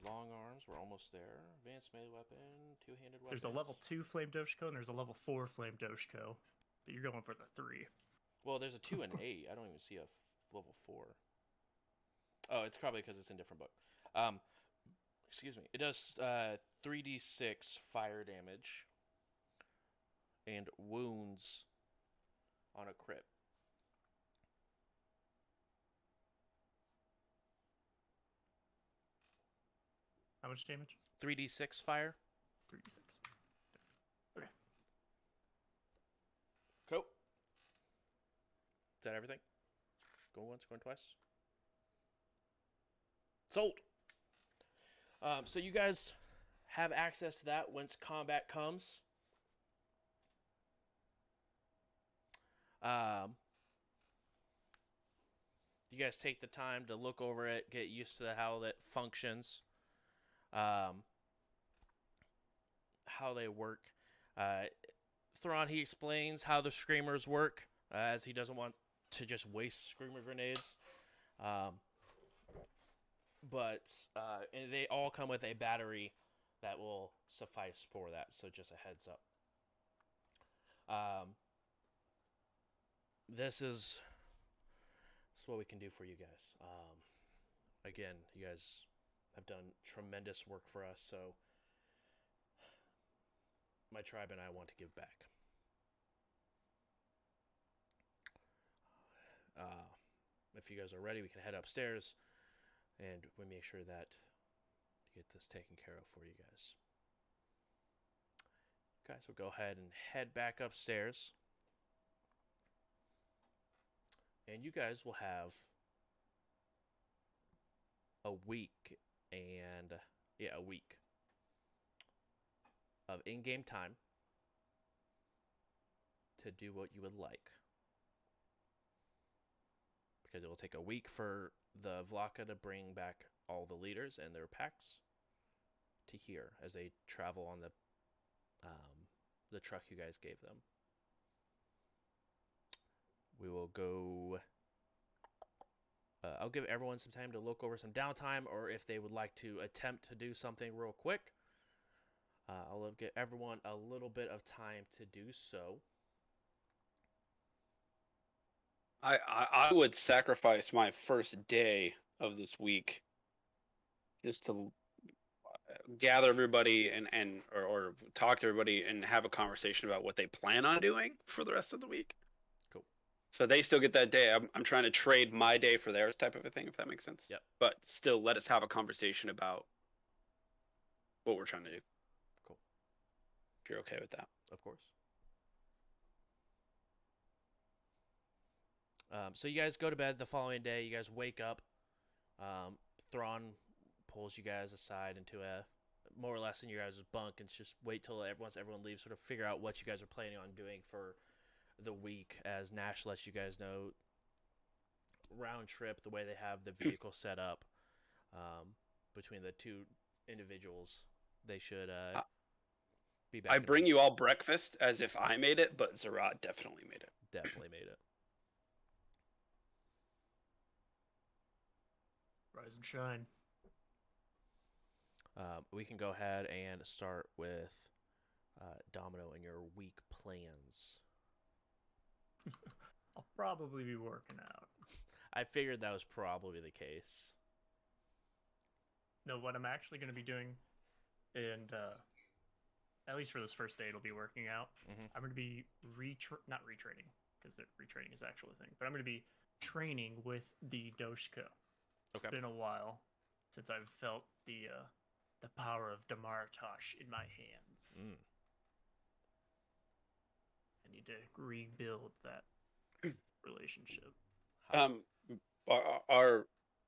Long arms, we're almost there. Advanced melee weapon, two-handed weapon. There's a level 2 flame Doshko and there's a level 4 flame Doshko, but you're going for the 3. Well, there's a 2 and an 8. I don't even see a level 4. Oh, it's probably because it's in a different book. Excuse me. It does 3d6 fire damage and wounds on a crit. How much damage? 3d6 fire. 3d6. Okay. Cool. Is that everything? Going once, going twice? Sold. So you guys have access to that once combat comes. You guys take the time to look over it, get used to how that functions, how they work. Thrawn, he explains how the screamers work, as he doesn't want to just waste screamer grenades. But and they all come with a battery that will suffice for that, so just a heads up. This is what we can do for you guys. Again, you guys have done tremendous work for us, so my tribe and I want to give back. If you guys are ready, we can head upstairs, and we make sure that you get this taken care of for you guys. Guys, we'll go ahead and head back upstairs. And you guys will have a week a week of in-game time to do what you would like. Because it will take a week for the Vlaka to bring back all the leaders and their packs to here as they travel on the truck you guys gave them. We will go... I'll give everyone some time to look over some downtime, or if they would like to attempt to do something real quick. I'll give everyone a little bit of time to do so. I would sacrifice my first day of this week just to gather everybody or talk to everybody and have a conversation about what they plan on doing for the rest of the week. Cool. So they still get that day. I'm trying to trade my day for theirs type of a thing, if that makes sense. Yep. But still let us have a conversation about what we're trying to do. Cool. If you're okay with that. Of course. So you guys go to bed the following day. You guys wake up. Thrawn pulls you guys aside into a more or less in your guys' bunk and just wait till once everyone leaves, sort of figure out what you guys are planning on doing for the week. As Nash lets you guys know, round trip, the way they have the vehicle set up between the two individuals, they should be back. I bring you all breakfast as if I made it, but Zerat definitely made it. Definitely made it. Rise and shine. We can go ahead and start with Domino and your week plans. I'll probably be working out. I figured that was probably the case. No, what I'm actually going to be doing, and at least for this first day, it'll be working out. Mm-hmm. I'm going to be not retraining, because retraining is actually a thing, but I'm going to be training with the Doshka. It's been a while since I've felt the power of Damartosh in my hands. Mm. I need to rebuild that relationship.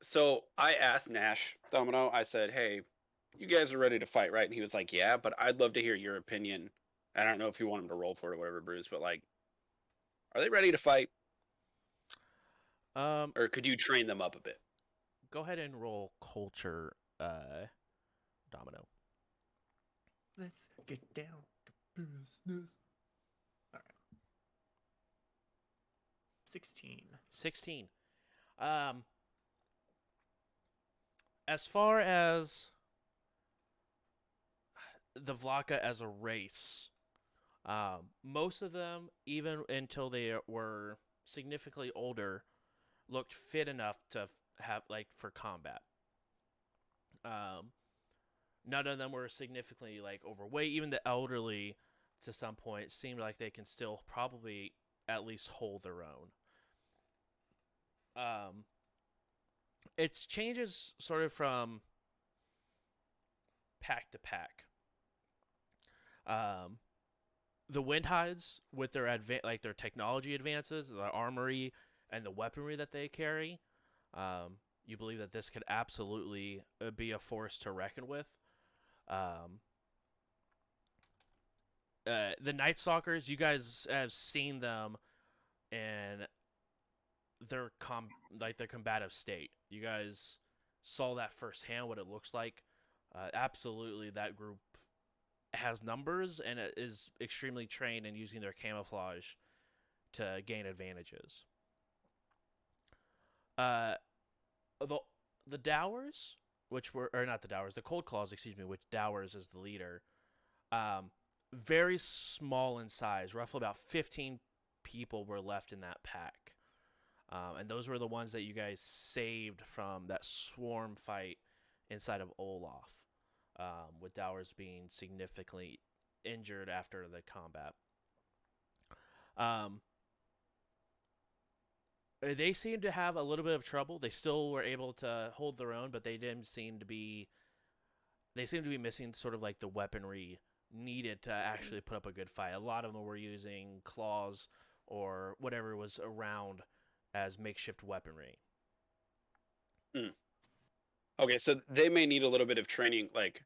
So I asked Nash, Domino, I said, hey, you guys are ready to fight, right? And he was like, yeah, but I'd love to hear your opinion. I don't know if you want him to roll for it or whatever, Bruce, but like, are they ready to fight? Or could you train them up a bit? Go ahead and roll culture, Domino. Let's get down to business. All right. 16. 16. As far as the Vlaka as a race, most of them, even until they were significantly older, looked fit enough to have for combat. None of them were significantly overweight. Even the elderly, to some point, seemed like they can still probably at least hold their own. It changes sort of from pack to pack. The Windhides, with their their technology advances, the armory and the weaponry that they carry, you believe that this could absolutely be a force to reckon with. The Night Stalkers, you guys have seen them in their combative state. You guys saw that firsthand, what it looks like. Absolutely, that group has numbers and it is extremely trained in using their camouflage to gain advantages. The Dowers, the Cold Claws, which Dowers is the leader, very small in size. Roughly about 15 people were left in that pack. And those were the ones that you guys saved from that swarm fight inside of Olaf, with Dowers being significantly injured after the combat. They seemed to have a little bit of trouble. They still were able to hold their own, but they didn't seem to be they seem to be missing sort of like the weaponry needed to actually put up a good fight. A lot of them were using claws or whatever was around as makeshift weaponry. Okay, so they may need a little bit of training. Like,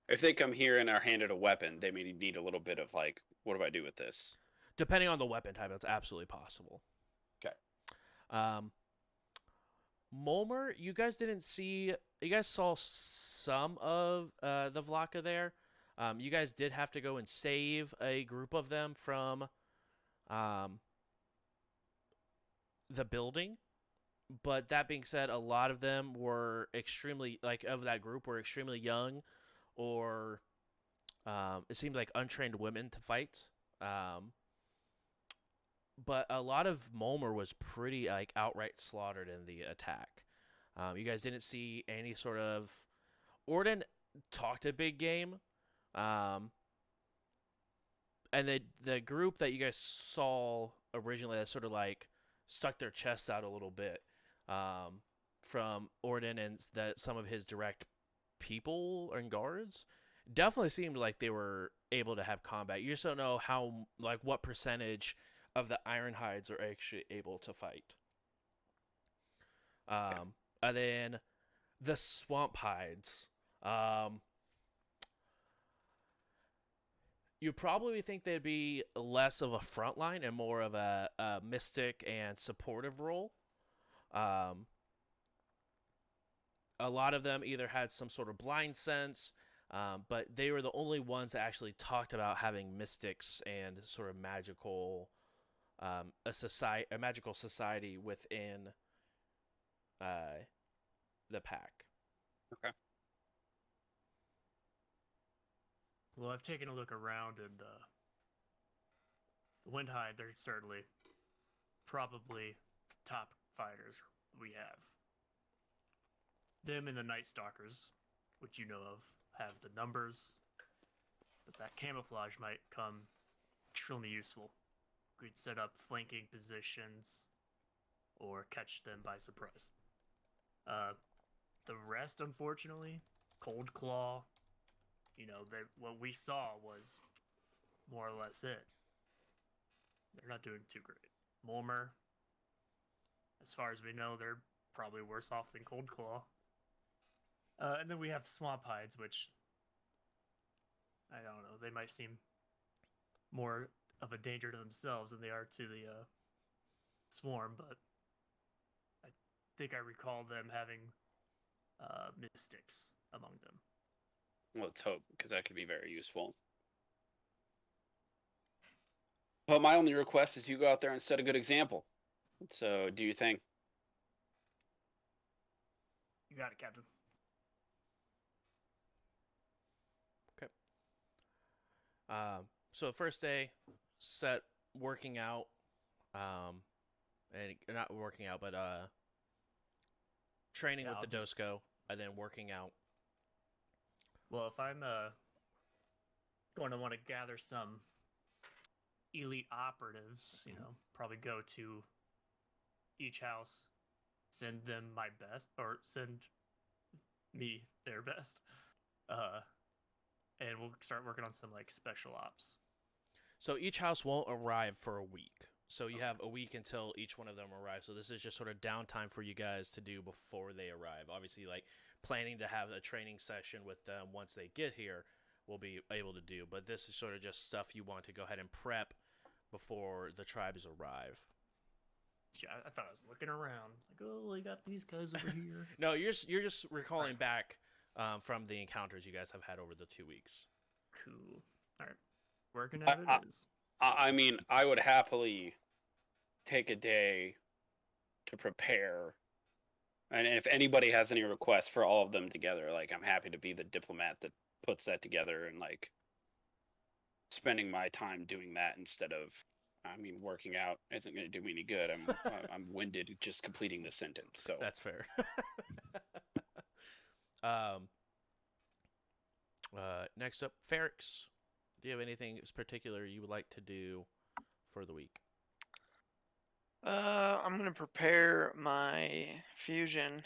if they come here and are handed a weapon, they may need a little bit of like, what do I do with this? Depending on the weapon type, that's absolutely possible. Okay. Mulmer, you guys didn't see. You guys saw some of the Vlaka there. You guys did have to go and save a group of them from the building. But that being said, a lot of them were extremely, like, of that group were extremely young, or it seemed like untrained women to fight. But a lot of Mulmer was pretty, like, outright slaughtered in the attack. You guys didn't see any sort of... Orden talked a big game. And the group that you guys saw originally that sort of, like, stuck their chests out a little bit from Orden and some of his direct people and guards definitely seemed like they were able to have combat. You just don't know how, like, what percentage of the Ironhides are actually able to fight. And then the Swamp Hides. You probably think they'd be less of a frontline and more of a mystic and supportive role. A lot of them either had some sort of blind sense, but they were the only ones that actually talked about having mystics and sort of magical, a magical society within the pack. Okay. Well, I've taken a look around, and the Windhide, they're certainly probably the top fighters we have. Them and the Night Stalkers, which you know of, have the numbers, but that camouflage might come extremely useful. We'd set up flanking positions or catch them by surprise. The rest, unfortunately, Cold Claw, you know, what we saw was more or less it. They're not doing too great. Mulmer, as far as we know, they're probably worse off than Cold Claw. And then we have Swamp Hides, which, I don't know, they might seem more of a danger to themselves than they are to the swarm, but I think I recall them having mystics among them. Well, let's hope, because that could be very useful. But my only request is you go out there and set a good example. So, do you think? You got it, Captain. Okay. So the first day, set working out, and not working out, but training with the Dosco, and then working out. Well, if I'm going to want to gather some elite operatives, you know, probably go to each house, send them my best, or send me their best, and we'll start working on some, like, special ops. So each house won't arrive for a week. So you have a week until each one of them arrives. So this is just sort of downtime for you guys to do before they arrive. Obviously, like, planning to have a training session with them once they get here, we'll be able to do. But this is sort of just stuff you want to go ahead and prep before the tribes arrive. Yeah, I thought I was looking around, like, oh, I got these guys over here. No, you're just recalling back from the encounters you guys have had over the 2 weeks. Cool. All right, working at it is. I mean, I would happily take a day to prepare. And if anybody has any requests for all of them together, like, I'm happy to be the diplomat that puts that together and, like, spending my time doing that instead of, I mean, working out isn't going to do me any good. I'm winded just completing the sentence. So That's fair. Next up, Ferrix. Do you have anything particular you would like to do for the week? I'm gonna prepare my fusion.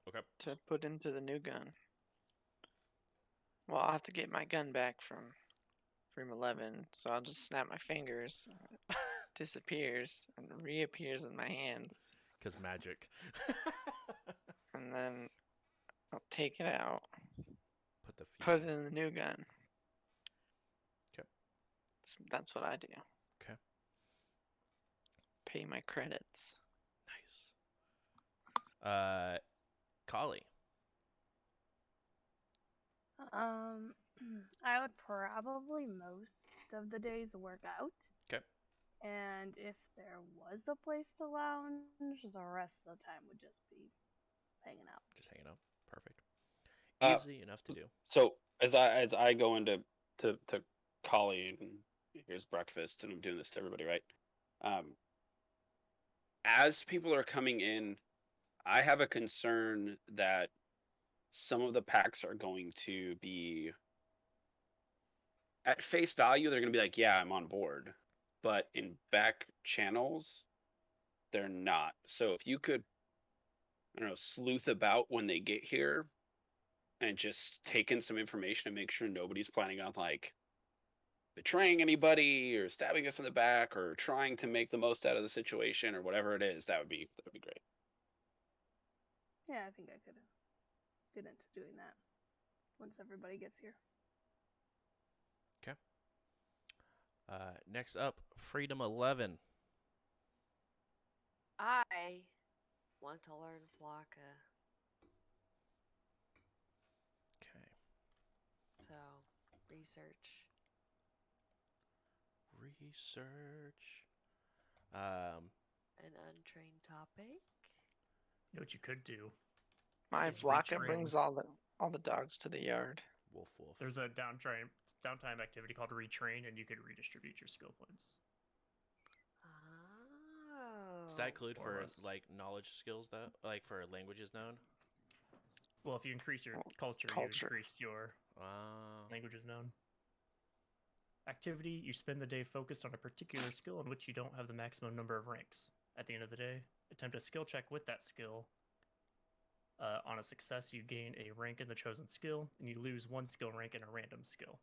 Okay. To put into the new gun. Well, I'll have to get my gun back from Freedom 11, so I'll just snap my fingers, disappears, and reappears in my hands. Because magic. And then I'll take it out, Put the put fuse it in the new gun. 'Kay. That's what I do. 'Kay. Pay my credits. Nice. Kali. I would probably most of the days work out. 'Kay. And if there was a place to lounge, the rest of the time would just be hanging out. Just hanging out. Perfect. Uh, Easy enough to do. So as I go into to Kali, and here's breakfast, and I'm doing this to everybody, right? As people are coming in, I have a concern that some of the packs are going to be at face value. They're going to be like, "Yeah, I'm on board," but in back channels, they're not. So if you could, I don't know, sleuth about when they get here and just take in some information and make sure nobody's planning on like betraying anybody or stabbing us in the back or trying to make the most out of the situation or whatever it is, that would be great. Yeah, I think I could get into doing that once everybody gets here. Okay. Next up, Freedom 11. I want to learn Flocka. Okay. So, research. An untrained topic. You know what you could do? My It's Flocka Retrain. brings all the dogs to the yard. Wolf. There's a downtime activity called Retrain, and you could redistribute your skill points. Oh. Does that include More or for less. like knowledge skills though? Like for languages known? Well, if you increase your culture, culture. you increase your Oh. languages known. Activity, you spend the day focused on a particular skill in which you don't have the maximum number of ranks. At the end of the day, attempt a skill check with that skill. On a success, you gain a rank in the chosen skill, and you lose one skill rank in a random skill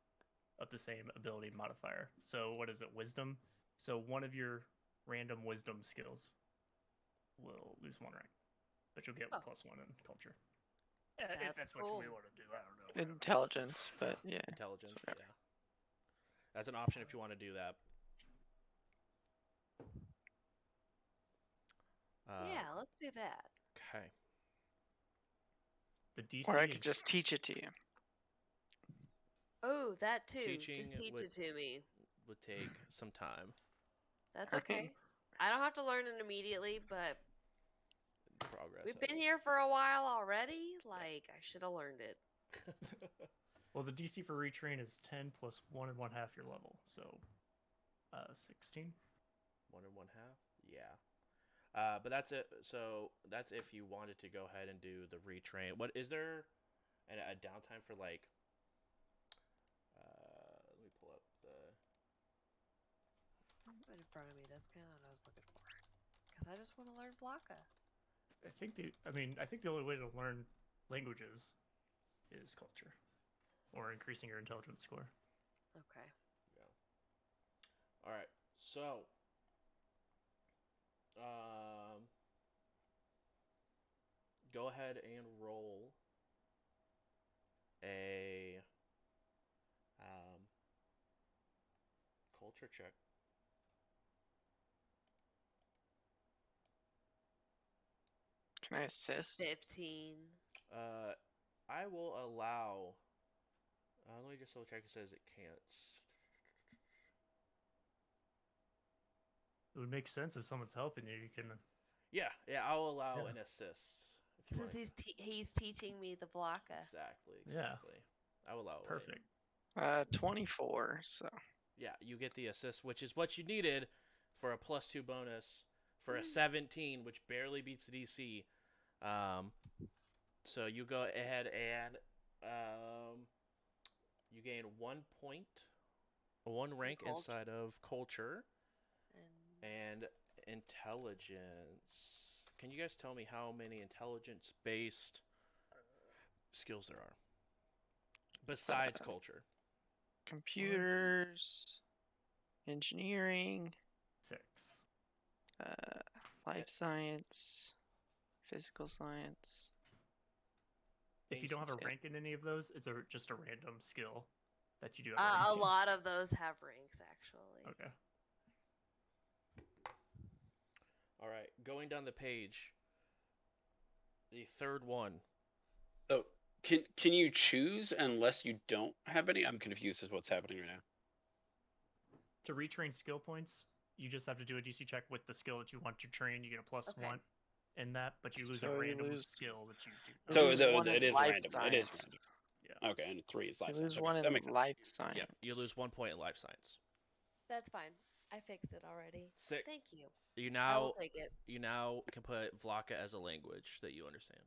of the same ability modifier. So what is it, wisdom? So one of your random wisdom skills will lose one rank, but you'll get Oh. +1 in culture. If That's that's what cool. we want to do, I don't know. Intelligence, but yeah. Intelligence, whatever. yeah. That's an option if you want to do that. Yeah, let's do that. Okay. The DC Or I could is just teach it to you. Oh, that too. Teaching Just teach would- it to me. Would take some time. That's Alright. okay. I don't have to learn it immediately, but Progress. we've been here for a while already. Like, I should have learned it. well, the DC for retrain is 10 plus 1 1/2 your level, so 16. 1 1/2. Yeah. But that's it. So that's if you wanted to go ahead and do the retrain. What is there a downtime for like? Let me pull up the. Right in front of me. That's kind of what I was looking for. Because I just want to learn Flocka. I think the only way to learn languages is culture, or increasing your intelligence score. Okay. Yeah. All right. So. Go ahead and roll a culture check. Can I assist? 15. I will allow. Let me just double check. It says it can't. It would make sense if someone's helping you. You can. Yeah, I'll allow Yeah. an assist. if you Since wanna- he's teaching me the Flocka. Exactly. Yeah. I will allow it. Perfect. 24. So Yeah, you get the assist, which is what you needed for a +2 bonus for a 17, which barely beats the DC. So you go ahead and you gain 1 point, 1 rank culture. inside of culture And and intelligence. Can you guys tell me how many intelligence-based skills there are? besides culture. Computers, engineering, 6. life science, physical science. If you don't have a Yeah. rank in any of those, it's just a random skill that you do. A lot of those have ranks, actually. Okay. All right, going down the page. The third one. So can you choose unless you don't have any? I'm confused as what's happening right now. To retrain skill points, you just have to do a DC check with the skill that you want to train. You get a plus Okay. 1 in that, but you lose So a you random lose- skill that you do. You So lose one it in is life random. It is science. random. Yeah. Okay, and 3 is life You science. lose Okay, one that in makes sense. life science. Yep, you lose 1 point in life science. That's fine. I fixed it already. 6. Thank you. You I will now take it. can put Vlaka as a language that you understand.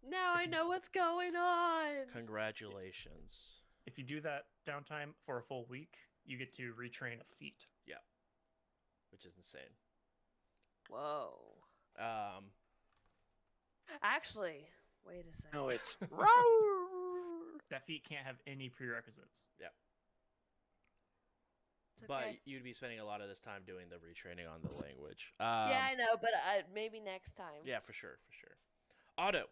Now I know what's going on. Congratulations. If you do that downtime for a full week, you get to retrain a feat. Which is insane. Whoa. Actually, wait a second. No, it's That feat can't have any prerequisites. It's okay. But you'd be spending a lot of this time doing the retraining on the language. Yeah, I know, but maybe next time. Yeah, for sure. Otto,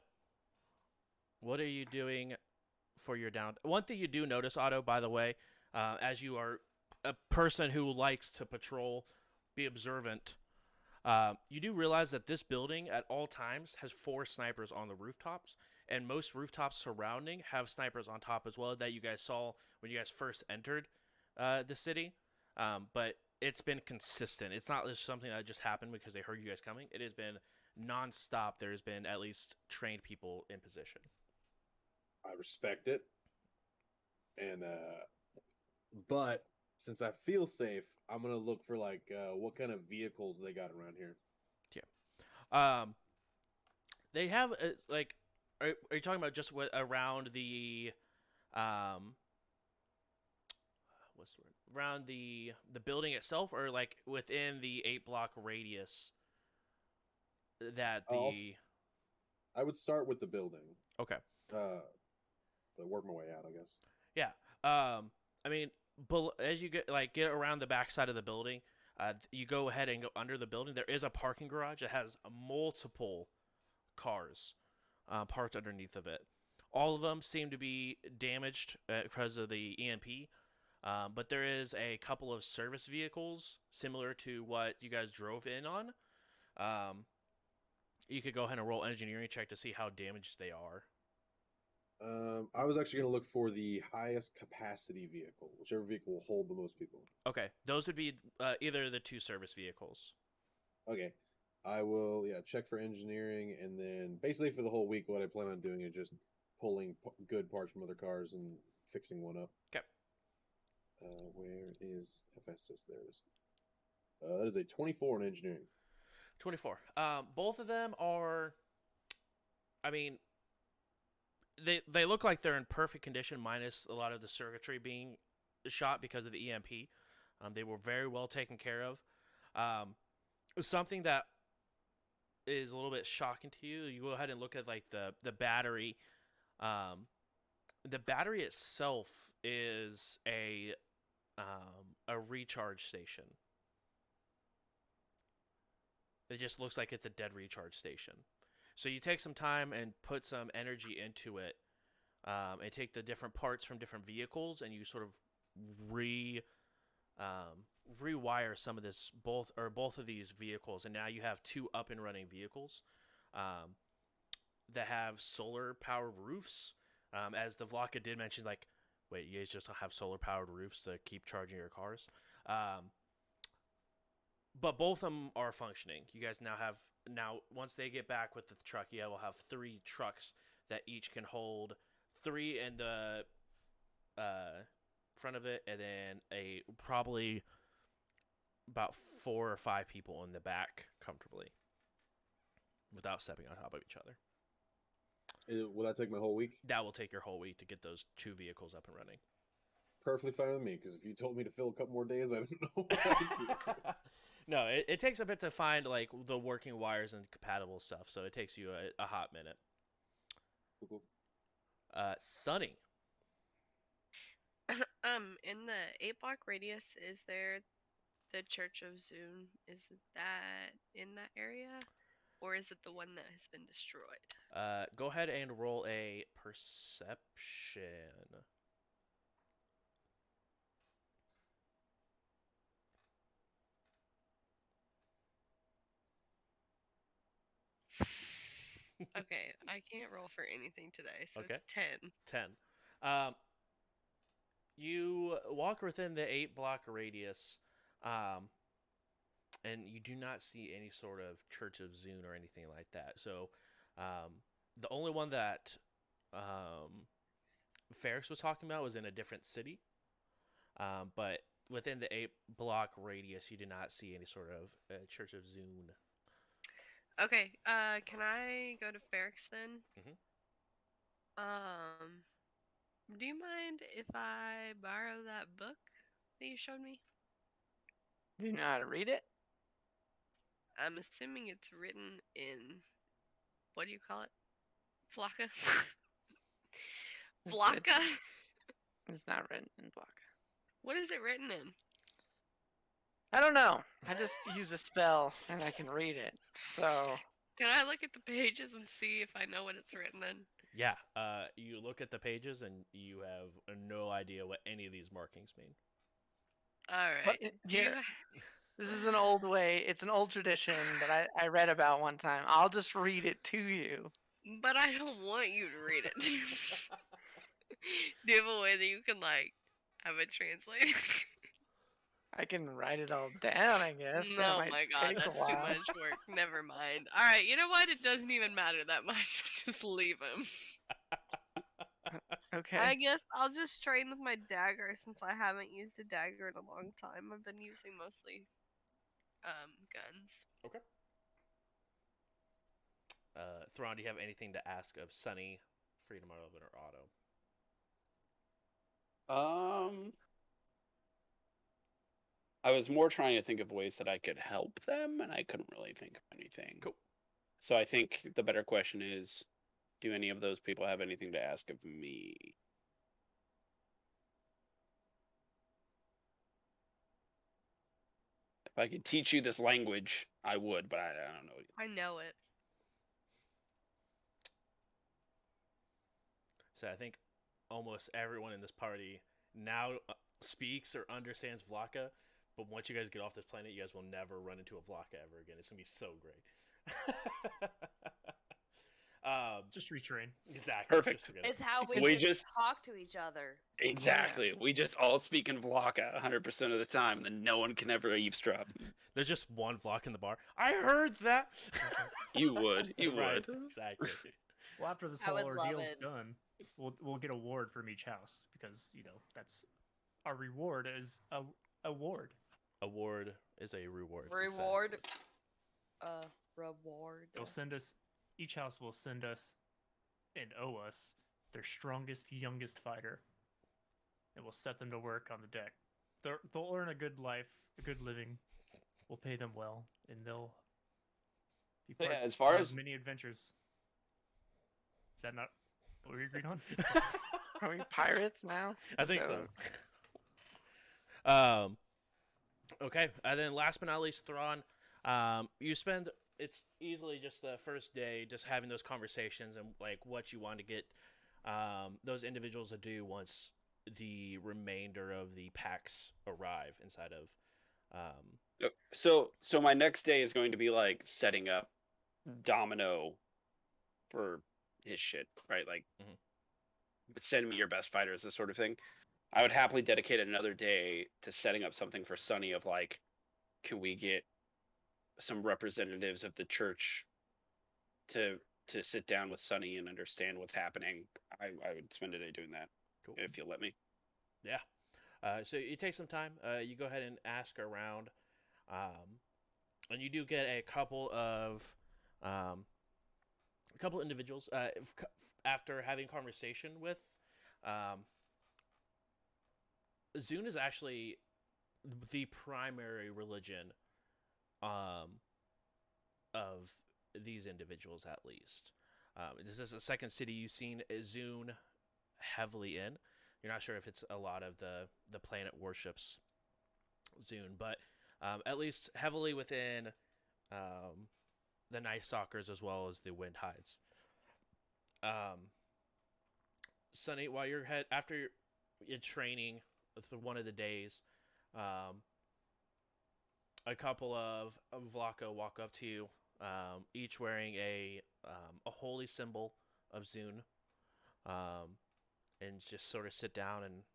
what are you doing for your down? One thing you do notice, Otto, by the way, as you are a person who likes to patrol, be observant, you do realize that this building at all times has 4 snipers on the rooftops, and most rooftops surrounding have snipers on top as well that you guys saw when you guys first entered the city. But it's been consistent. It's not just something that just happened because they heard you guys coming. It has been non-stop. There's been at least trained people in position. I respect it. And but since I feel safe, I'm gonna look for like what kind of vehicles they got around here. They have like, are you talking about just around the what's the word? Around the building itself, or like within the 8-block radius that the I would start with the building. Okay. But work my way out, I guess. Yeah. I mean, as you get around the back side of the building, you go ahead and go under the building. There is a parking garage that has multiple cars parked underneath of it. All of them seem to be damaged because of the EMP. But there is a couple of service vehicles similar to what you guys drove in on. You could go ahead and roll engineering check to see how damaged they are. I was actually going to look for the highest capacity vehicle, whichever vehicle will hold the most people. Okay, those would be either of the 2 service vehicles. Okay, I will check for engineering, and then basically for the whole week, what I plan on doing is just pulling good parts from other cars and fixing one up. Okay. Where is Hephaestus? There it is. That is a 24 in engineering. 24. Both of them are, I mean, they look like they're in perfect condition, minus a lot of the circuitry being shot because of the EMP. They were very well taken care of. Something that is a little bit shocking to you, you go ahead and look at like the battery. The battery itself is a recharge station. It just looks like it's a dead recharge station. So you take some time and put some energy into it, and take the different parts from different vehicles, and you sort of rewire some of this, both of these vehicles, and now you have 2 up and running vehicles that have solar powered roofs. As the Vlaka did mention, like, wait, you guys just have solar powered roofs to keep charging your cars. But both of them are functioning. You guys now once they get back with the truck, you will have 3 trucks that each can hold 3 in the front of it, and then probably about 4 or 5 people in the back comfortably without stepping on top of each other. Will that take my whole week? That will take your whole week to get those 2 vehicles up and running. Perfectly fine with me, because if you told me to fill a couple more days, I don't know what I'd do. No, it takes a bit to find like the working wires and compatible stuff, so it takes you a hot minute. Cool. Sunny. In the 8 block radius, is there the Church of Zune? Is that in that area? Or is it the one that has been destroyed? Go ahead and roll a perception. Okay, I can't roll for anything today, so Okay. it's 10. 10. You walk within the 8 block radius, and you do not see any sort of Church of Zune or anything like that. So, the only one that Ferrix was talking about was in a different city. But within the 8 block radius, you do not see any sort of Church of Zune. Okay, can I go to Ferrix then? Mhm. Do you mind if I borrow that book that you showed me? Do you know how to read it? I'm assuming it's written in, what do you call it? Flocka? It's- Flocka? It's not written in block. What is it written in? I don't know. I just use a spell and I can read it. So Can I look at the pages and see if I know what it's written in? Yeah. You look at the pages and you have no idea what any of these markings mean. Alright. here, this is an old way. It's an old tradition that I read about one time. I'll just read it to you. But I don't want you to read it. Do you have a way that you can, like, have it translated? I can write it all down, I guess. That Oh might my god, take a that's too while. much work. Never mind. Alright, you know what? It doesn't even matter that much. Just leave him. Okay. I guess I'll just train with my dagger since I haven't used a dagger in a long time. I've been using mostly guns. Okay. Thrawn, do you have anything to ask of Sunny, Freedom Eleven, or Otto? I was more trying to think of ways that I could help them, and I couldn't really think of anything. Cool. So I think the better question is, do any of those people have anything to ask of me? If I could teach you this language, I would, but I don't know. I know it. So I think almost everyone in this party now speaks or understands Vlaka, but once you guys get off this planet, you guys will never run into a Vlaka ever again. It's gonna be so great. Just retrain. Exactly. Perfect. Just forget It's it. how we, We just just- talk to each other. Exactly. We just all speak in Vlaka 100% of the time, and then no one can ever eavesdrop. There's just one Vlaka in the bar. I heard that. You would. You Right, would. exactly. Well, after this I whole would love ordeal's it. done, we'll get a ward from each house because that's our reward is a ward. Award is a reward. it's a- Reward. Reward. They'll send us. Each house will send us and owe us their strongest, youngest fighter, and we'll set them to work on the deck. They'll earn a good life, a good living. We'll pay them well, and they'll be So part yeah, as far of as many adventures. Is that not what we agreed on? Are we pirates now? I think so. Okay, and then last but not least, Thrawn. You spend it's easily just the first day just having those conversations and like what you want to get those individuals to do once the remainder of the packs arrive inside of. so my next day is going to be like setting up Domino for his shit, right? Like Mhm. send me your best fighters, this sort of thing. I would happily dedicate another day to setting up something for Sunny of like, can we get some representatives of the church to sit down with Sunny and understand what's happening? I would spend a day doing that Cool. if you'll let me. Yeah. So you take some time. You go ahead and ask around, and you do get a couple individuals. After having conversation with, Zune is actually the primary religion, of these individuals at least. This is the second city you've seen Zune heavily in. You're not sure if it's a lot of the planet worships Zune, but at least heavily within the Night Stalkers as well as the Wind Hides. Sunny, while you're after your training for one of the days, a couple of Vlaka walk up to you, each wearing a holy symbol of Zune, and just sort of sit down and,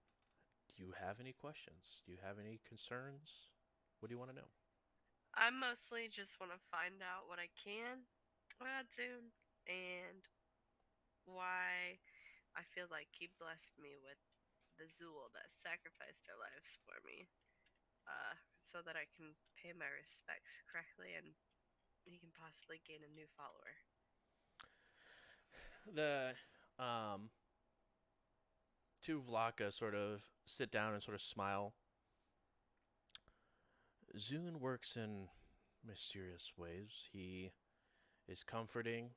do you have any questions? Do you have any concerns? What do you want to know? I mostly just want to find out what I can about Zune and why I feel like he blessed me with the Zool that sacrificed their lives for me, so that I can pay my respects correctly and he can possibly gain a new follower. The two Vlaka sort of sit down and sort of smile. Zune works in mysterious ways. He is comforting,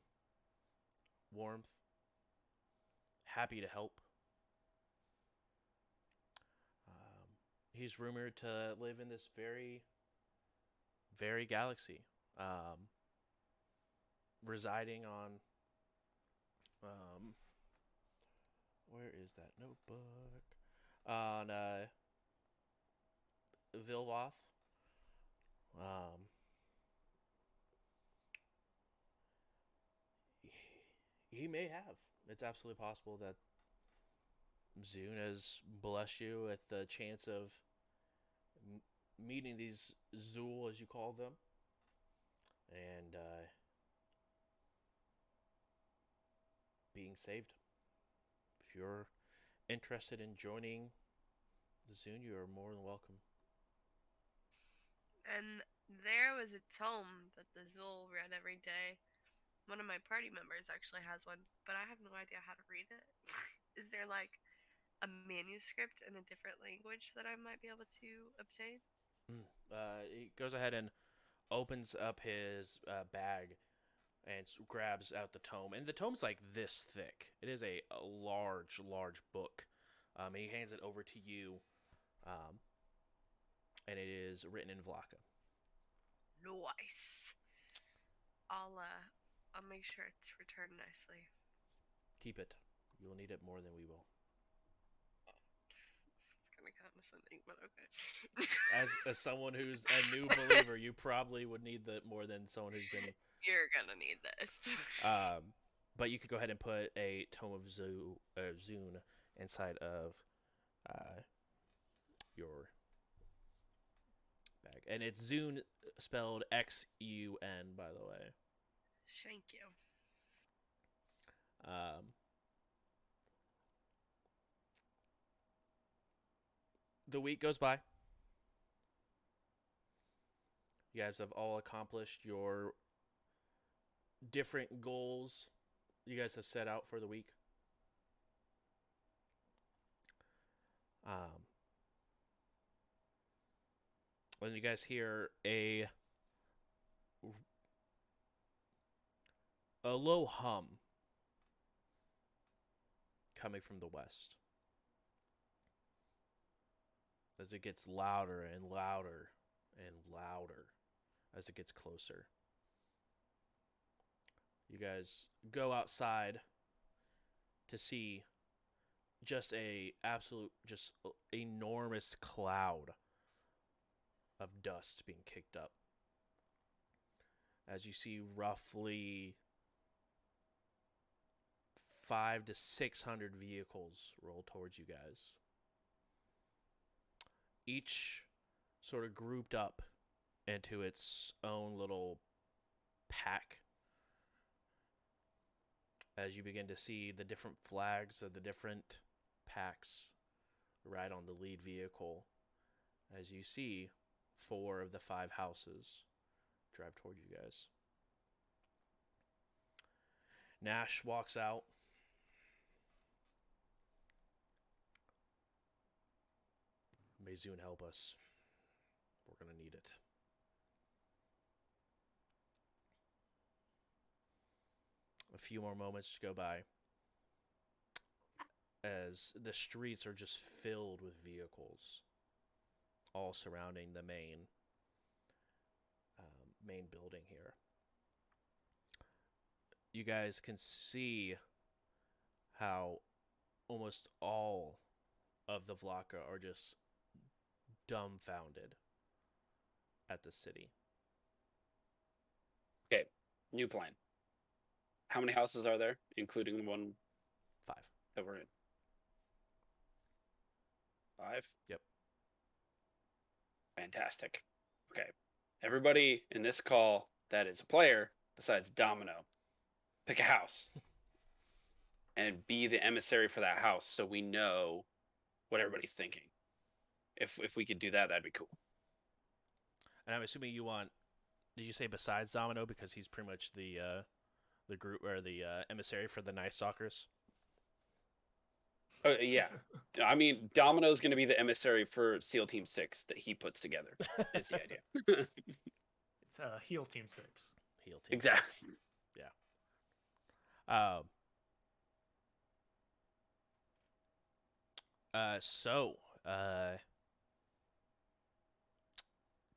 warmth, happy to help. He's rumored to live in this very, very galaxy, residing on. Where is that notebook? On Vilvoth. He may have. It's absolutely possible that Zune has blessed you with the chance of meeting these Zool, as you call them, and being saved. If you're interested in joining the Zune, you are more than welcome. And there was a tome that the Zool read every day. One of my party members actually has one, but I have no idea how to read it. Is there like a manuscript in a different language that I might be able to obtain? He goes ahead and opens up his bag and grabs out the tome. And the tome's like this thick. It is a large, large book. And he hands it over to you. And it is written in Vlaka. Nice. I'll make sure it's returned nicely. Keep it. You'll need it more than we will. It's kind of condescending, but okay. As someone who's a new believer, you probably would need that more than someone who's been. You're gonna need this. But you could go ahead and put a tome of Zune inside of your bag, and it's Zune spelled Xun, by the way. Thank you. The week goes by. You guys have all accomplished your different goals you guys have set out for the week. When you guys hear a low hum coming from the west, as it gets louder and louder and louder as it gets closer. You guys go outside to see just a absolute, just enormous cloud of dust being kicked up. As you see roughly 500 to 600 vehicles roll towards you guys. Each sort of grouped up into its own little pack. As you begin to see the different flags of the different packs right on the lead vehicle, as you see 4 of the 5 houses drive toward you guys. Nash walks out. May Zune help us. We're going to need it. A few more moments to go by. as the streets are just filled with vehicles, all surrounding the main building here. You guys can see how almost all of the Vlaka are just dumbfounded at the city. Okay, new plan. How many houses are there, including the one 5. that we're in? 5? Yep. Fantastic. Okay. Everybody in this call that is a player, besides Domino, pick a house and be the emissary for that house so we know what everybody's thinking. If we could do that, that'd be cool. And I'm assuming you want. Did you say besides Domino, because he's pretty much the group or the emissary for the Night Stalkers? Oh yeah, I mean Domino's going to be the emissary for SEAL Team 6 that he puts together. Is the idea? It's Heal Team 6. Heal team. Exactly. Yeah. So,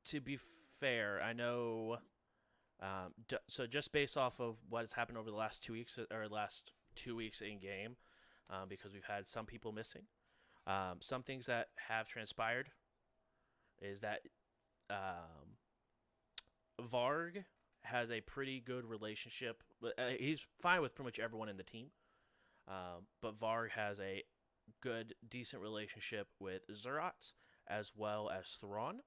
to be fair, I know. So just based off of what has happened over the last 2 weeks, or last 2 weeks in game, because we've had some people missing. Some things that have transpired is that Varg has a pretty good relationship. He's fine with pretty much everyone in the team, but Varg has a good, decent relationship with Zerat as well as Thrawn.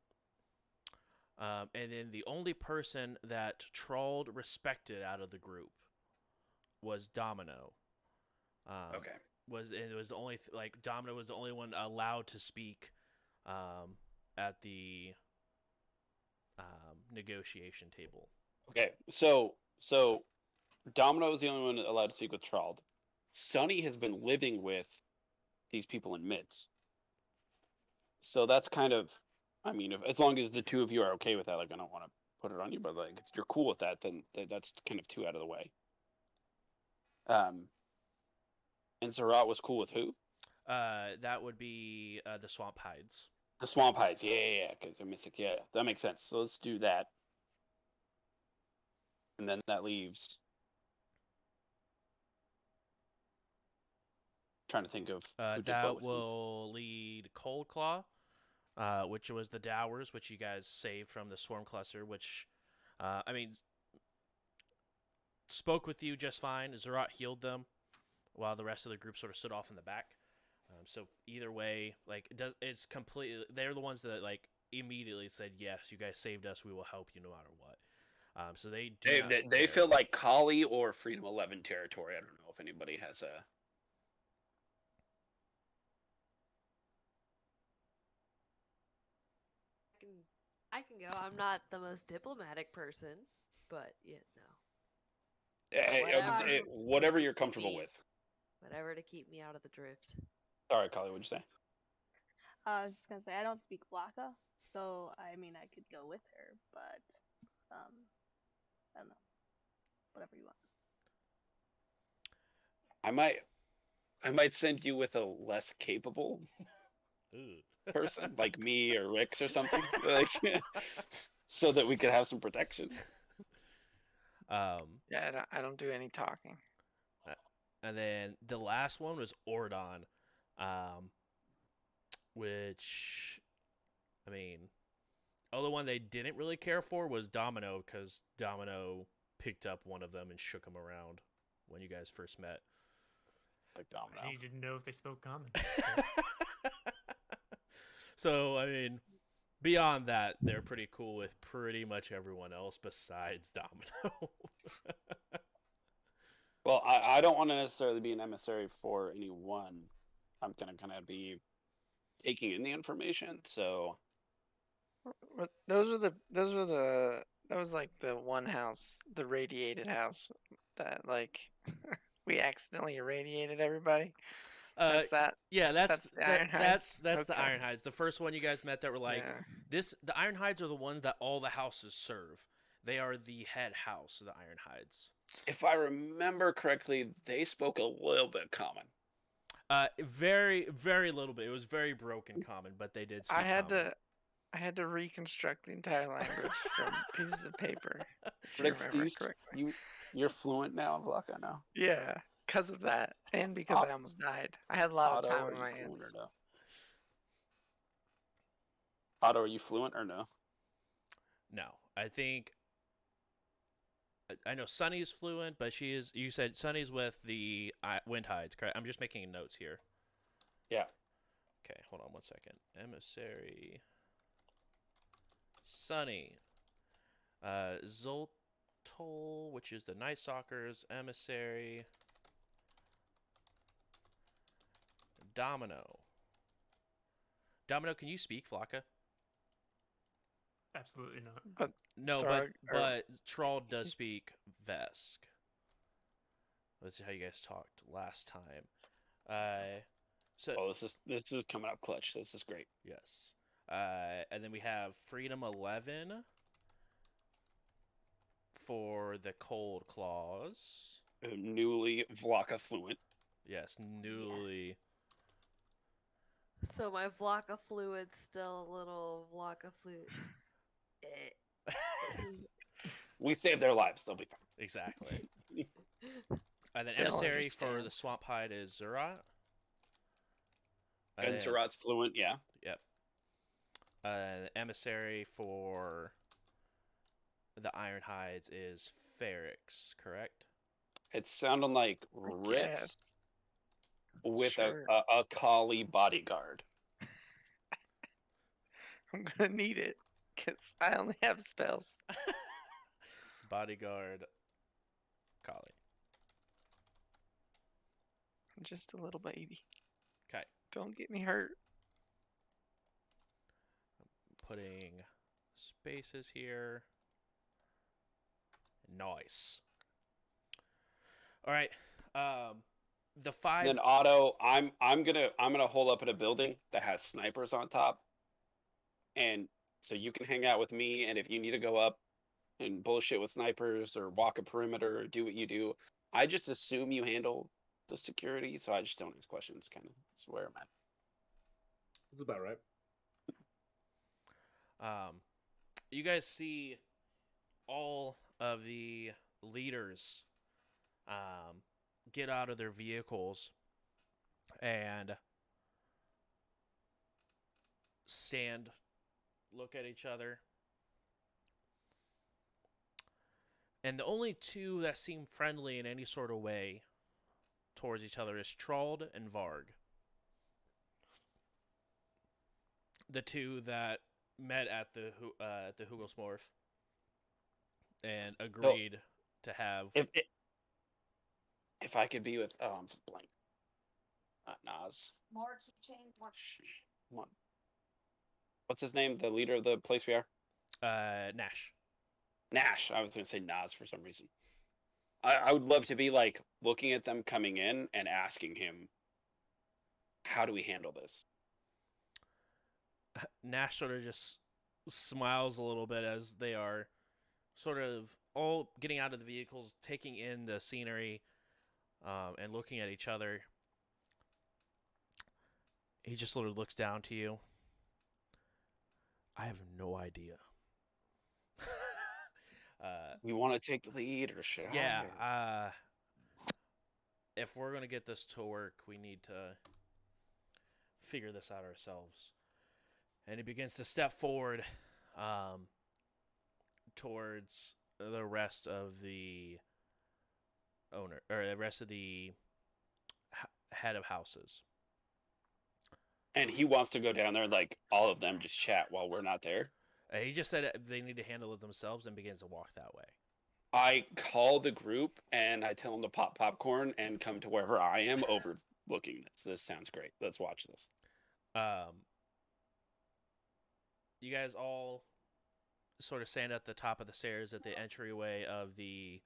And then the only person that Trolled respected out of the group was Domino. Okay. It was the only Domino was the only one allowed to speak at the negotiation table. Okay. So Domino is the only one allowed to speak with Trald. Sonny has been living with these people in mids. So that's kind of, I mean, as long as the two of you are okay with that, like I don't want to put it on you, but like if you're cool with that, then that's kind of 2 out of the way. And Zerat was cool with who? That would be the Swamp Hides. The Swamp Hides, yeah, because they're Mystic, yeah, that makes sense. So let's do that. And then that leaves. Trying to think of who did that both. will lead Cold Claw, which was the Dowers, which you guys saved from the Swarm Cluster, which, I mean, spoke with you just fine. Zerat healed them, while the rest of the group sort of stood off in the back. So either way, like it's completely. They're the ones that like immediately said, "Yes, you guys saved us. We will help you no matter what." So they They feel like Kali or Freedom 11 territory. I don't know if anybody has a. I can go. I'm not the most diplomatic person, but yeah, no. Whatever you're comfortable with. Whatever to keep me out of the drift. Sorry, Kali, what'd you say? I was just gonna say I don't speak Blaka, so I mean I could go with her, but I don't know. Whatever you want. I might send you with a less capable person, like me or Rix or something, like, so that we could have some protection. Yeah, I don't do any talking. And then the last one was Ordon, which, I mean, the other one they didn't really care for was Domino, because Domino picked up one of them and shook him around when you guys first met. Like Domino. He didn't know if they spoke common. So, I mean, beyond that, they're pretty cool with pretty much everyone else besides Domino. Well, I don't want to necessarily be an emissary for anyone. I'm gonna kind of be taking in the information. So That was like the one house, the radiated house that like we accidentally irradiated everybody. That's that. Yeah, that's the Ironhides? That's the Okay. Ironhides. The first one you guys met that were like Yeah. the Ironhides are the ones that all the houses serve. They are the head house of the Ironhides. if I remember correctly, they spoke a little bit common. Very, very little bit. It was very broken common, but they did speak I had common. I had to reconstruct the entire language from pieces of paper. If you Fricks, remember correctly. you're fluent now, Vlaka, now. Yeah, because of that, and because Ot- I almost died. I had a lot of Otto, time are on you my fluent or hands. no? Otto, are you fluent or no? No, I think I know Sunny's fluent, but she is. You said Sunny's with the Wind Hides, correct? I'm just making notes here. Yeah. Okay, hold on one second. Emissary, Sunny, Zoltol, which is the Night Stalkers, Emissary, Domino. Domino, can you speak, Flocka? Absolutely not. No, Throg- but Troll does speak Vesk. Let's see how you guys talked last time. So Oh, this is coming up clutch. This is great. yes, and then we have Freedom 11 for the Cold Claws. Newly Vlaka fluent. Yes, newly. So my Vlaka fluid's still a little Vlaka fluid. We saved their lives. They'll be fine. Exactly. And then They'll Emissary for the understand. Swamp Hide is Zurat. And Surat's fluent, yeah. Yep. Emissary for the Iron Hides is Ferrix, correct? It's sounding like I Rips guess. with Sure. a collie bodyguard. I'm gonna need it because I only have spells. Bodyguard, Collie. I'm just a little baby. Okay. Don't get me hurt. Putting spaces here. Nice. All right. The five. Then Otto, I'm gonna hole up in a building that has snipers on top, and so you can hang out with me. And if you need to go up and bullshit with snipers or walk a perimeter or do what you do, I just assume you handle the security, so I just don't ask questions. Kind of, that's where I'm at. That's about right. You guys see all of the leaders get out of their vehicles and stand, look at each other. And the only two that seem friendly in any sort of way towards each other is Trald and Varg. The two that met at the Hugelsmorph and agreed to have. If I could be with blank, not Nas. More keychains, more. Come on. What's his name? The leader of the place we are. Nash. Nash. I was going to say Nas for some reason. I would love to be like looking at them coming in and asking him, how do we handle this? Nash sort of just smiles a little bit as they are sort of all getting out of the vehicles, taking in the scenery, and looking at each other. He just sort of looks down to you. I have no idea. We want to take the lead or should I? Yeah, if we're going to get this to work, we need to figure this out ourselves. And he begins to step forward towards the rest of the owner, or the rest of the head of houses. And he wants to go down there and like all of them just chat while we're not there. He just said they need to handle it themselves and begins to walk that way. I call the group and I tell them to pop popcorn and come to wherever I am overlooking this. This sounds great. Let's watch this. You guys all sort of stand at the top of the stairs at the entryway of the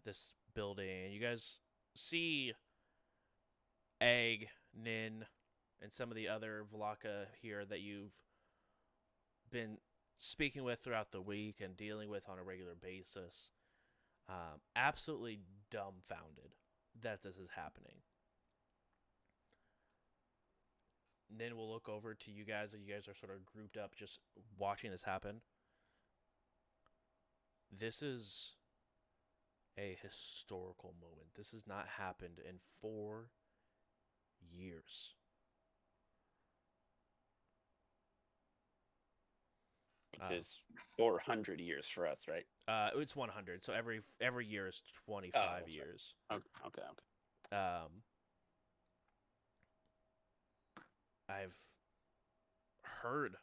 this building, and you guys see Egg, Nin, and some of the other Vlaka here that you've been speaking with throughout the week and dealing with on a regular basis. absolutely dumbfounded that this is happening. And then we'll look over to you guys. You guys are sort of grouped up just watching this happen. This is a historical moment. This has not happened in 4 years. Which is 400 years for us, right? It's 100. So every year is 25 that's years. right. Okay. I've heard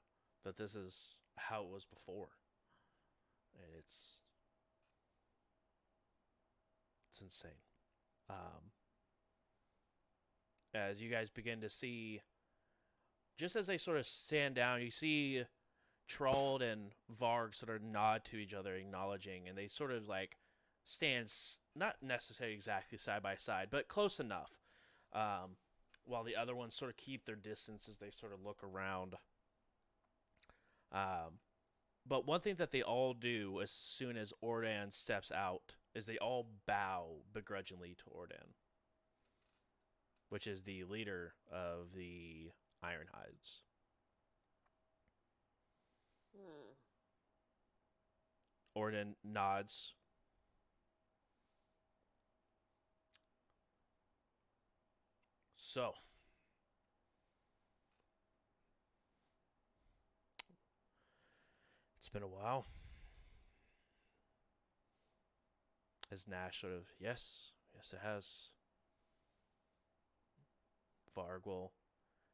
that this is how it was before, and it's insane. As you guys begin to see, just as they sort of stand down, you see Trolled and Varg sort of nod to each other, acknowledging, and they sort of like stand not necessarily exactly side by side, but close enough. While the other ones sort of keep their distance as they sort of look around. But one thing that they all do as soon as Ordan steps out is they all bow begrudgingly to Ordan, which is the leader of the Ironhides. Ordan nods. So, it's been a while. As Nash sort of, yes, it has. Varg will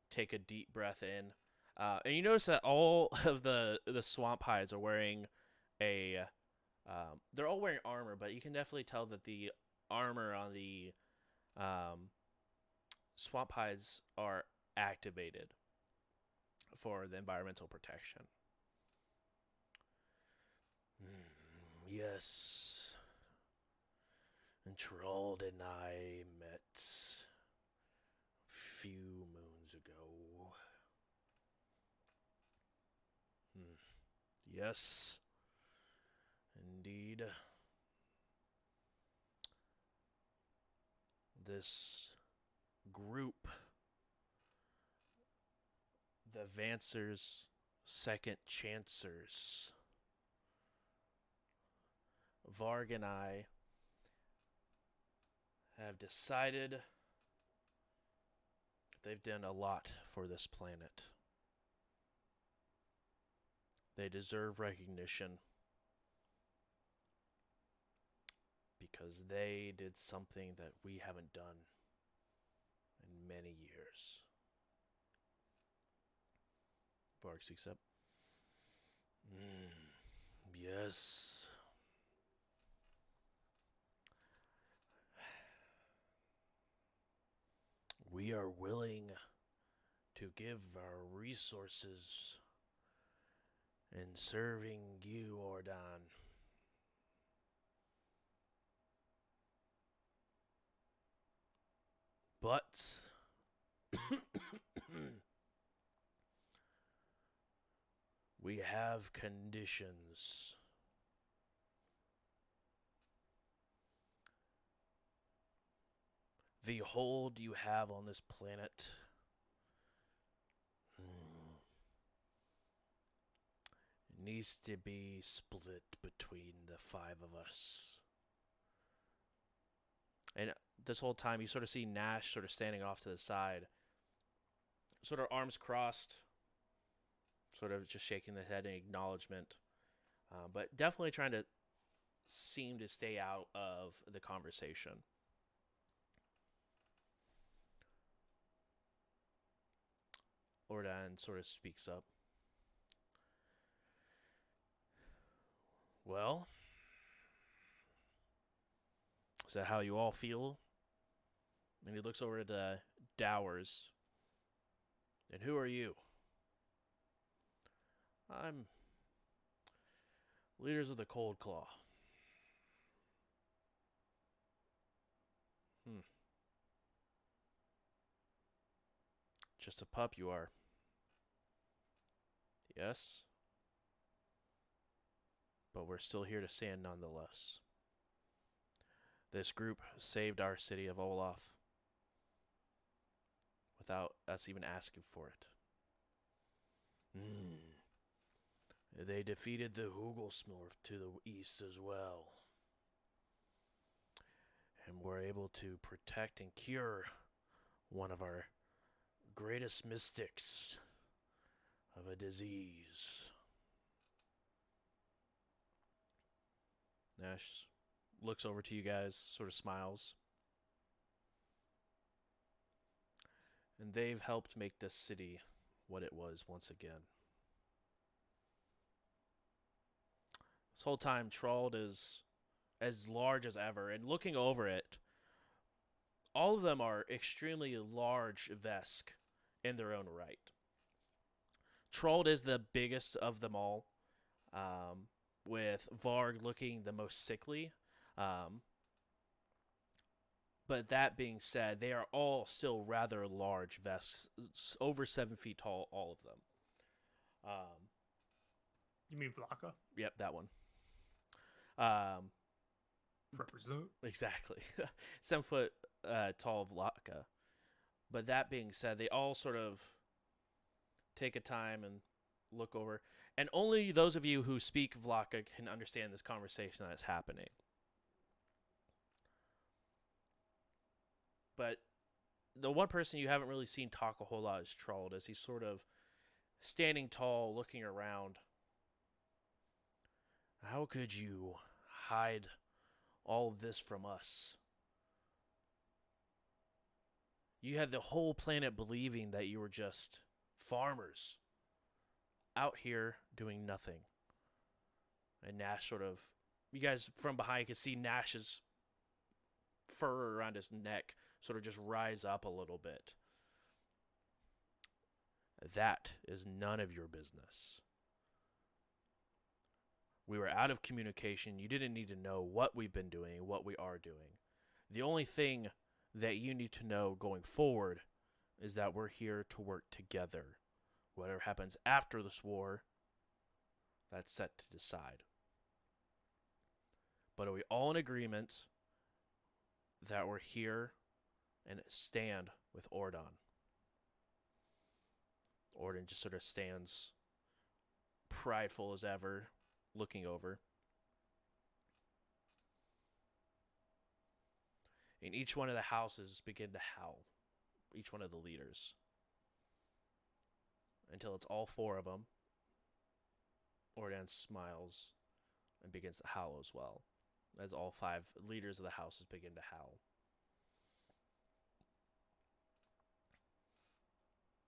take a deep breath in. And you notice that all of the swamp hides are wearing they're all wearing armor, but you can definitely tell that the armor on the swamp hides are activated for the environmental protection. Yes. And Trolled and I met a few moons ago. Yes. Indeed. This group, the Vancers, Second Chancers, Varg and I have decided they've done a lot for this planet. They deserve recognition because they did something that we haven't done in many years. Varg speaks up. Yes. We are willing to give our resources in serving you, Ordan. But we have conditions. The hold you have on this planet needs to be split between the 5 of us. And this whole time you sort of see Nash sort of standing off to the side, sort of arms crossed, sort of just shaking the head in acknowledgement, but definitely trying to seem to stay out of the conversation. Ordan sort of speaks up. Well, is that how you all feel? And he looks over at Dowers. And who are you? I'm leaders of the Cold Claw. Just a pup you are. Yes? But we're still here to stand nonetheless. This group saved our city of Olaf without us even asking for it. They defeated the Hugelsmurf to the east as well. And were able to protect and cure one of our greatest mystics of a disease. Nash looks over to you guys, sort of smiles. And they've helped make this city what it was once again. This whole time, Troll is as large as ever, and looking over it, all of them are extremely large Vesk in their own right. Troll is the biggest of them all, with Varg looking the most sickly. But that being said, they are all still rather large Vesks, over 7 feet tall, all of them. You mean Vlaka? Yep, that one. Represent. Exactly. 7 foot tall Vlaka. But that being said, they all sort of take a time and look over. And only those of you who speak Vlaka can understand this conversation that's happening. But the one person you haven't really seen talk a whole lot is Troll, as he's sort of standing tall, looking around. How could you hide all of this from us? You had the whole planet believing that you were just farmers out here doing nothing. And Nash sort of, you guys from behind can see Nash's fur around his neck sort of just rise up a little bit. That is none of your business. We were out of communication. You didn't need to know what we've been doing, what we are doing. The only thing that you need to know going forward is that we're here to work together. Whatever happens after this war, that's set to decide. But are we all in agreement that we're here and stand with Ordon? Ordon just sort of stands prideful as ever, looking over. And each one of the houses begin to howl. Each one of the leaders. Until it's all 4 of them. Ordon smiles and begins to howl as well. As all 5 leaders of the houses begin to howl.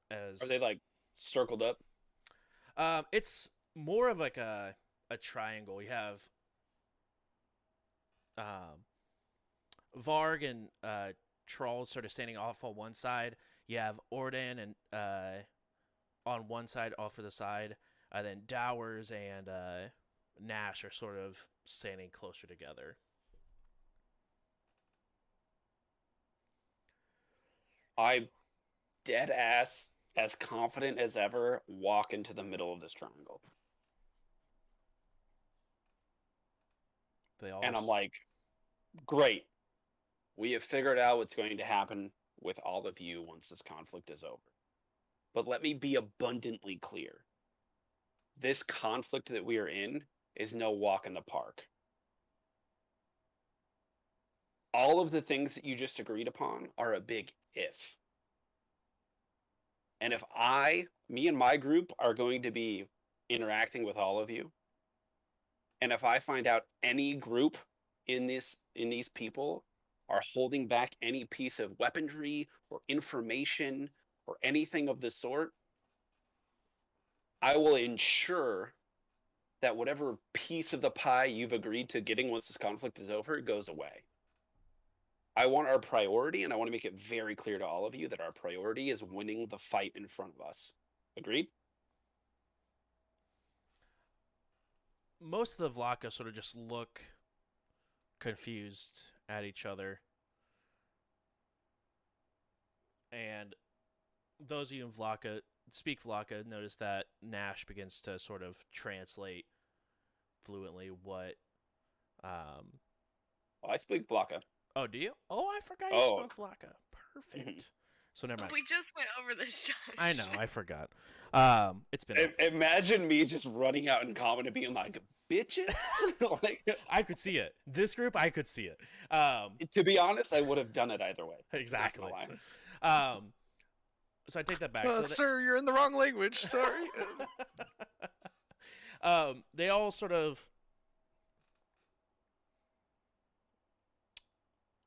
Are they like circled up? It's more of like a triangle. You have Varg and Troll sort of standing off on one side. You have Ordon and on one side, off to the side. Then Dowers and Nash are sort of standing closer together. I dead ass, as confident as ever, walk into the middle of this triangle. And I'm like, great. We have figured out what's going to happen with all of you once this conflict is over. But let me be abundantly clear. This conflict that we are in is no walk in the park. All of the things that you just agreed upon are a big if. And if me and my group are going to be interacting with all of you, and if I find out any group in these people are holding back any piece of weaponry or information or anything of the sort, I will ensure that whatever piece of the pie you've agreed to getting once this conflict is over goes away. I want our priority, and I want to make it very clear to all of you that our priority is winning the fight in front of us. Agreed? Most of the Vlaka sort of just look confused at each other. And those of you in Vlaka, speak Vlaka, notice that Nash begins to sort of translate fluently what Oh, I speak Blaka. Oh, do you? Oh, I forgot you Oh. spoke Vlaka. Perfect. So never mind. We just went over this, Josh. I know, I forgot. It's been. Imagine me just running out in common and being like, bitches. Like, I could see it. This group, I could see it. to be honest, I would have done it either way. Exactly. Not gonna lie. So I take that back. So Sir, you're in the wrong language. Sorry. they all sort of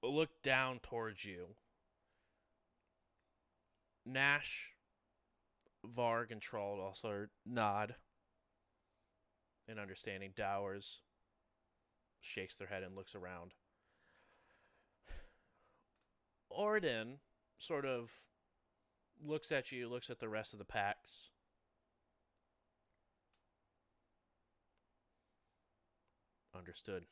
look down towards you. Nash, Varg, and Troll also nod in understanding. Dowers shakes their head and looks around. Orden sort of looks at you, looks at the rest of the packs. Understood.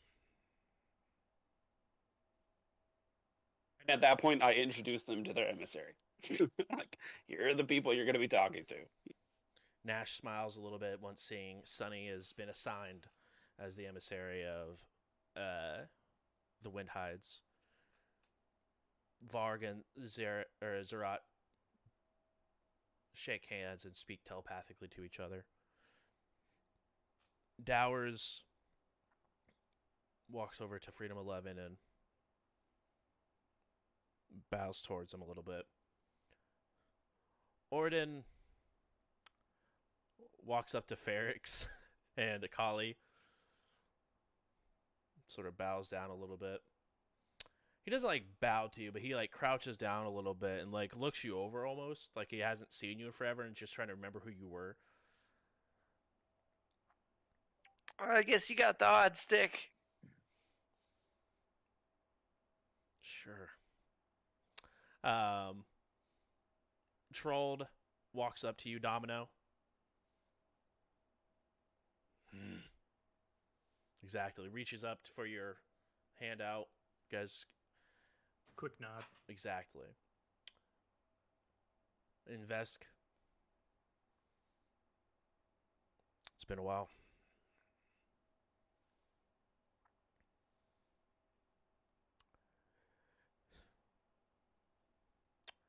And at that point, I introduced them to their emissary. Like, here are the people you're going to be talking to. Nash smiles a little bit once seeing Sunny has been assigned as the emissary of the Windhides. Varg and Zerat shake hands and speak telepathically to each other. Dowers walks over to Freedom 11 and bows towards him a little bit. Orden walks up to Ferrix and Akali, sort of bows down a little bit. He doesn't like bow to you, but he like crouches down a little bit and like looks you over almost, like he hasn't seen you in forever and just trying to remember who you were. I guess you got the odd stick. Sure. Trolled walks up to you, Domino. Exactly. Reaches up for your handout. Guys. Quick nod. Exactly. Invesk. It's been a while.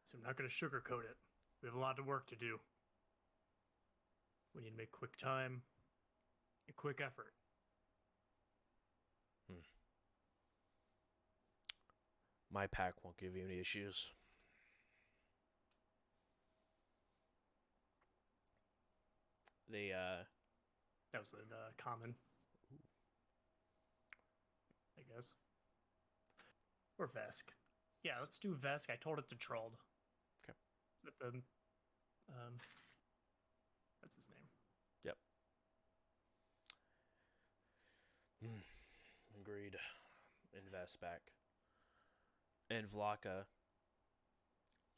So I'm not going to sugarcoat it. We have a lot of work to do. We need to make quick time and quick effort. My pack won't give you any issues. They, That was a common. I guess. Or Vesk. Yeah, let's do Vesk. I told it to Trolled. Okay. But the, that's his name. Yep. Agreed. Invest back. And Vlaka,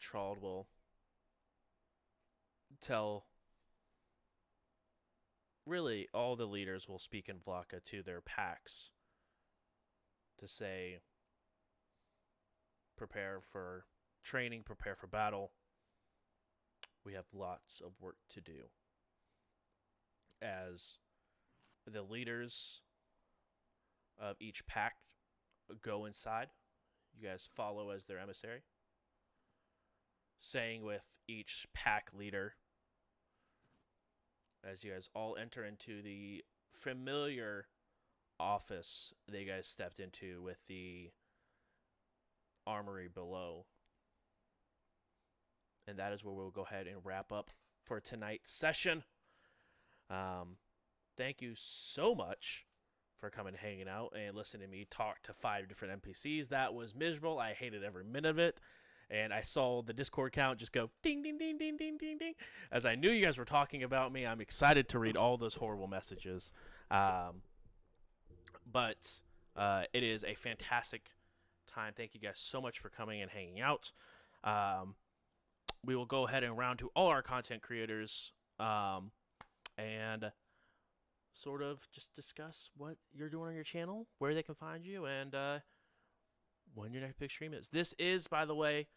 Trolled will tell. Really, all the leaders will speak in Vlaka to their packs to say, prepare for training, prepare for battle. We have lots of work to do. As the leaders of each pack go inside, you guys follow as their emissary, saying with each pack leader, as you guys all enter into the familiar office that you guys stepped into with the armory below. And that is where we'll go ahead and wrap up for tonight's session. Thank you so much for coming and hanging out and listening to me talk to 5 different NPCs. That was miserable. I hated every minute of it. And I saw the Discord count just go ding, ding, ding, ding, ding, ding, ding. As I knew you guys were talking about me, I'm excited to read all those horrible messages. But it is a fantastic time. Thank you guys so much for coming and hanging out. We will go ahead and round to all our content creators and sort of just discuss what you're doing on your channel, where they can find you, and when your next big stream is. This is, by the way,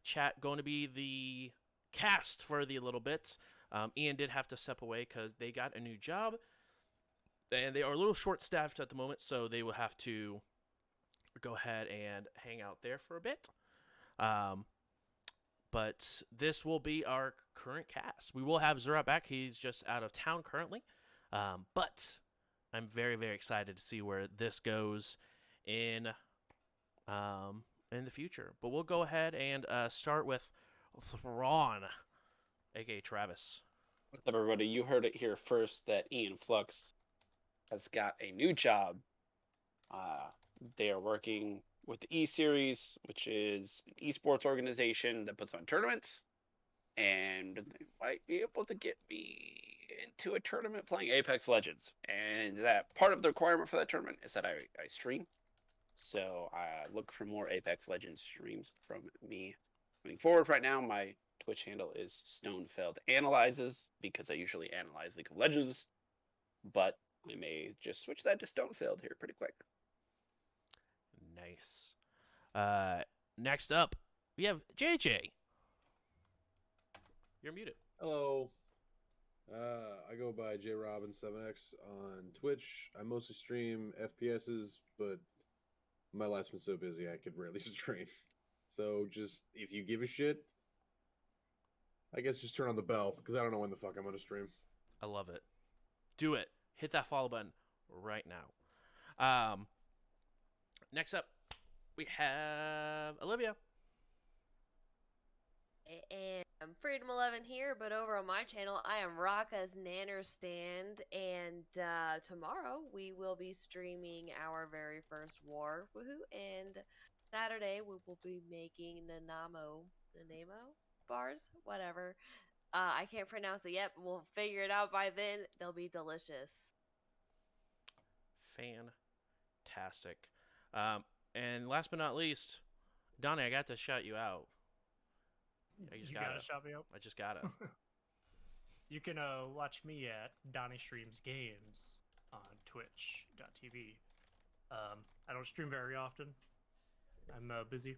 chat, going to be the cast for the little bit. Ian did have to step away because they got a new job, and they are a little short-staffed at the moment, so they will have to go ahead and hang out there for a bit. But this will be our current cast. We will have Zura back. He's just out of town currently. But I'm very, very excited to see where this goes in the future. But we'll go ahead and start with Thrawn, aka Travis. What's up, everybody? You heard it here first that Ian Flux has got a new job. They are working with the E-Series, which is an esports organization that puts on tournaments, and they might be able to get me into a tournament playing Apex Legends. And that part of the requirement for that tournament is that I stream. So I look for more Apex Legends streams from me moving forward. Right now, my Twitch handle is Stonefeld Analyzes because I usually analyze League of Legends, but I may just switch that to Stonefeld here pretty quick. Nice. Next up, we have JJ. You're muted. Hello. I go by JRobin7x on Twitch. I mostly stream FPSs, but my life's been so busy I could rarely stream. So just, if you give a shit, I guess just turn on the bell, because I don't know when the fuck I'm going to stream. I love it. Do it. Hit that follow button right now. Next up, we have Olivia. And I'm Freedom11 here, but over on my channel, I am Raka's Nanner Stand, and tomorrow we will be streaming our very first war, woohoo, and Saturday we will be making Nanamo bars, whatever. I can't pronounce it yet, but we'll figure it out by then. They'll be delicious. Fantastic. And last but not least, Donnie, I got to shout you out. You gotta shout me out. I just gotta. You can watch me at Donnie Streams Games on Twitch.tv. I don't stream very often. I'm busy,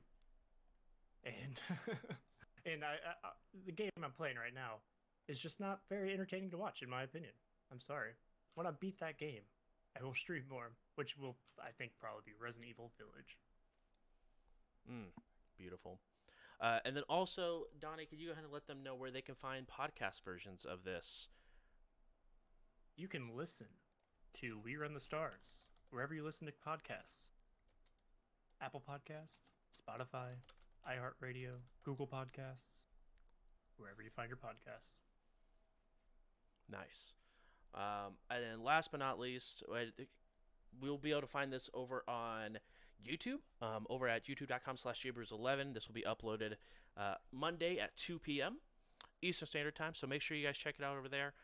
and and the game I'm playing right now is just not very entertaining to watch, in my opinion. I'm sorry. When I beat that game, I will stream more, which will, I think, probably be Resident Evil Village. Beautiful. And then also, Donnie, could you go ahead and let them know where they can find podcast versions of this? You can listen to We Run the Stars wherever you listen to podcasts. Apple Podcasts, Spotify, iHeartRadio, Google Podcasts, wherever you find your podcasts. Nice. And then last but not least, we'll be able to find this over on YouTube, over at youtube.com/Jabers11. This will be uploaded Monday at 2 p.m. Eastern Standard Time, so make sure you guys check it out over there,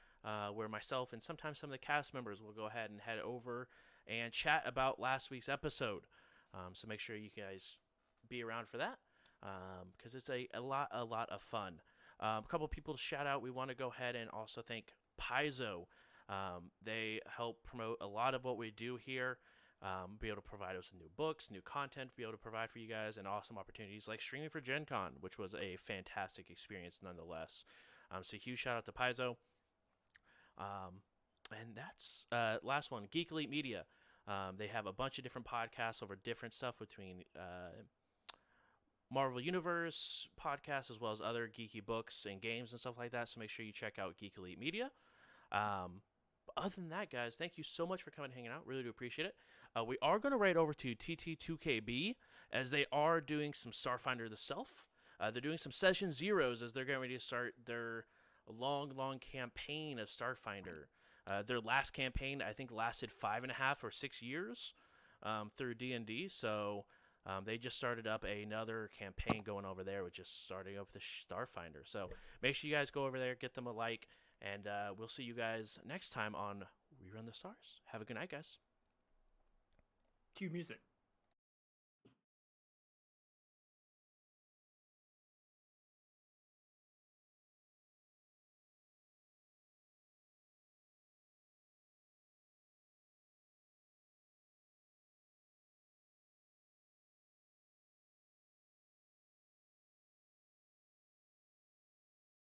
where myself and sometimes some of the cast members will go ahead and head over and chat about last week's episode. So make sure you guys be around for that, because it's a lot of fun. A couple of people to shout out. We want to go ahead and also thank Paizo. They help promote a lot of what we do here. Be able to provide us with new books, new content, be able to provide for you guys, and awesome opportunities like streaming for Gen Con, which was a fantastic experience nonetheless. So huge shout out to Paizo. And that's last one, Geek Elite Media. They have a bunch of different podcasts over different stuff between Marvel Universe podcasts as well as other geeky books and games and stuff like that. So make sure you check out Geek Elite Media. Other than that, guys, thank you so much for coming and hanging out. Really do appreciate it. We are going to write over to TT2KB as they are doing some Starfinder the Self. They're doing some Session Zeros as they're getting ready to start their long campaign of Starfinder. Their last campaign, I think, lasted 5.5 or 6 years through D&D. So they just started up another campaign going over there, which is starting up the Starfinder. So make sure you guys go over there, get them a like, and we'll see you guys next time on We Run the Stars. Have a good night, guys. Cue music.